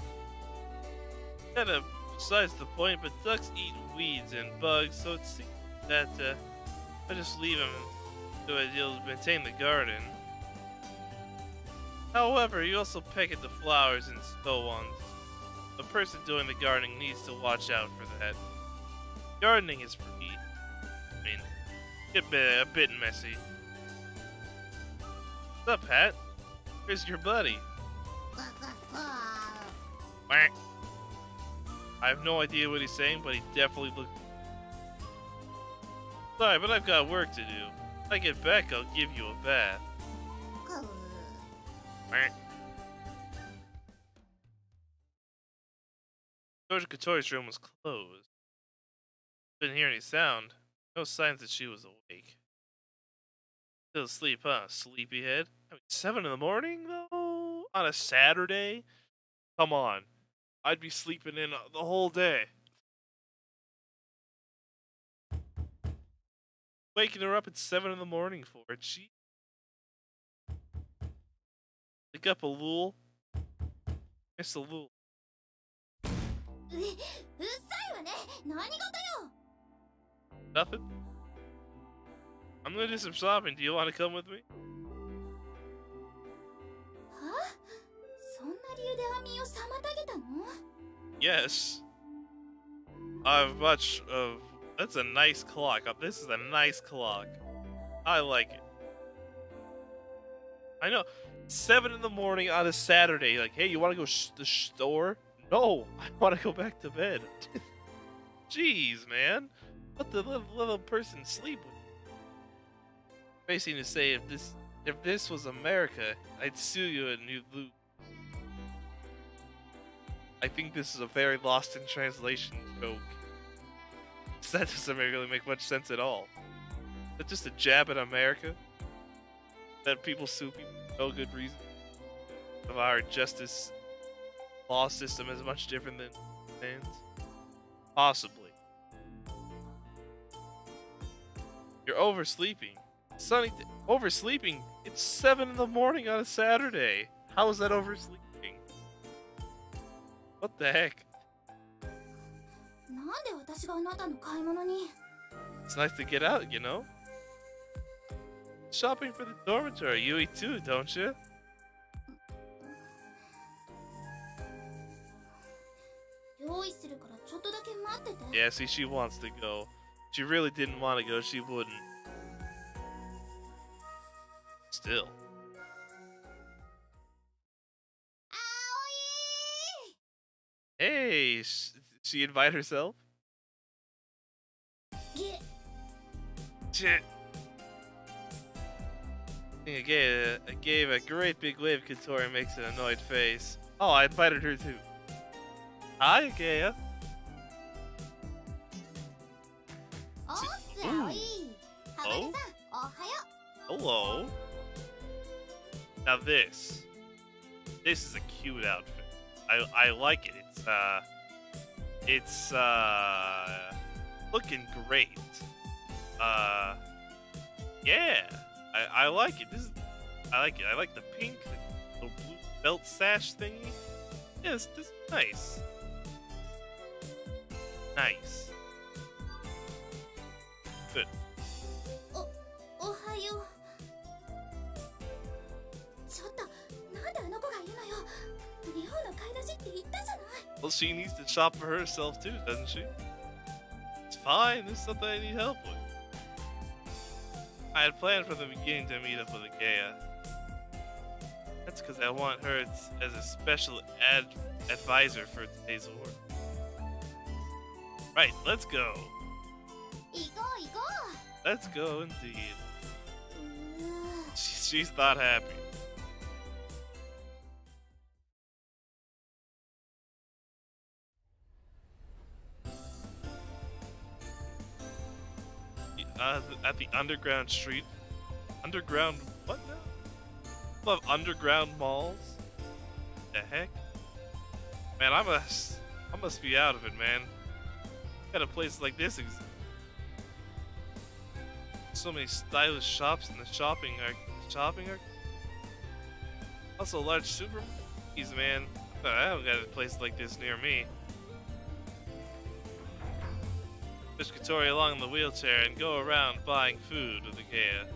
Kinda besides the point, but ducks eat weeds and bugs, so it seems that I just leave him so he'll maintain the garden. However, you also peck at the flowers and so on. The person doing the gardening needs to watch out for that. Gardening is free. I mean, a bit messy. What's up, Hat? Here's your buddy. Quack. I have no idea what he's saying, but he definitely looked... Sorry, but I've got work to do. When I get back, I'll give you a bath. Quack. Georgia Kotori's room was closed. Didn't hear any sound. No signs that she was awake. Still asleep, huh? Sleepyhead? I mean, 7 in the morning, though? On a Saturday? Come on. I'd be sleeping in the whole day. Waking her up at 7 in the morning for it. She... Wake up, Alul. Miss Alul. Nothing? I'm gonna do some shopping. Do you want to come with me? Yes. I've much of... That's a nice clock. This is a nice clock. I like it. I know. 7 in the morning on a Saturday. Like, hey, you want to go to the store? No, I want to go back to bed. Jeez, man. Let the little person sleep with you. Facing to say, if this was America, I'd sue you and you'd lose. I think this is a very lost in translation joke. That doesn't really make much sense at all. Is that just a jab at America? That people sue people for no good reason? Of our justice law system is much different than Japan's? Possibly. You're oversleeping. Sonny, oversleeping? It's 7 in the morning on a Saturday. How is that oversleeping? What the heck? It's nice to get out, you know? Shopping for the dormitory. You eat too, don't you? Yeah, see, she wants to go. If she really didn't want to go, she wouldn't. Still. Hey, she invite herself? Shit. I gave a great big wave. Kotori makes an annoyed face. Oh, I invited her too. Hi, Gaia. Oh? Hello. Now this is a cute outfit. I like it. It's looking great. Yeah, I like it. I like it. I like the pink, the blue belt sash thingy. Yeah, this is nice. Nice. Good. Well, she needs to shop for herself too, doesn't she? It's fine, there's something I need help with. I had planned from the beginning to meet up with Gaia. That's because I want her as a special advisor for today's work. Right, let's go. Let's go indeed. She's not happy. at the underground street. Underground what now? Love underground malls. The heck? Man, I must be out of it, man. Got a place like this exist. So many stylish shops in the shopping arc. Also large supermarkets, man. I don't got a place like this near me. Push Katori along in the wheelchair and go around buying food with Agea.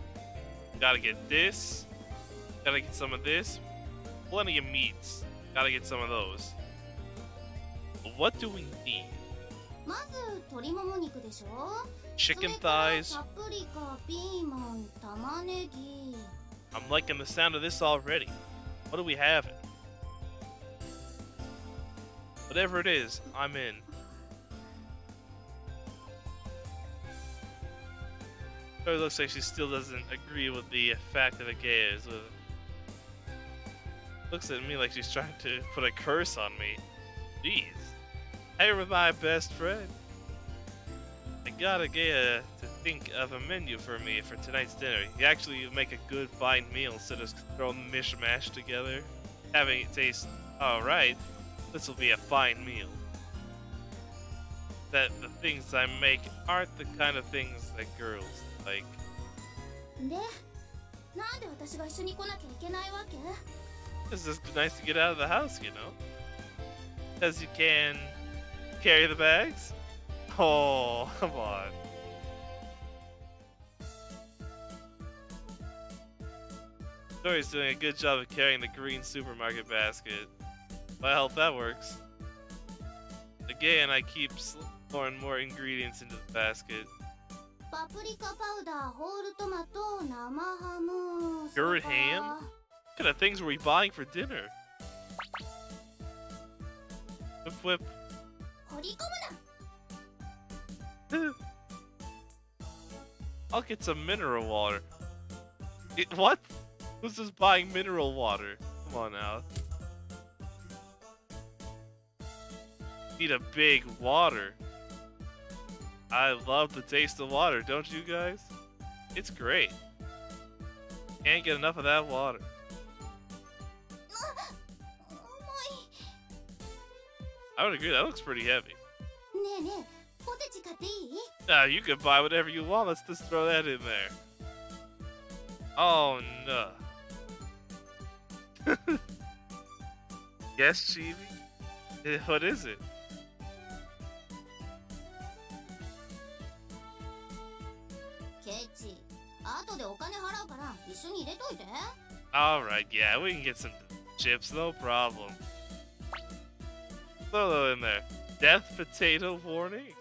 Gotta get this. Gotta get some of this. Plenty of meats. Gotta get some of those. What do we need? まず鶏もも肉でしょ。 Chicken thighs. それからパプリカ、ピーマン、玉ねぎ。 I'm liking the sound of this already. What do we have? Whatever it is, I'm in. It looks like she still doesn't agree with the fact that Agea is with it. Looks at me like she's trying to put a curse on me. Jeez. Hey, with my best friend. I got Agea to think of a menu for me for tonight's dinner. You actually make a good, fine meal instead of throwing mishmash together. Having it taste alright. This will be a fine meal. That the things I make aren't the kind of things that girls like. で、なんで私が一緒に来なきゃいけないわけ？ It's just nice to get out of the house, you know? Because you can carry the bags? Oh, come on. Tori's doing a good job of carrying the green supermarket basket. Well, I hope that works. Again, I keep more and more ingredients into the basket. パプリカパウダー、ホールトマト、生ハム。 Cured ham? What kind of things were we buying for dinner? Whip whip. 掘り込むな。 I'll get some mineral water. What? Who's just buying mineral water? Come on now. Need a big water. I love the taste of water, don't you guys? It's great. Can't get enough of that water. 重い。 I would agree, that looks pretty heavy. ねえねえ、ポテチ買っていい？ You could buy whatever you want. Let's just throw that in there. Oh no. Yes, Chibi? What is it? Kechi, 後でお金払うから一緒に入れといて。 Alright, yeah, we can get some chips, no problem. Throw that in there. Death potato warning?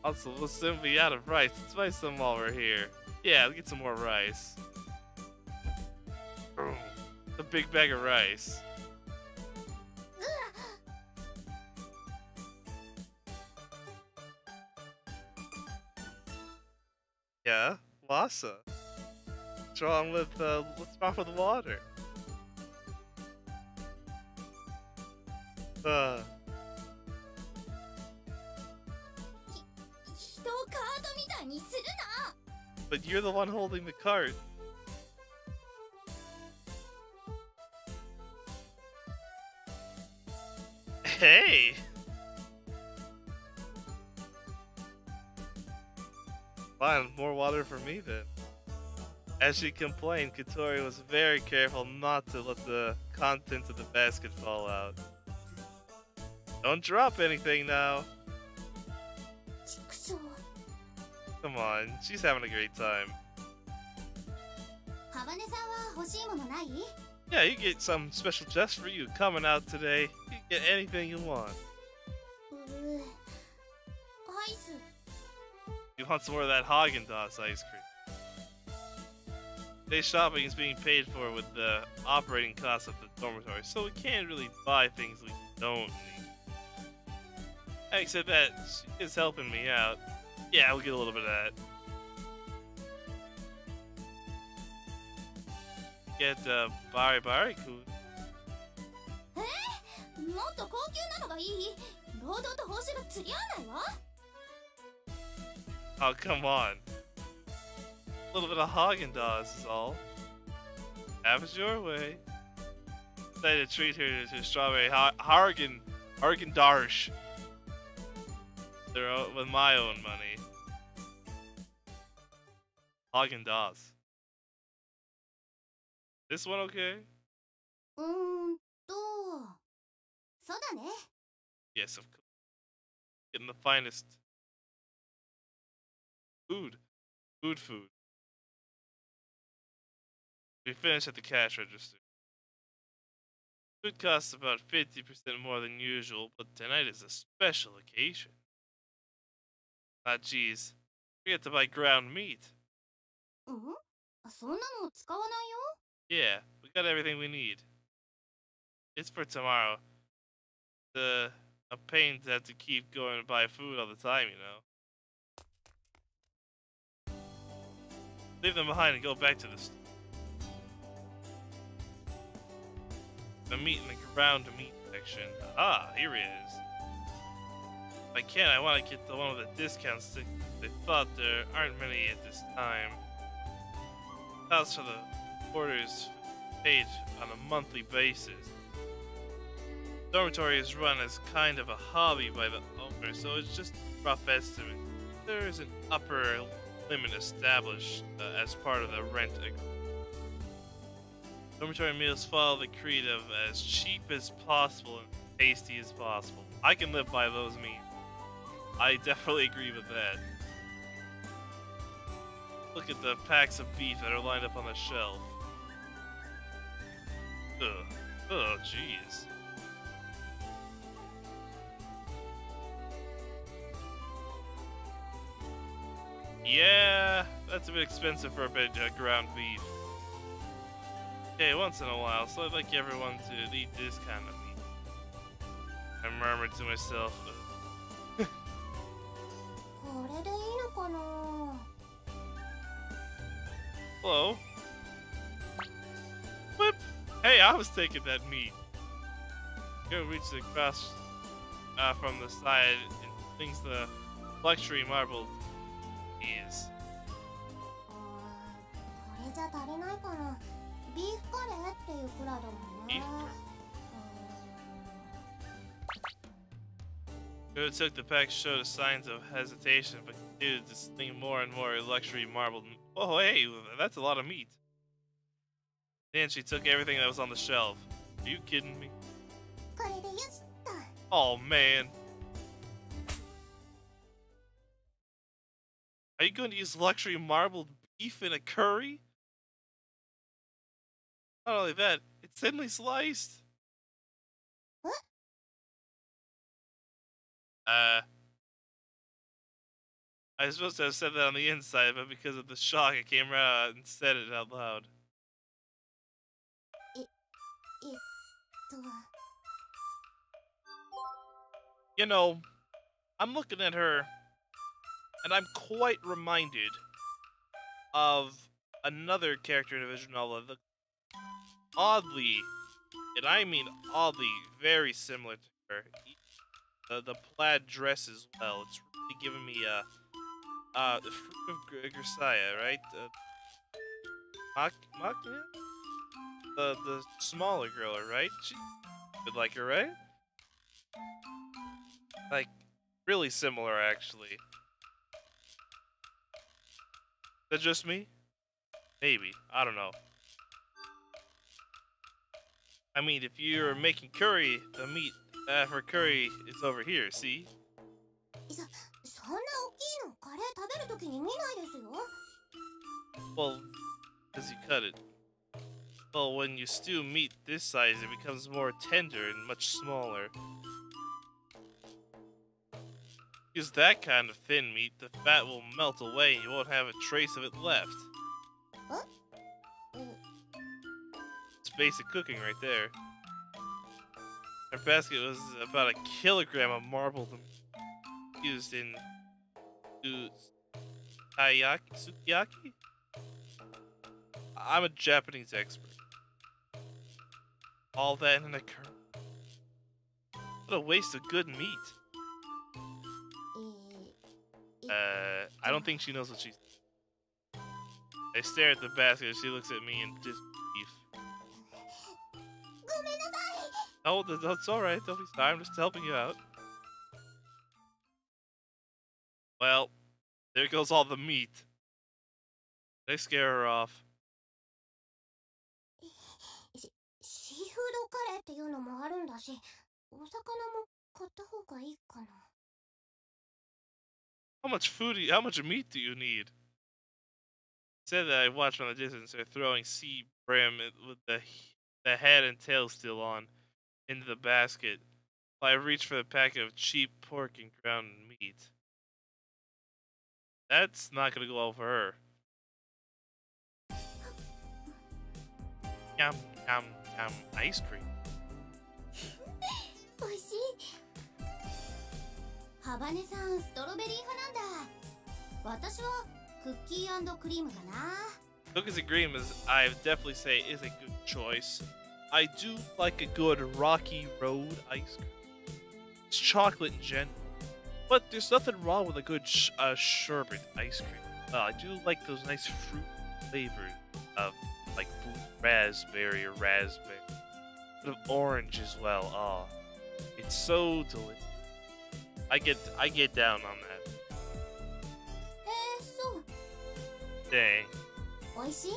Also, we'll soon be out of rice. Let's buy some while we're here. Yeah, let's get some more rice. A big bag of rice. Yeah, Wasa. What's wrong with water? 人をカートみたいにするな。 But you're the one holding the cart. Hey! Fine, more water for me then. As she complained, Katori was very careful not to let the contents of the basket fall out. Don't drop anything now. ちくしょう。 Come on, she's having a great time. ハバネさんは欲しいものない？ Yeah, you get something special just for you coming out today. You can get anything you want. アイス。 You want some more of that Haagen-Dazs ice cream. Today's shopping is being paid for with the operating costs of the dormitory, so we can't really buy things we don't need. Except that she is helping me out. Yeah, we'll get a little bit of that. Get Bari Bari Kun. もっと高級なのがいい？労働と報酬が釣り合わないわ。Oh, come on. A little bit of Haagen-Dazs is all. Have it your way. Decided to treat her to strawberry Haagen-Dazs. With my own money. Haagen-Dazs. This one okay? そうだね。 Yes, of course. Getting the finest food. Food. We finished at the cash register. Food costs about 50% more than usual, but tonight is a special occasion. Ah, geez. We have to buy ground meat. そんなの使わないよ。 Yeah, we got everything we need. It's for tomorrow. A pain to have to keep going to buy food all the time, you know. Leave them behind and go back to the store. The meat in the ground meat section. Ah, here it is. If I can, I want to get the one with the discount stick. They thought there aren't many at this time. Costs for the orders paid on a monthly basis. Dormitory is run as kind of a hobby by the owner, so it's just a rough estimate. There is an upper limit established as part of the rent agreement. Dormitory meals follow the creed of as cheap as possible and tasty as possible. I can live by those means. I definitely agree with that. Look at the packs of beef that are lined up on the shelf. Ugh. Oh, jeez. Yeah, that's a bit expensive for a bit ground beef. Okay, once in a while, so I'd like everyone to eat this kind of meat. I murmured to myself. これでいいのかな。 Hello? Whip! Hey, I was taking that meat. Go reach across from the side and things the luxury marble is. これじゃ足りないかな。ビーフカレーっていうくらいだもんね。 Beef. Who took the pack showed signs of hesitation, but continued to sling more and more luxury marbled. Oh, hey, that's a lot of meat. Then she took everything that was on the shelf. Are you kidding me? これでよしっと。 Oh, man. Are you going to use luxury marbled beef in a curry? Not only that, it's thinly sliced. What? I was supposed to have said that on the inside, but because of the shock, I came right out and said it out loud. と。 You know, I'm looking at her, and I'm quite reminded of another character in a visual novel that oddly, and I mean oddly, very similar to her. The plaid dress as well. It's really giving me the Fruit of Grisaya, right? Makina? The smaller girl, right? She would like her, right? Like, really similar, actually. Is that just me? Maybe. I don't know. I mean, if you're making curry, the meat for curry is over here, see? そんな大きいのカレー食べるときに見ないですよ。 Well, because you cut it. Well, when you stew meat this size, it becomes more tender and much smaller. Use that kind of thin meat, the fat will melt away and you won't have a trace of it left. What? It's basic cooking right there. Our basket was about 1 kilogram of marbled used in sukiyaki? I'm a Japanese expert. All that in a curry. What a waste of good meat. I don't think she knows what she's. I stare at the basket. She looks at me and just beef. Oh, that's all right. Don't be sorry. I'm just helping you out. Well, there goes all the meat. They scare her off. シーフードカレーっていうのもあるんだし、お魚も買った方がいいかな。How much meat do you need? Said that I watched from the distance. They're throwing sea brim with the head and tail still on into the basket. I reach for the packet of cheap pork and ground meat. That's not gonna go well for her. Yum, yum, yum, ice cream. おいしい。ハバネさん、ストロベリー派なんだ。私はクッキー&クリームかな。Cookies and cream is, I definitely say, is a good choice. I do like a good Rocky Road ice cream. It's chocolate in general, but there's nothing wrong with a good sherbet ice cream. I do like those nice fruit flavors of like raspberry or raspberry, bit of orange as well. Oh, it's so delicious. I get down on that. そう。 Dang. おいしい？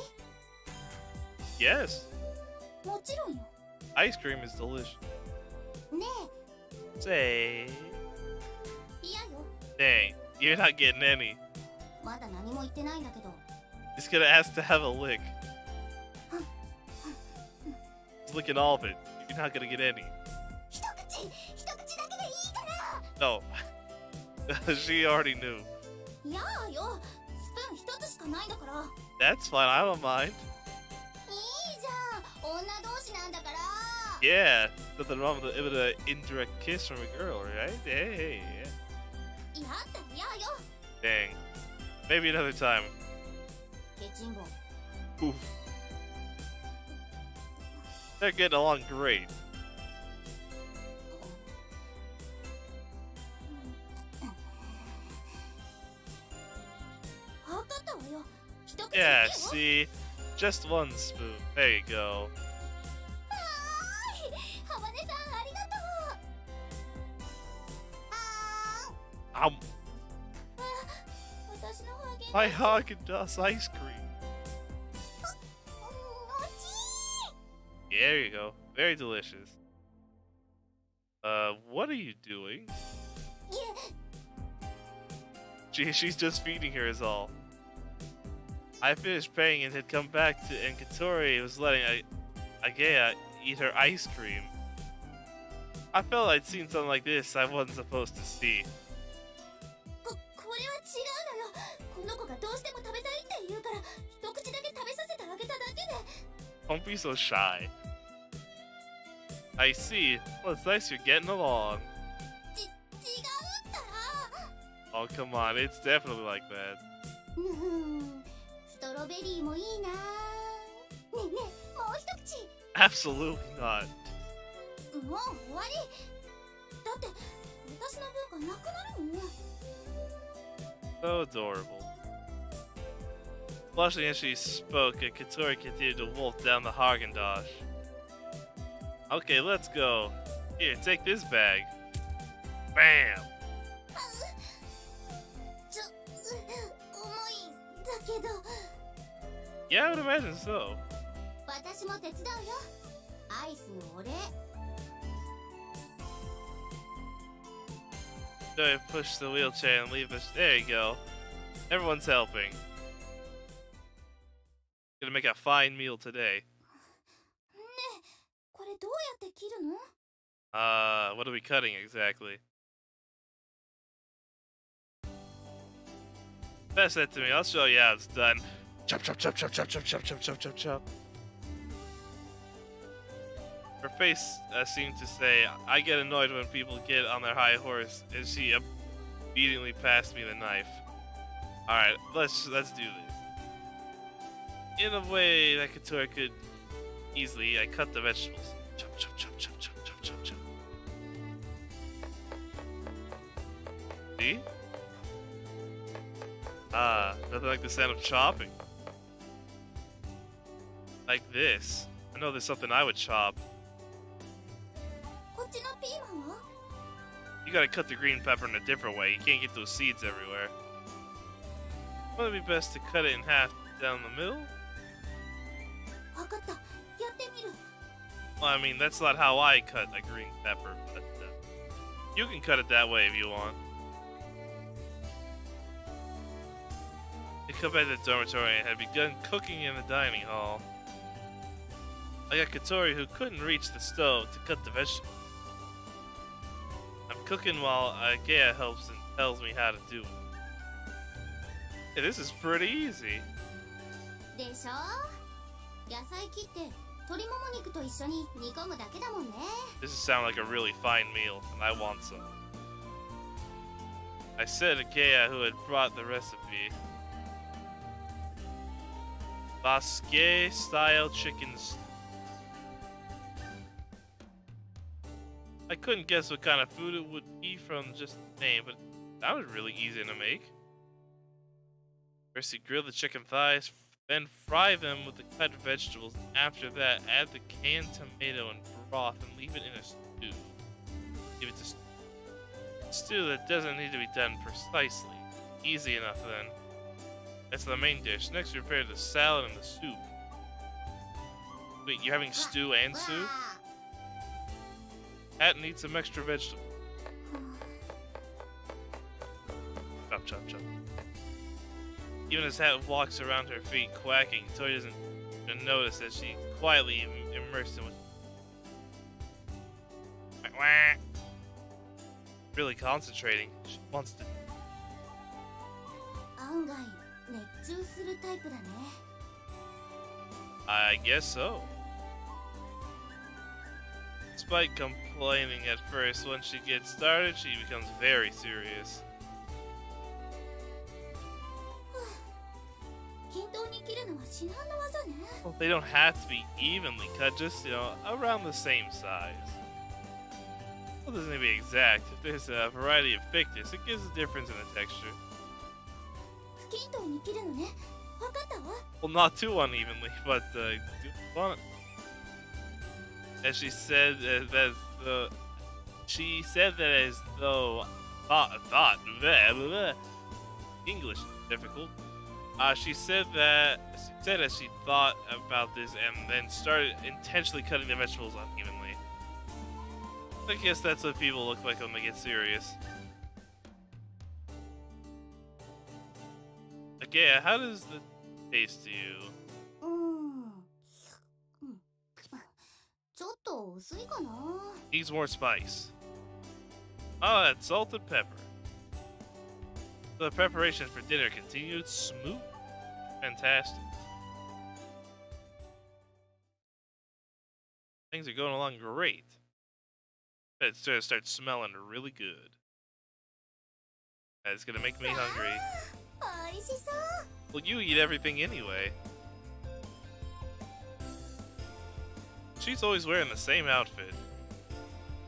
Yes. もちろんよ。 Ice cream is delicious. ね Say. え、嫌よ。 Dang, you're not getting any. まだ何も言ってないんだけど。 He's gonna ask to have a lick. He's licking all of it. You're not gonna get any. 一口だけでいいかな。 No. She already knew. いやよ。スプーン一つしかないんだから。 That's fine, I don't mind. いいじゃん。女同士なんだから。 Yeah, nothing wrong with an indirect kiss from a girl, right? Hey, yeah. いやったら嫌よ。 Dang. Maybe another time. ケチンボ。 Oof. They're getting along great. わかったわよ。一口 Yeah, だけよ。 see? Just one spoon. There you go. はーい。ハバネさんありがとう。はーん。私のハーゲン My Haagen-Dazs ice cream. おち Yeah, there you go. Very delicious. What are you doing? ー。いえ。 She's just feeding her is all. I finished paying and had come back to, and Katori was letting Agea eat her ice cream. I felt I'd seen something like this I wasn't supposed to see. これは違うのよ。この子がどうしても食べたいって言うから一口だけ食べさせてあげただけで。 Don't be so shy. I see. Well, it's nice you're getting along. 違うったら。 Oh, come on. It's definitely like that. ストロベリーもいいな。ねえねえ、もう一口。 Absolutely not. もう終わり。だって私の分がなくなるもん。 So adorable. Blushing as she spoke, Katori continued to wolf down the Haagen-Dazs. Okay, let's go. Here, take this bag. Bam! 重いんだけど。 Yeah, I would imagine so. 私も手伝うよ。アイスのお礼。 So I push the wheelchair and leave us. There you go. Everyone's helping. Gonna make a fine meal today. ねえ、これどうやって切るの？ What are we cutting exactly? Pass that to me. I'll show you how it's done. Chop, chop, chop, chop, chop, chop, chop, chop, chop, chop, chop. Her face seemed to say, I get annoyed when people get on their high horse, and she obediently passed me the knife. Alright, let's do this. In a way that Katori could easily, I cut the vegetables. Chop, chop, chop, chop, chop, chop, chop, chop. See? Ah, nothing like the sound of chopping. Like this. I know there's something I would chop. こっちのピーマンは You gotta cut the green pepper in a different way. You can't get those seeds everywhere. Wouldn't it be best to cut it in half down the middle? わかった。やってみる。 Well, I mean, that's not how I cut a green pepper, but you can cut it that way if you want. They come back to the dormitory and had begun cooking in the dining hall. I got Katori who couldn't reach the stove to cut the vegetables. I'm cooking while Agea helps and tells me how to do it. Hey, this is pretty easy. でしょ？野菜切って鶏もも肉と一緒に煮込むだけだもんね。 This is sound like a really fine meal, and I want some. I said to Agea who had brought the recipe. Basque style chicken stew. I couldn't guess what kind of food it would be from just the name, but that was really easy to make. First you grill the chicken thighs, then fry them with the cut vegetables. After that, add the canned tomato and broth and leave it in a stew. Give it to stew that doesn't need to be done precisely. Easy enough then. That's the main dish. Next, prepare the salad and the soup. Wait, you're having stew and soup? Hat needs some extra vegetables. Chop, chop, chop. Even as Hat walks around her feet, quacking, Tori doesn't even notice that she's quietly immersed in what. Really concentrating. She wants to. 案外熱中するタイプだね。 I guess so. Despite complaining at first, once she gets started, she becomes very serious. 均等に切るのは至難の技ね。 Well, they don't have to be evenly cut, just, around the same size. Well, it doesn't need to be exact. If there's a variety of thickness, it gives a difference in the texture. 不均等に切るのね。わかったわ。 Well, not too unevenly, but fun. As she said she said that as though English is difficult. She said as she thought about this and then started intentionally cutting the vegetables unevenly. I guess that's what people look like when they get serious. Okay, how does the taste to you? ちょっと薄いかな。 Needs more spice. Oh, that's salt and pepper. The preparations for dinner continued smooth. Fantastic. Things are going along great. It's gonna start smelling really good. That's gonna make me hungry. おいしそう。 Well, you eat everything anyway. She's always wearing the same outfit.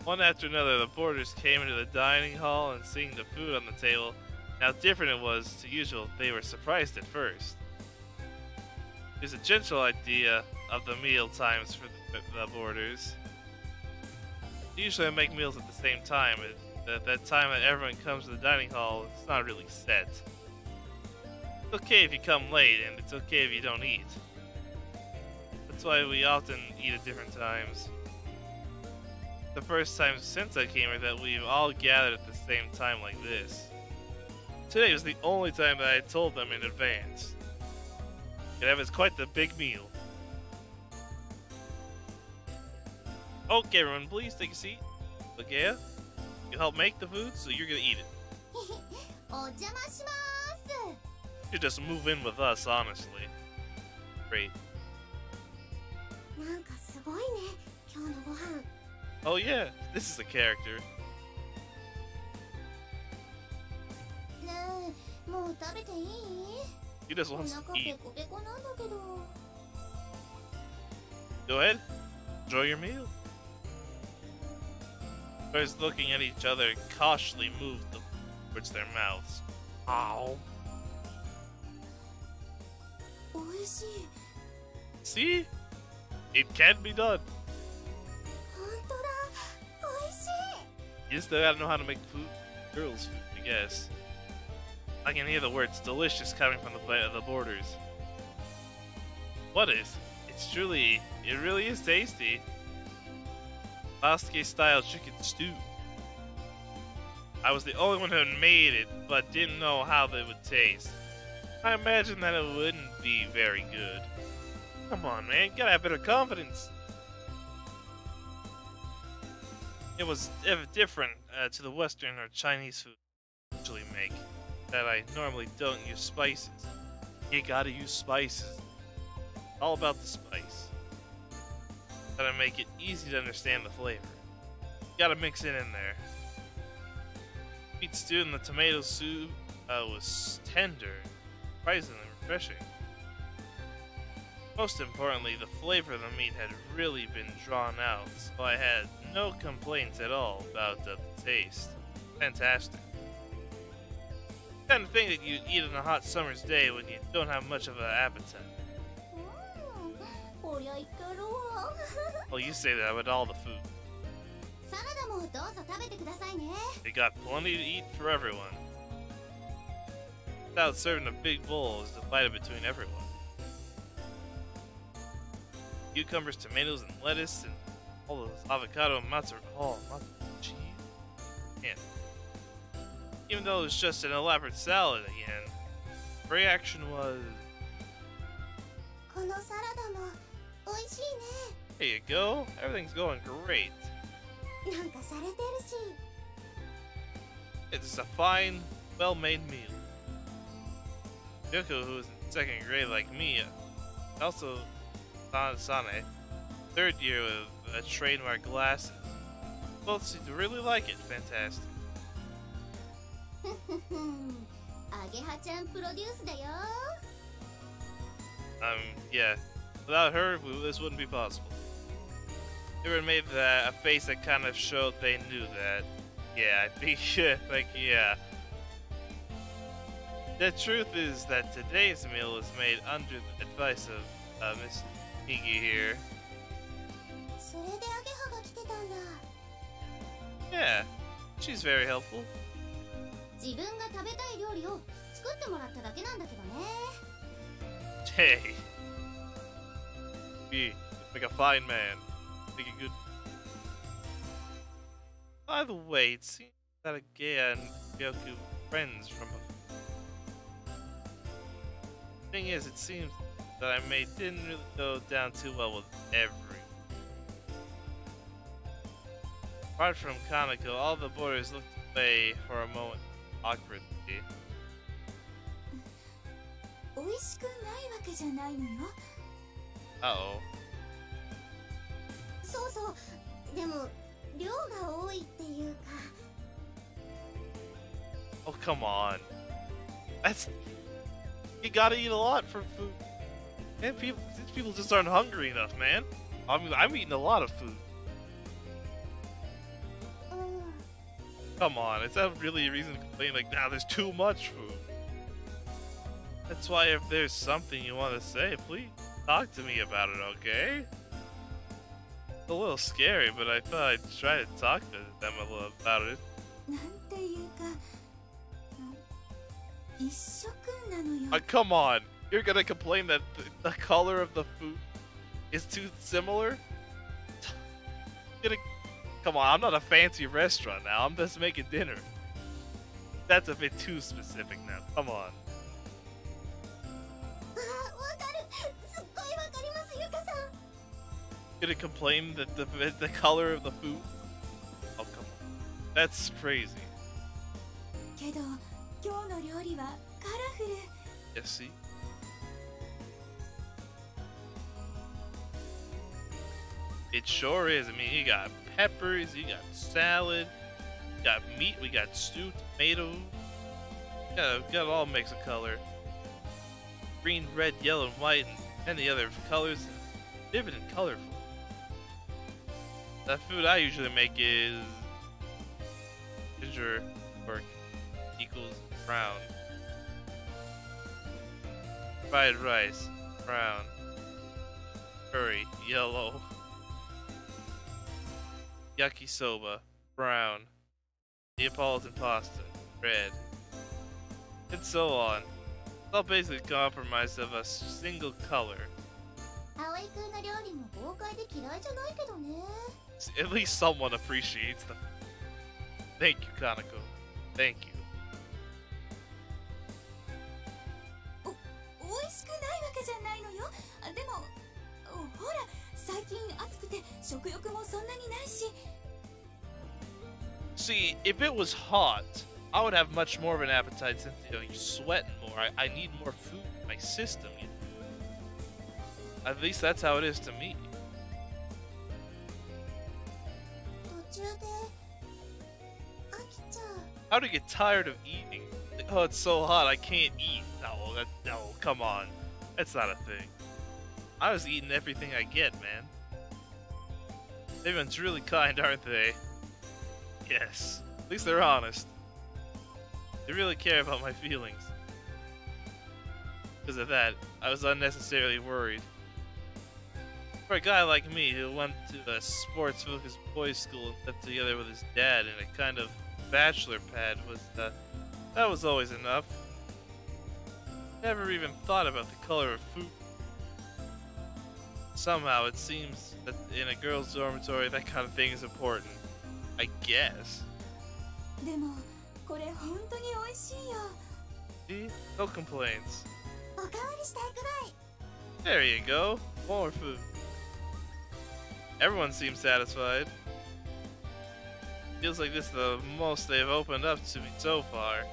One after another, the boarders came into the dining hall and seeing the food on the table, how different it was to usual, they were surprised at first. There's a general idea of the meal times for the boarders. Usually I make meals at the same time, but that time that everyone comes to the dining hall, it's not really set. It's okay if you come late, and it's okay if you don't eat. That's why we often eat at different times. The first time since I came here that we've all gathered at the same time like this. Today was the only time that I told them in advance. It was quite the big meal. Okay, everyone, please take a seat. Agea, you help make the food, so you're gonna eat it. お邪魔します。 You just move in with us, honestly. Great. なんかすごいね、今日のご飯。 Oh yeah, this is a character. ねえ、もう食べていい？ He just お wants 腹 to ペ eat. コペコなんだけど。 Go ahead, enjoy your meal. First looking at each other, cautiously moved them towards their mouths. Ow. 美味しい。 See? It can be done. 本当だ、美味しい。 You still gotta know how to make food. Girls' food, I guess. I can hear the words delicious coming from the borders. What is? It really is tasty. Basque style chicken stew. I was the only one who made it, but didn't know how they would taste. I imagine that it wouldn't be very good. Come on, man, gotta have better confidence. It was different to the Western or Chinese food I usually make, that I normally don't use spices. You gotta use spices. All about the spice. Gotta make it easy to understand the flavor. Gotta mix it in there. Meat stew and the tomato soup was tender, surprisingly refreshing. Most importantly, the flavor of the meat had really been drawn out, so I had no complaints at all about the taste. Fantastic. Kind of thing that you'd eat on a hot summer's day when you don't have much of an appetite. こりゃいけるわ。 Well, you say that with all the food. サラダもどうぞ食べてくださいね。 They got plenty to eat for everyone. Without serving a big bowl is divided between everyone. Cucumbers, tomatoes, and lettuce, and all those avocado and mozzarella cheese. Man. Even though it was just an elaborate salad again, the reaction was, このサラダも美味しい here you go, everything's going great. ね。なんかされてるし。 It's a fine, well-made meal. Yoko, who is in second grade like me, also Sane, third year with a trademark glasses. Both seem to really like it. Fantastic. アゲハちゃんプロデュースだよ。 Yeah. Without her, this wouldn't be possible. They would have made a face that kind of showed they knew that. Yeah, I think, yeah. The truth is that today's meal was made under the advice of Miss Migi here. それでアゲハが来てたんだ。 Yeah, she's very helpful. 自分が食べたい料理を作ってもらっただけなんだけどね。 Hey. Be like a fine man. Make a good. By the way, it seems that Agea and Yoku were friends from before. Thing is, it seems that I made didn't really go down too well with everyone. Apart from Kaneko, all the boarders looked away for a moment awkwardly. 美味しくないわけじゃないのよ。 Uh-oh. そうそう。でも量が多いっていうか。 Oh, come on. That's... You gotta eat a lot for food. Man, these people just aren't hungry enough, man. I'm eating a lot of food. うん。 Come on, is that really a reason to complain? Like, nah, there's too much food. That's why if there's something you want to say, please talk to me about it, okay? It's a little scary, but I thought I'd try to talk to them a little about it. なんていうか、一色なのよ。 Come on, you're gonna complain that the color of the food is too similar? Come on, I'm not a fancy restaurant now. I'm just making dinner. That's a bit too specific now. Come on. あ、わかる。すっごいわかります、ゆかさん。 Gonna complain that the color of the food? Oh, come on. That's crazy. けど、今日の料理はカラフル。 Yeah, see? It sure is. I mean, you got peppers, you got salad, you got meat, we got stew, tomato. Got it all mixed of color. Green, red, yellow, and white, and the other colors. Vivid and colorful. The food I usually make is ginger or equals brown. Fried rice. brown. Curry, yellow. Yakisoba, brown. Neapolitan pasta, red. And so on. It's all basically comprised of a single color. 葵くんの料理も豪快で嫌いじゃないけどね。 At least someone appreciates them. Thank you, Kanako. Thank you. 美味しくないわけじゃないのよ。でもほら最近暑くて食欲もそんなにないし。 See, if it was hot, I would have much more of an appetite since you're sweating more. I need more food in my system. At least that's how it is to me. 途中で飽きちゃう。 How to get tired of eating? Like, oh, it's so hot, I can't eat. No, come on. That's not a thing. I was eating everything I get, man. Everyone's really kind, aren't they? Yes. At least they're honest. They really care about my feelings. Because of that, I was unnecessarily worried. For a guy like me who went to a sports-focused boys' school and lived together with his dad in a kind of bachelor pad, that was always enough. Never even thought about the color of food. Somehow it seems that in a girls' dormitory that kind of thing is important. I guess. でもこれ本当に美味しいよ。 See? No complaints. おかわりしたいくらい。 There you go. More food. Everyone seems satisfied. Feels like this is the most they've opened up to me so far.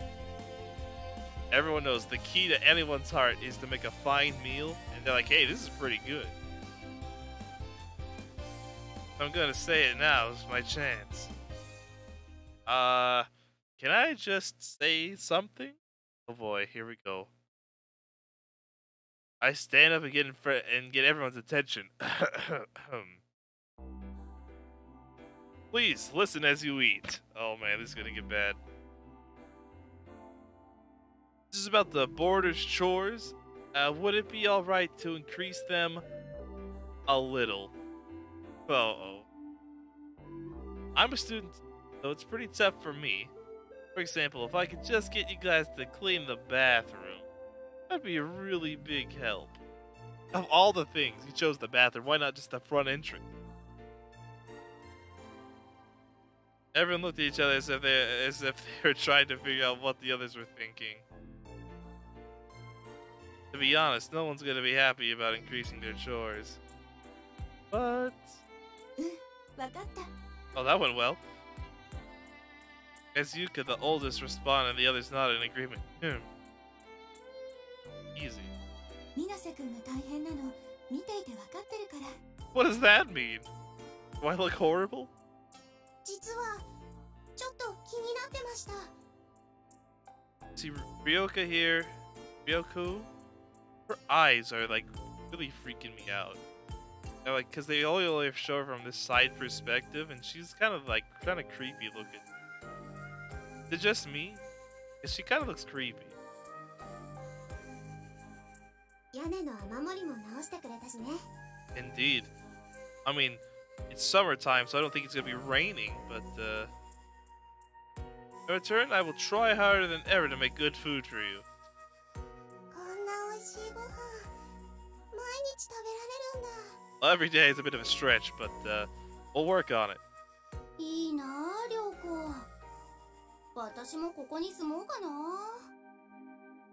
Everyone knows the key to anyone's heart is to make a fine meal, and they're like, hey, this is pretty good. I'm gonna say it now, it's my chance. Can I just say something? Oh boy, here we go. I stand up and get everyone's attention. Please listen as you eat. Oh man, this is gonna get bad. This is about the boarders' chores. Would it be alright to increase them a little? Uh-oh. I'm a student, so it's pretty tough for me. For example, if I could just get you guys to clean the bathroom, that'd be a really big help. Of all the things, you chose the bathroom. Why not just the front entrance? Everyone looked at each other as if they were trying to figure out what the others were thinking. To be honest, no one's gonna be happy about increasing their chores. But... わかった。 Oh, that went well. As Yuka, the oldest, responded and the others nodded in agreement. Easy. 水瀬くんが大変なの見ていてわかってるから。 What does that mean? Do I look horrible? 実はちょっと気になってました。 See, Ryoka here, Ryoku, her eyes are like really freaking me out. They're like, cause they only show her from this side perspective, and she's kind of creepy looking. Is it just me? 'Cause she kind of looks creepy. 屋根の雨漏りも直してくれたしね。 Indeed. I mean, it's summertime, so I don't think it's gonna be raining, but in return, I will try harder than ever to make good food for you. こんな美味しいご飯毎日食べられるんだ。 Well, every day is a bit of a stretch, but we'll work on it. いいなあ、涼子。私もここに住もうかな。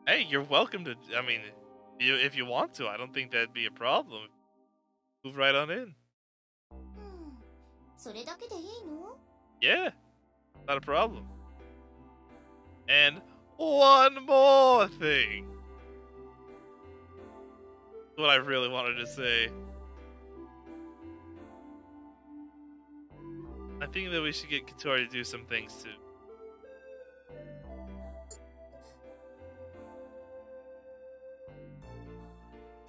Hey, you're welcome to. I mean, if you want to, I don't think that'd be a problem. Move right on in. それだけでいいの？ Yeah, not a problem. And one more thing. What I really wanted to say. I think that we should get Katori to do some things too.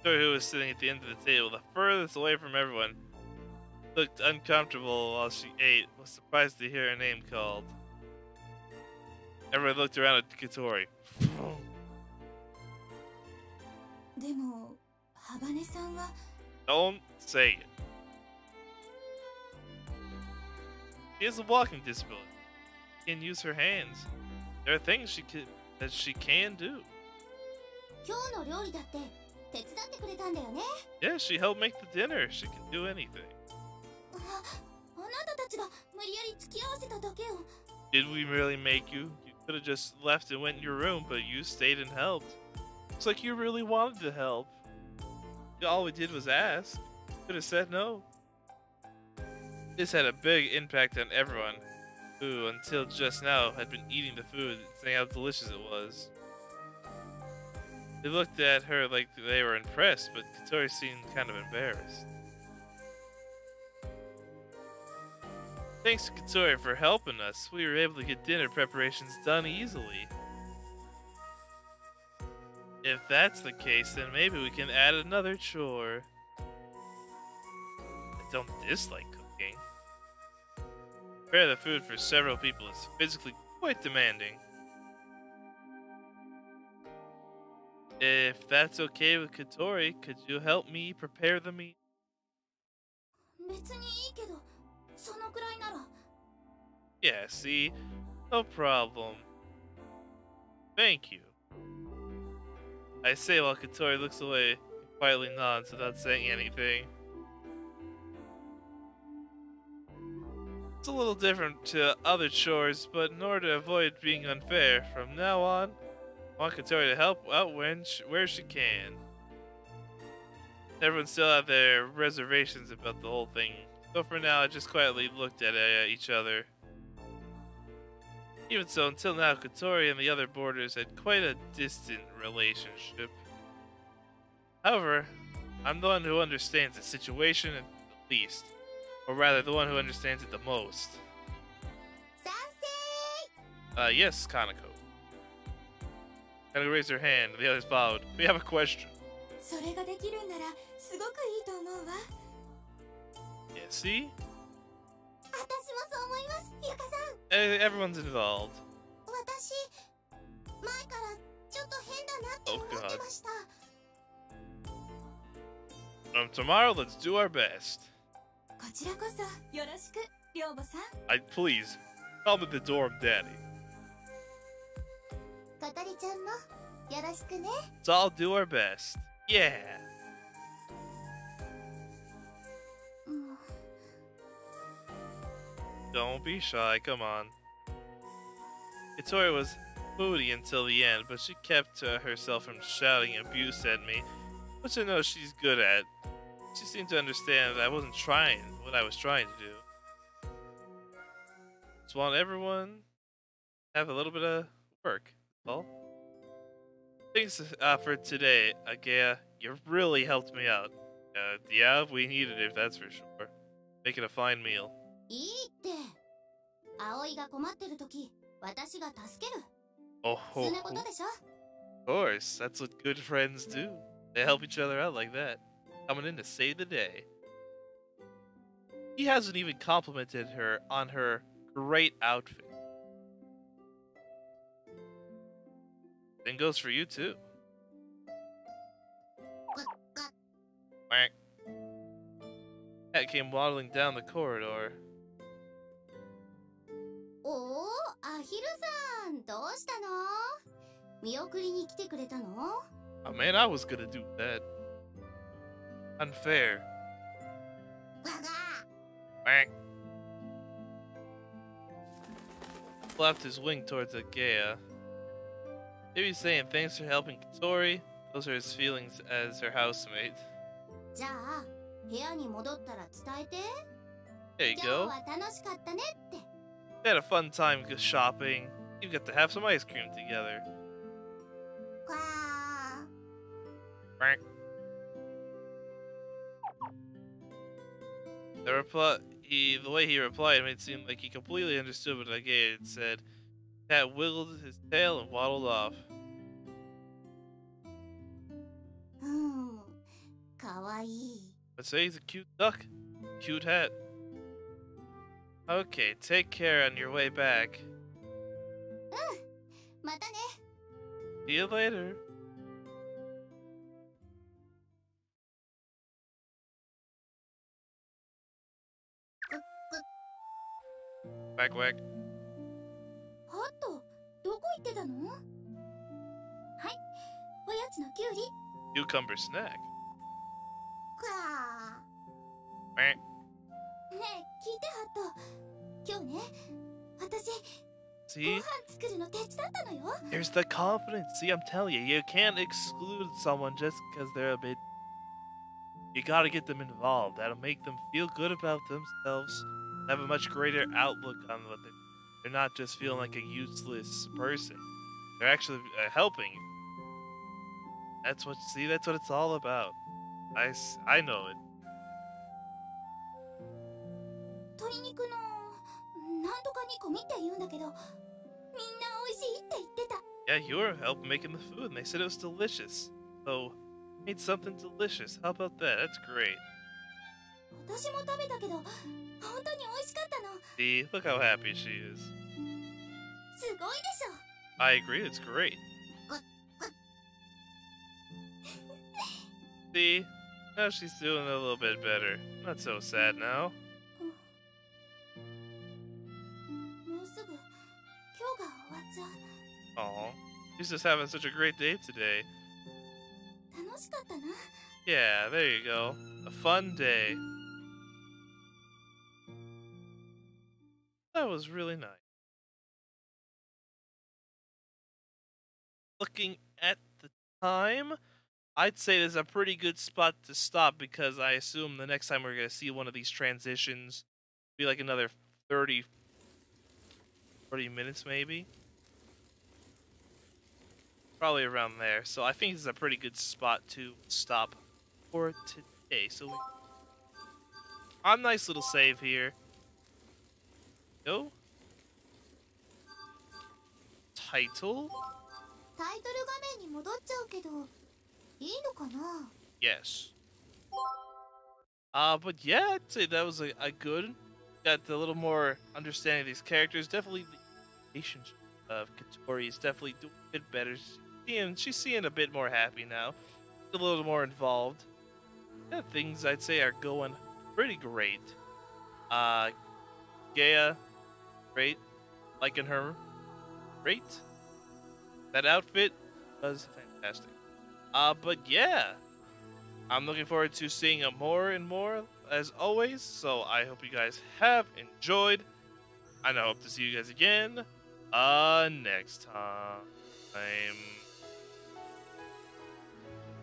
Katori, who was sitting at the end of the table, the furthest away from everyone, looked uncomfortable while she ate, was surprised to hear her name called. Everyone looked around at Katori. でもハバネさんは Don't say it. She has a walking disability. She can use her hands. There are things that she can do. 今日の料理だって手伝ってくれたんだよね。 Yeah, she helped make the dinner. She can do anything. あなたたちが無理やり付き合わせただけよ。 Did we really make you? You could have just left and went in your room, but you stayed and helped. Looks like you really wanted to help. All we did was ask. Could have said no. This had a big impact on everyone, who, until just now, had been eating the food and saying how delicious it was. They looked at her like they were impressed, but Katori seemed kind of embarrassed. Thanks to Katori for helping us, we were able to get dinner preparations done easily. If that's the case, then maybe we can add another chore. I don't dislike cooking. Prepare the food for several people is physically quite demanding. If that's okay with Katori, could you help me prepare the meat? 別にいいけど、そのくらいなら。 Yeah, see? No problem. Thank you. I say while Katori looks away and quietly nods without saying anything. It's a little different to other chores, but in order to avoid being unfair, from now on, I want Katori to help out where she can. Everyone still had their reservations about the whole thing, so for now I just quietly looked at each other. Even so, until now, Katori and the other boarders had quite a distant relationship. However, I'm the one who understands the situation at the least, or rather the one who understands it the most. 賛成。 Yes, Kanako. Kanako raised her hand, the others bowed. We have a question. それができるんならすごくいいと思うわ。 Yeah, see? 私もそう思います、ゆかさん。 Everyone's involved. 私、前からちょっと変だなって思ってました。Tomorrow, let's do our best. こちらこそよろしく、りょうぼさん。Please, call me the dorm daddy. 小鳥ちゃんもよろしくね。 Let's all do our best. Yeah. うん Don't be shy, come on. Katori was moody until the end, but she kept herself from shouting abuse at me, which I know she's good at. She seemed to understand that I wasn't trying what I was trying to do. Just want everyone to have a little bit of work, that's all. Thanks for today, Agea. You really helped me out. Yeah, we needed it, that's for sure. Make it a fine meal. いいって。葵が困ってるとき、私が助ける。 Oh, そんなことでしょ。 of course, that's what good friends do. They help each other out like that, coming in to save the day. He hasn't even complimented her on her great outfit. Same goes for you too. Quack. Cat came waddling down the corridor. おお、アヒルさん、どうしたの？見送りに来てくれたの？ Oh man, I was gonna do that. Unfair. わが。 Quack. Flapped his wing towards Agea. Maybe saying thanks for helping Katori. Those are his feelings as her housemate. じゃあ、部屋に戻ったら伝えて。 There you 今日 go. は楽しかったねって。 We had a fun time shopping. You got to have some ice cream together. わー。 Quack. The way he replied made it seem like he completely understood what Agea had said. Cat wiggled his tail and waddled off. かわいい。 I'd say he's a cute duck. Cute hat. Okay, take care on your way back. またね。 See you later. Quack quack. ハット、どこ行ってたの？はい、おやつのキュウリ。 Cucumber snack. くわ Meh. ー。ねえ、聞いてハット。今日ね、私、ご See? 飯作るの手伝ったのよ。 There's the confidence. See, I'm telling you, you can't exclude someone just because they're a bit. You gotta get them involved. That'll make them feel good about themselves. Have a much greater outlook on what they're not just feeling like a useless person. They're actually helping. That's what. See, that's what it's all about. I know it. 鶏肉のなんとか煮込みって言うんだけど、みんな美味しいって言ってた。 Yeah, you were helping making the food, and they said it was delicious. So, made something delicious. How about that? That's great. 私も食べたけど、本当に美味しかったの。 See, look how happy she is. すごいでしょ。 I agree, it's great. See, now she's doing a little bit better. Not so sad now. もうすぐ今日が終わっちゃう。 Aw, she's just having such a great day today. 楽しかったな。 Yeah, there you go. A fun day. That was really nice. Looking at the time, I'd say this is a pretty good spot to stop because I assume the next time we're going to see one of these transitions be like another 40 minutes maybe. Probably around there. So I think this is a pretty good spot to stop for today. So a nice little save here. Go. Title? タイトル画面に戻っちゃうけどいいのかな？ Yes. But yeah, I'd say that was a good. Got a little more understanding of these characters. Definitely the relationship of Katori is definitely doing a bit better. She's seeing a bit more happy now. A little more involved. Yeah, things I'd say are going pretty great. Gaia, great. Liking her, great. That outfit was fantastic. But yeah, I'm looking forward to seeing more and more as always. So I hope you guys have enjoyed, and I hope to see you guys again next time.